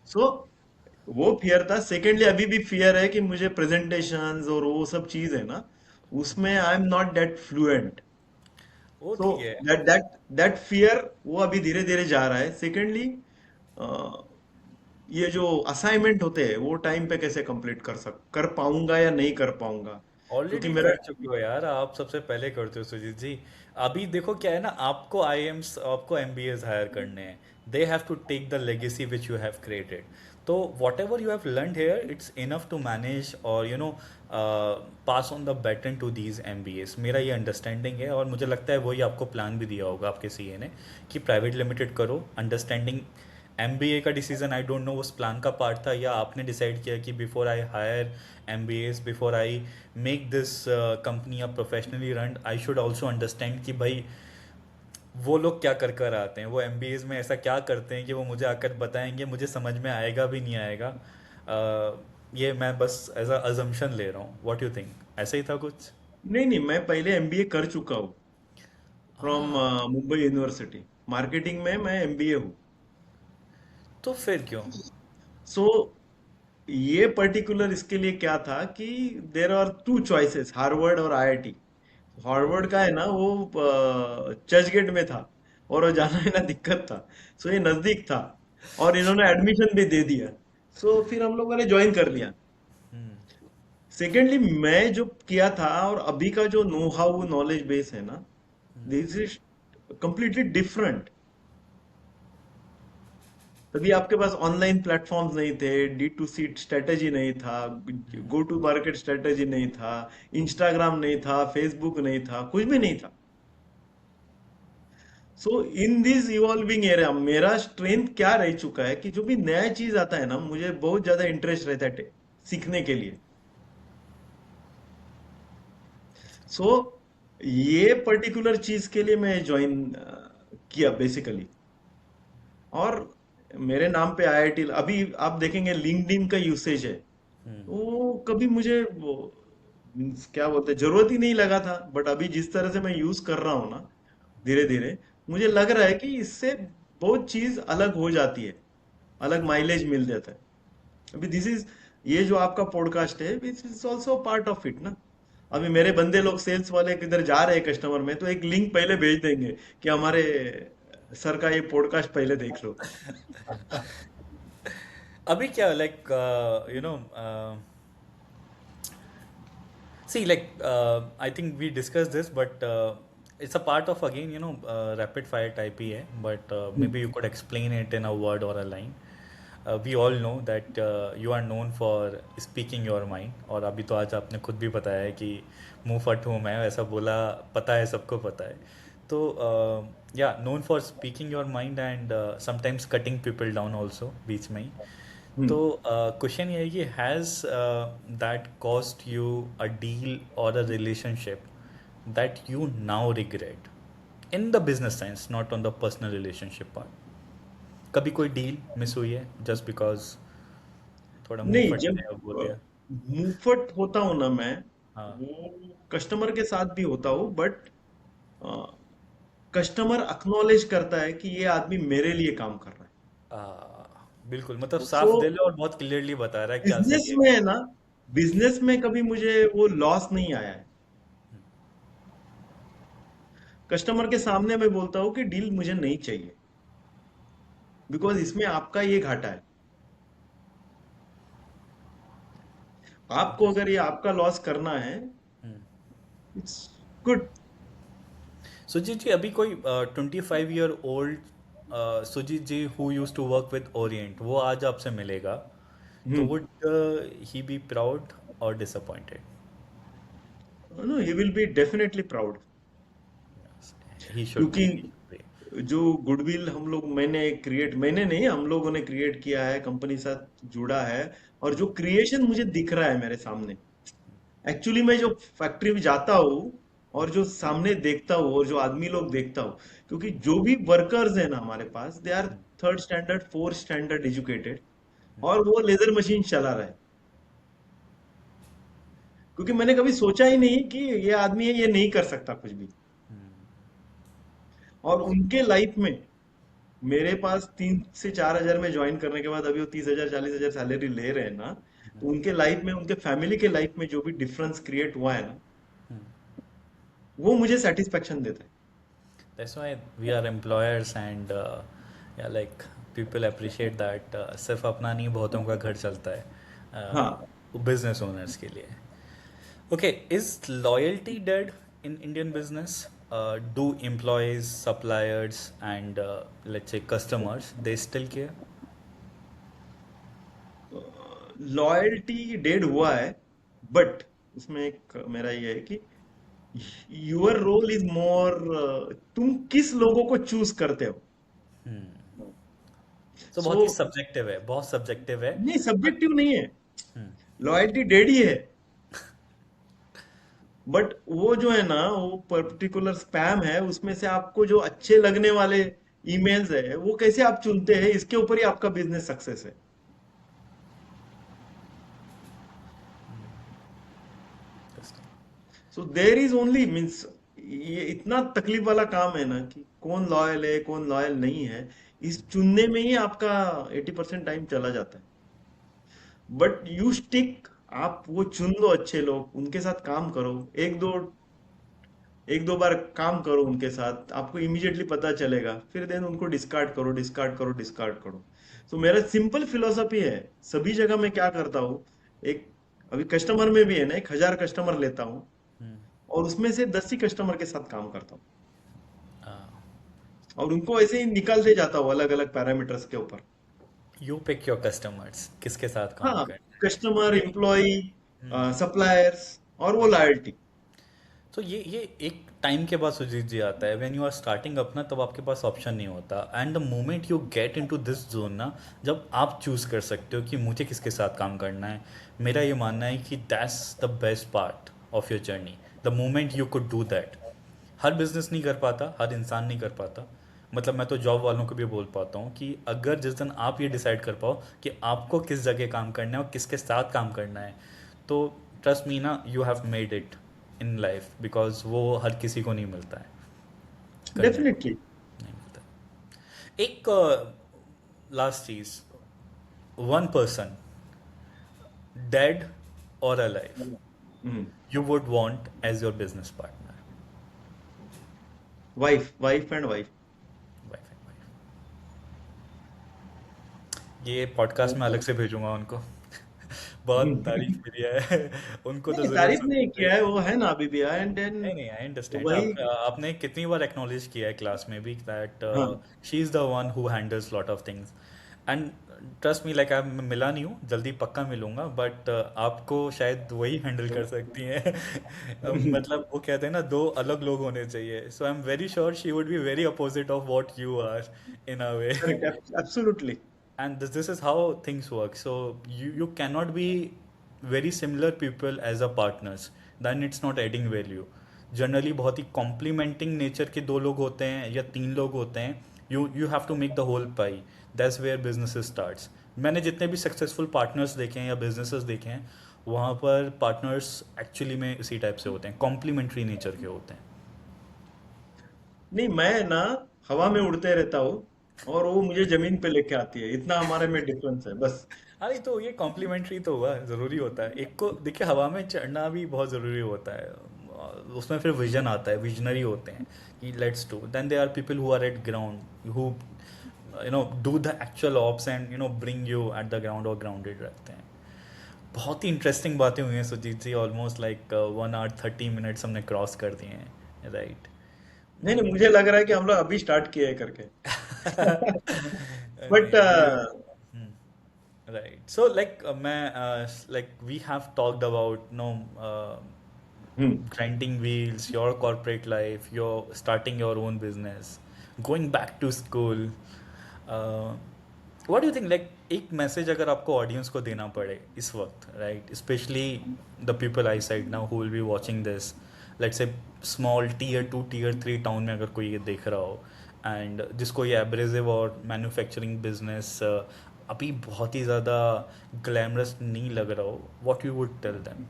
सो वो फियर था। सेकेंडली अभी भी फियर है कि मुझे प्रेजेंटेशंस और वो सब चीज है ना, उसमें आई एम नॉट दैट फ्लुएंट। वो सो ठीक है। दैट फियर वो अभी धीरे धीरे जा रहा है। सेकेंडली ये जो असाइनमेंट होते हैं वो टाइम पे कैसे कंप्लीट कर पाऊंगा या नहीं कर पाऊंगा, क्योंकि ऑलरेडी मेरा। कर चुके हो यार, आप सबसे पहले करते हो सुजीत जी। अभी देखो क्या है ना, आपको आईएम्स, आपको एमबीएस हायर करने हैं, they have to take the legacy which you have created. तो whatever you have learn here, it's enough to manage और pass on the baton to these MBAs. मेरा ये अंडरस्टैंडिंग है, और मुझे लगता है वही आपको प्लान भी दिया होगा आपके सीए ने, कि प्राइवेट लिमिटेड करो, अंडरस्टैंडिंग। एमबीए का डिसीजन आई डोंट नो उस प्लान का पार्ट था, या आपने डिसाइड किया कि before I hire MBS, before I make this company a professionally run, I should also understand कि भाई वो लोग क्या कर कर आते हैं, वो एमबीएस में ऐसा क्या करते हैं कि वो मुझे आकर बताएंगे, मुझे समझ में आएगा भी नहीं आएगा। ये मैं बस एज अ अजम्पशन ले रहा हूँ, व्हाट यू थिंक, ऐसा ही था कुछ? नहीं नहीं, मैं पहले एमबीए कर चुका हूँ फ्रॉम हाँ। मुंबई यूनिवर्सिटी। मार्केटिंग में मैं एमबीए हूँ। तो फिर क्यों? सो ये पर्टिकुलर इसके लिए क्या था कि there are two choices, Harvard और आईआईटी। हार्वर्ड का है ना वो चर्च गेट में था, और वो जाना है ना दिक्कत था। सो ये नजदीक था, और इन्होंने एडमिशन भी दे दिया। सो फिर हम लोगों ने ज्वाइन कर लिया। हम्म। सेकेंडली मैं जो किया था और अभी का जो नो हाउ नॉलेज बेस है ना, दिस इज कंप्लीटली डिफरेंट। तभी आपके पास ऑनलाइन प्लेटफॉर्म्स नहीं थे, डी टू सी स्ट्रेटेजी नहीं था, गो टू मार्केट स्ट्रेटेजी नहीं था, इंस्टाग्राम नहीं था, फेसबुक नहीं था, कुछ भी नहीं था। सो इन दिस इवॉल्विंग एरिया मेरा स्ट्रेंथ क्या रह चुका है कि जो भी नया चीज आता है ना, मुझे बहुत ज्यादा इंटरेस्ट रहता है सीखने के लिए। सो ये पर्टिकुलर चीज के लिए मैं ज्वाइन किया बेसिकली। और मेरे नाम पे आईआईटी, अभी आप देखेंगे लिंक्डइन का यूसेज है, वो कभी मुझे वो मीन्स क्या बोलते हैं, जरूरत ही नहीं लगा था, बट अभी जिस तरह से मैं यूज कर रहा हूँ ना, धीरे धीरे मुझे लग रहा है कि इससे बहुत चीज अलग हो जाती है, अलग माइलेज मिल जाता है। अभी दिस इज, ये जो आपका पॉडकास्ट है, this is also part of it ना। अभी मेरे बंदे लोग सेल्स वाले किधर जा रहे हैं कस्टमर में, तो एक लिंक पहले भेज देंगे कि हमारे सर का ये पॉडकास्ट पहले देख लो। अभी क्या like you know see like I think we discussed this but it's a part of again rapid fire type ही है but maybe you could explain it in a word or a line. We all know that you are known for speaking your mind और अभी तो आज आपने खुद भी बताया है कि मुंह फट हूँ मैं ऐसा बोला, पता है सबको पता है। तो या known for speaking your mind and sometimes cutting people down also बीच में ही। तो हम्म। क्वेश्चन ये है कि has that cost you a deal और a relationship that you now regret in the business sense not on the personal relationship part? कभी कोई डील मिस हुई है जस्ट बिकॉज थोड़ा मुंह नहीं, फट जब गया बोल दिया? मुंहफट होता हूं ना मैं, हाँ। वो कस्टमर के साथ भी होता हूँ, बट कस्टमर अक्नॉलेज करता है कि ये आदमी मेरे लिए काम कर रहा आ, बिल्कुल मतलब है। सो साफ दिल है और बहुत क्लियरली बता रहा है क्या बिजनेस सही है में क्या है ना, बिजनेस में कभी मुझे वो लॉस नहीं आया है। कस्टमर के सामने मैं बोलता हूँ कि डील मुझे नहीं चाहिए, बिकॉज इसमें आपका ये घाटा है। आपको नहीं। अगर ये आपका लॉस करना है, इट्स गुड। सुजीत जी अभी कोई 25 year old Sujit ji who used to work with Orient वो आज आपसे मिलेगा तो वुड ही बी प्राउड और disappointed? No, he will be definitely proud. He should क्योंकि बी। जो गुडविल हम लोग, मैंने नहीं, हम लोगों ने क्रिएट किया है, कंपनी के साथ जुड़ा है, और जो क्रिएशन मुझे दिख रहा है मेरे सामने, एक्चुअली मैं जो फैक्ट्री में जाता हूँ और जो सामने देखता हूँ और जो आदमी लोग देखता हूँ, क्योंकि जो भी वर्कर्स है ना हमारे पास, they are third standard fourth standard educated, और वो लेजर मशीन चला रहा है। क्योंकि मैंने कभी सोचा ही नहीं कि ये आदमी है, ये नहीं कर सकता कुछ भी। और उनके लाइफ में, मेरे पास 3 से 4 हजार में ज्वाइन करने के बाद अभी वो 30 हजार 40 हजार सैलरी ले रहे हैं ना, तो उनके लाइफ में, उनके फैमिली के लाइफ में जो भी डिफरेंस क्रिएट हुआ है ना, वो मुझे सेटिस्फेक्शन देता है। That's why we are employers and yeah like people appreciate that सिर्फ अपना नहीं बहुतों का घर चलता हाँ। है बिजनेस ओनर्स के लिए। Okay, is loyalty dead in Indian business? Do employees, suppliers, and let's say customers, they still care? Loyalty dead हुआ है, बट उसमें एक मेरा ये है कि यूर रोल इज मोर, तुम किस लोगों को चूज करते हो। तो सो बहुत ही सब्जेक्टिव है, बहुत सब्जेक्टिव है। नहीं, बट सब्जेक्टिव नहीं है, लॉयल्टी डेड ही है। बट वो जो है ना, वो पर्टिकुलर स्पैम है, उसमें से आपको जो अच्छे लगने वाले ईमेल्स है, वो कैसे आप चुनते हैं, इसके ऊपर ही आपका बिजनेस सक्सेस है। सो देर इज ओनली मीन्स, ये इतना तकलीफ वाला काम है ना कि कौन लॉयल है कौन लॉयल नहीं है, इस चुनने में ही आपका 80% टाइम चला जाता है। बट यू स्टिक, आप वो चुन लो अच्छे लोग, उनके साथ काम करो, एक दो बार काम करो उनके साथ, आपको इमीडिएटली पता चलेगा, फिर देन उनको डिस्कार्ड करो, डिस्कार्ड करो, डिस्कार्ड करो। तो मेरा सिंपल फिलोसफी है, सभी जगह मैं क्या करता हूँ, एक, अभी कस्टमर में भी है ना, 1,000 कस्टमर लेता हूँ, और उसमें से 10 ही कस्टमर के साथ काम करता हूँ, और उनको ऐसे ही निकालते जाता हूँ अलग अलग पैरामीटर्स के ऊपर। यू पिक योर कस्टमर्स किसके साथ काम हाँ, करना है। कस्टमर, मेरी एम्प्लॉय, सप्लायर्स, और वो लॉयल्टी। तो ये एक टाइम के बाद सुजीत जी आता है, व्हेन यू आर स्टार्टिंग अपना, तब आपके पास ऑप्शन नहीं होता, and the moment you get into this zone ना, जब आप चूज कर सकते हो कि मुझे किसके साथ काम करना है, मेरा ये मानना है कि that's the best part of your journey, the moment you could do that. Her business नहीं कर पाता, हर इंसान नहीं कर पाता। मतलब मैं तो जॉब वालों को भी बोल पाता हूँ कि अगर जिस दिन आप ये डिसाइड कर पाओ कि आपको किस जगह काम करना है और किसके साथ काम करना है, तो ट्रस्ट मी ना, you have made it in life, because वो हर किसी को नहीं मिलता है करने को, डेफिनेटली। नहीं मिलता है। एक लास्ट चीज, वन पर्सन, डेड और alive, hmm. You would want as your business partner. Wife, wife and wife. Wife and wife. ये पॉडकास्ट में अलग से भेजूंगा उनको। बहुत तारीफ करी है। उनको तो नहीं, जरूर तारीफ नहीं सुननी किया है, चाहिए। वो है ना अभी भी, एंड देन नहीं नहीं, आई अंडरस्टैंड। वही। आप आपने कितनी बार एक्नॉलेज किया है क्लास में भी दैट हाँ। She is the one who handles lot of things, and trust me, like मैं मिला नहीं हूँ, जल्दी पक्का मिलूंगा, बट आपको शायद वही हैंडल कर सकती हैं। मतलब वो कहते हैं ना, दो अलग लोग होने चाहिए, so I am very sure she would be very opposite of what you are in a way. Correct, absolutely. And this is how things work, so you cannot be very similar people as a partners, then it's not adding value. Generally बहुत ही complementing nature के दो लोग होते हैं या तीन लोग होते हैं, you have to make the whole pie, that's where business starts. मैंने जितने भी सक्सेसफुल पार्टनर्स देखे हैं या बिजनेसेस देखे हैं, वहाँ पर पार्टनर्स एक्चुअली में इसी टाइप से होते हैं, कॉम्प्लीमेंट्री नेचर के होते हैं। नहीं, मैं ना हवा में उड़ते रहता हूँ और वो मुझे जमीन पे लेके आती है, इतना हमारे में डिफरेंस है बस। अरे तो ये कॉम्प्लीमेंट्री तो हुआ, ज़रूरी होता है, एक को देखिए हवा में चढ़ना भी बहुत ज़रूरी होता है, उसमें फिर विजन आता है, विजनरी होते हैं कि let's do, then they are people who are at ground, who do the actual ops and bring you at the ground और ग्राउंडेड रखते हैं। बहुत ही इंटरेस्टिंग बातें हुई हैं Sujit ji, almost like 1 hour 30 minutes हमने क्रॉस कर दिए हैं, राइट। नहीं नहीं, मुझे लग रहा है कि हम लोग अभी स्टार्ट किए हैं करके। बट नहीं ये, राइट, सो लाइक मैं like we have talked about grinding wheels, your corporate life, your starting your own business, going back to school. Uh, what do you think? Like एक मैसेज अगर आपको audience को देना पड़े इस वक्त, right, specially the people I side now who will be watching this, let's say small tier 2 tier 3 town में अगर कोई ये देख रहा हो, एंड जिसको ये एब्रेसिव और मैन्युफैक्चरिंग बिजनेस अभी बहुत ही ज़्यादा ग्लैमरस नहीं लग रहा हो, what you would tell them,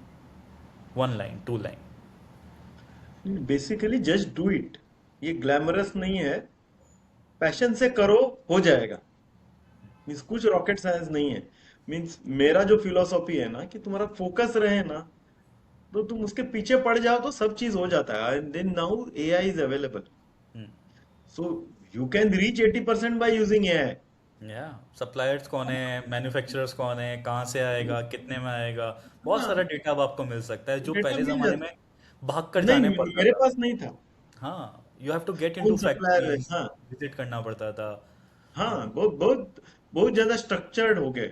1 line 2 line? Basically just do it. ये ग्लैमरस नहीं है, पैशन से करो, हो जाएगा। मीन्स कुछ रॉकेट साइंस नहीं है। मीन्स मेरा जो फिलोसॉफी है ना, कि तुम्हारा फोकस रहे ना, तो तुम उसके पीछे पड़ जाओ तो सब चीज हो जाता है। And then now AI is available, so you can reach 80% by using AI. या सप्लायर्स कौन है, मैन्युफैक्चरर्स कौन है, कहाँ से आएगा, कितने में आएगा, बहुत हाँ, सारा डेटा अब आपको मिल सकता है जो डेटा पहले मिल ज़माने जाता में भाग कर है। नहीं, जाने पड़ता मेरे था। पास नहीं था। हाँ, यू हैव टू गेट कौन इनटू सप्लायर है? फैक्ट्रीज, हाँ। विजिट करना पड़ता था। हाँ, बहुत बहुत बहुत ज्यादा स्ट्रक्चर्ड हो गए।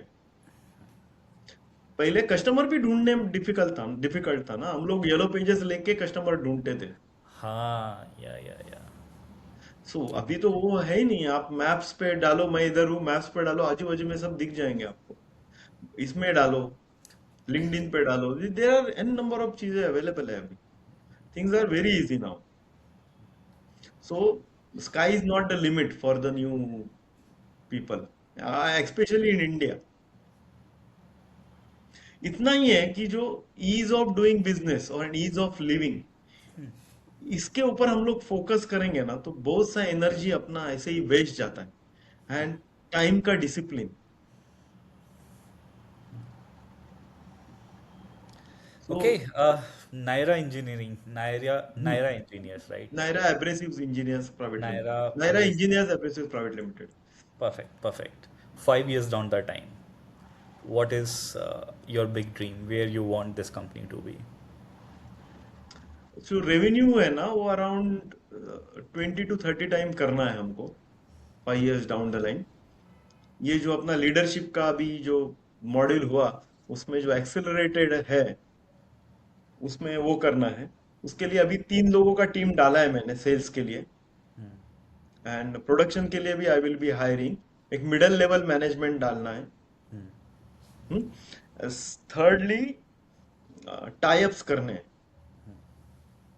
पहले कस्टमर भी ढूंढने में डिफिकल्ट था ना, हम लोग येलो पेजेस लेके कस्टमर ढूंढते थे। हाँ, या सो अभी तो वो है ही नहीं। आप मैप्स पे डालो, मैं इधर हूँ, मैप्स पे डालो, आजू बाजू में सब दिख जाएंगे आपको। इसमें डालो, लिंक्डइन पे डालो, there are an number of चीजें अवेलेबल है अभी। Things are very easy now. So sky is not the limit for the new people, specially in India. इतना ही है कि जो ईज ऑफ डूइंग बिजनेस और ईज ऑफ लिविंग, इसके ऊपर हम लोग फोकस करेंगे ना, तो बहुत सा एनर्जी अपना ऐसे ही वेस्ट जाता है। एंड टाइम का discipline. So okay. Naira engineering, Naira engineers, right? Naira abrasives engineers private Naira limited, Naira abrasives, engineers abrasives private limited. Perfect perfect. 5 years down the time, what is your big dream, where you want this company to be? जो revenue है ना, वो around 20 to 30 time करना है हमको, 5 years down the line. ये जो अपना लीडरशिप का अभी जो मॉड्यूल हुआ, उसमें जो एक्सेलरेटेड है, उसमें वो करना है। उसके लिए अभी 3 लोगों का टीम डाला है मैंने सेल्स के लिए, हम्म, एंड प्रोडक्शन के लिए भी आई विल बी हायरिंग। एक मिडिल लेवल मैनेजमेंट डालना है। हम्म, थर्डली, टाई अप्स करने हैं,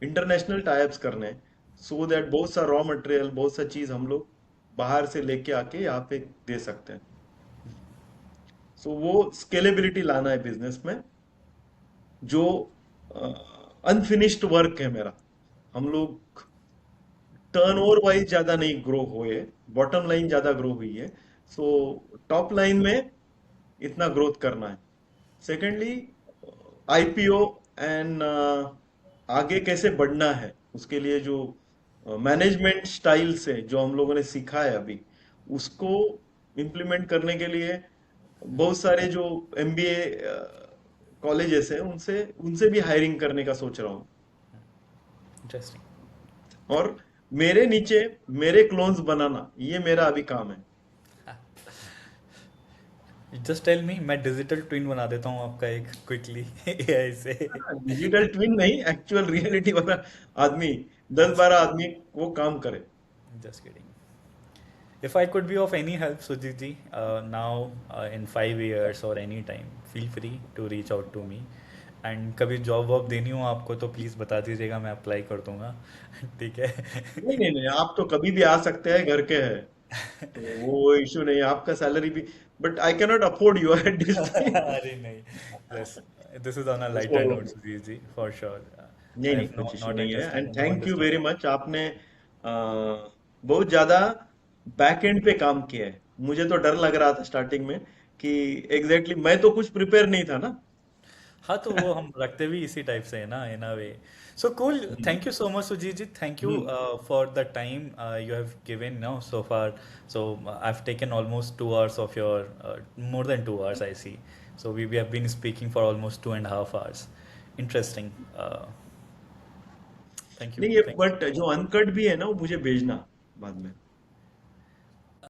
इंटरनेशनल टाई अप्स करने हैं, सो दैट बहुत सा रॉ मटेरियल, बहुत सा चीज हम लोग बाहर से लेके आके यहाँ पे दे सकते हैं। सो वो स्केलेबिलिटी लाना है बिजनेस में। जो अनफिनिश्ड वर्क है मेरा, हम लोग टर्नओवर वाइज ज्यादा नहीं ग्रो हुए, बॉटम लाइन ज्यादा ग्रो हुई है। सो टॉप लाइन में इतना ग्रोथ करना है। सेकेंडली, आईपीओ एंड आगे कैसे बढ़ना है, उसके लिए जो मैनेजमेंट स्टाइल से जो हम लोगों ने सीखा है अभी, उसको इम्प्लीमेंट करने के लिए बहुत सारे जो एमबीए कॉलेजेस हैं, उनसे उनसे भी हायरिंग करने का सोच रहा हूँ। इंटरेस्टिंग। और मेरे नीचे मेरे क्लोन्स बनाना, ये मेरा अभी काम है। जस्ट टेल मी, मैं डिजिटल ट्विन बना देता हूँ आपका एक क्विकली एआई से। डिजिटल ट्विन नहीं, एक्चुअल रियलिटी वाला आदमी, 10-12 आदमी वो काम करे। Just kidding. If I could be of any help, Sujit ji, now in 5 years or any time, feel free to reach out to me. And कभी job वॉब देनी हो आपको तो प्लीज़ बता दीजिएगा, मैं अप्लाई कर दूंगा। ठीक है। नहीं नहीं नहीं, आप तो कभी भी आ सकते हैं, घर के हैं, तो वो इशू नहीं है, आपका सैलरी भी। But I can not afford you at this time. अरे नहीं, बस this is on a lighter तो note Sujit ji, for sure. नहीं आई नहीं, हैव कुछ इशू नॉट नहीं है, understand, and no thank you very understanding. Much. आपने बहुत ज्यादा बैक एंड पे काम किया है। मुझे तो डर लग रहा था स्टार्टिंग में कि एग्जैक्टली मैं तो कुछ प्रिपेयर नहीं था ना। हाँ, तो वो हम रखते भी इसी टाइप से है ना, in a way. So cool, thank you so much Sujit ji, thank you hmm. For the time you have given now so far. So I have taken almost 2 hours of your, more than 2 hours I see. So we have been speaking for almost 2.5 hours. Interesting. Thank you, नहीं, ये thank you. But जो uncut भी है ना, वो मुझे भेजना बाद में।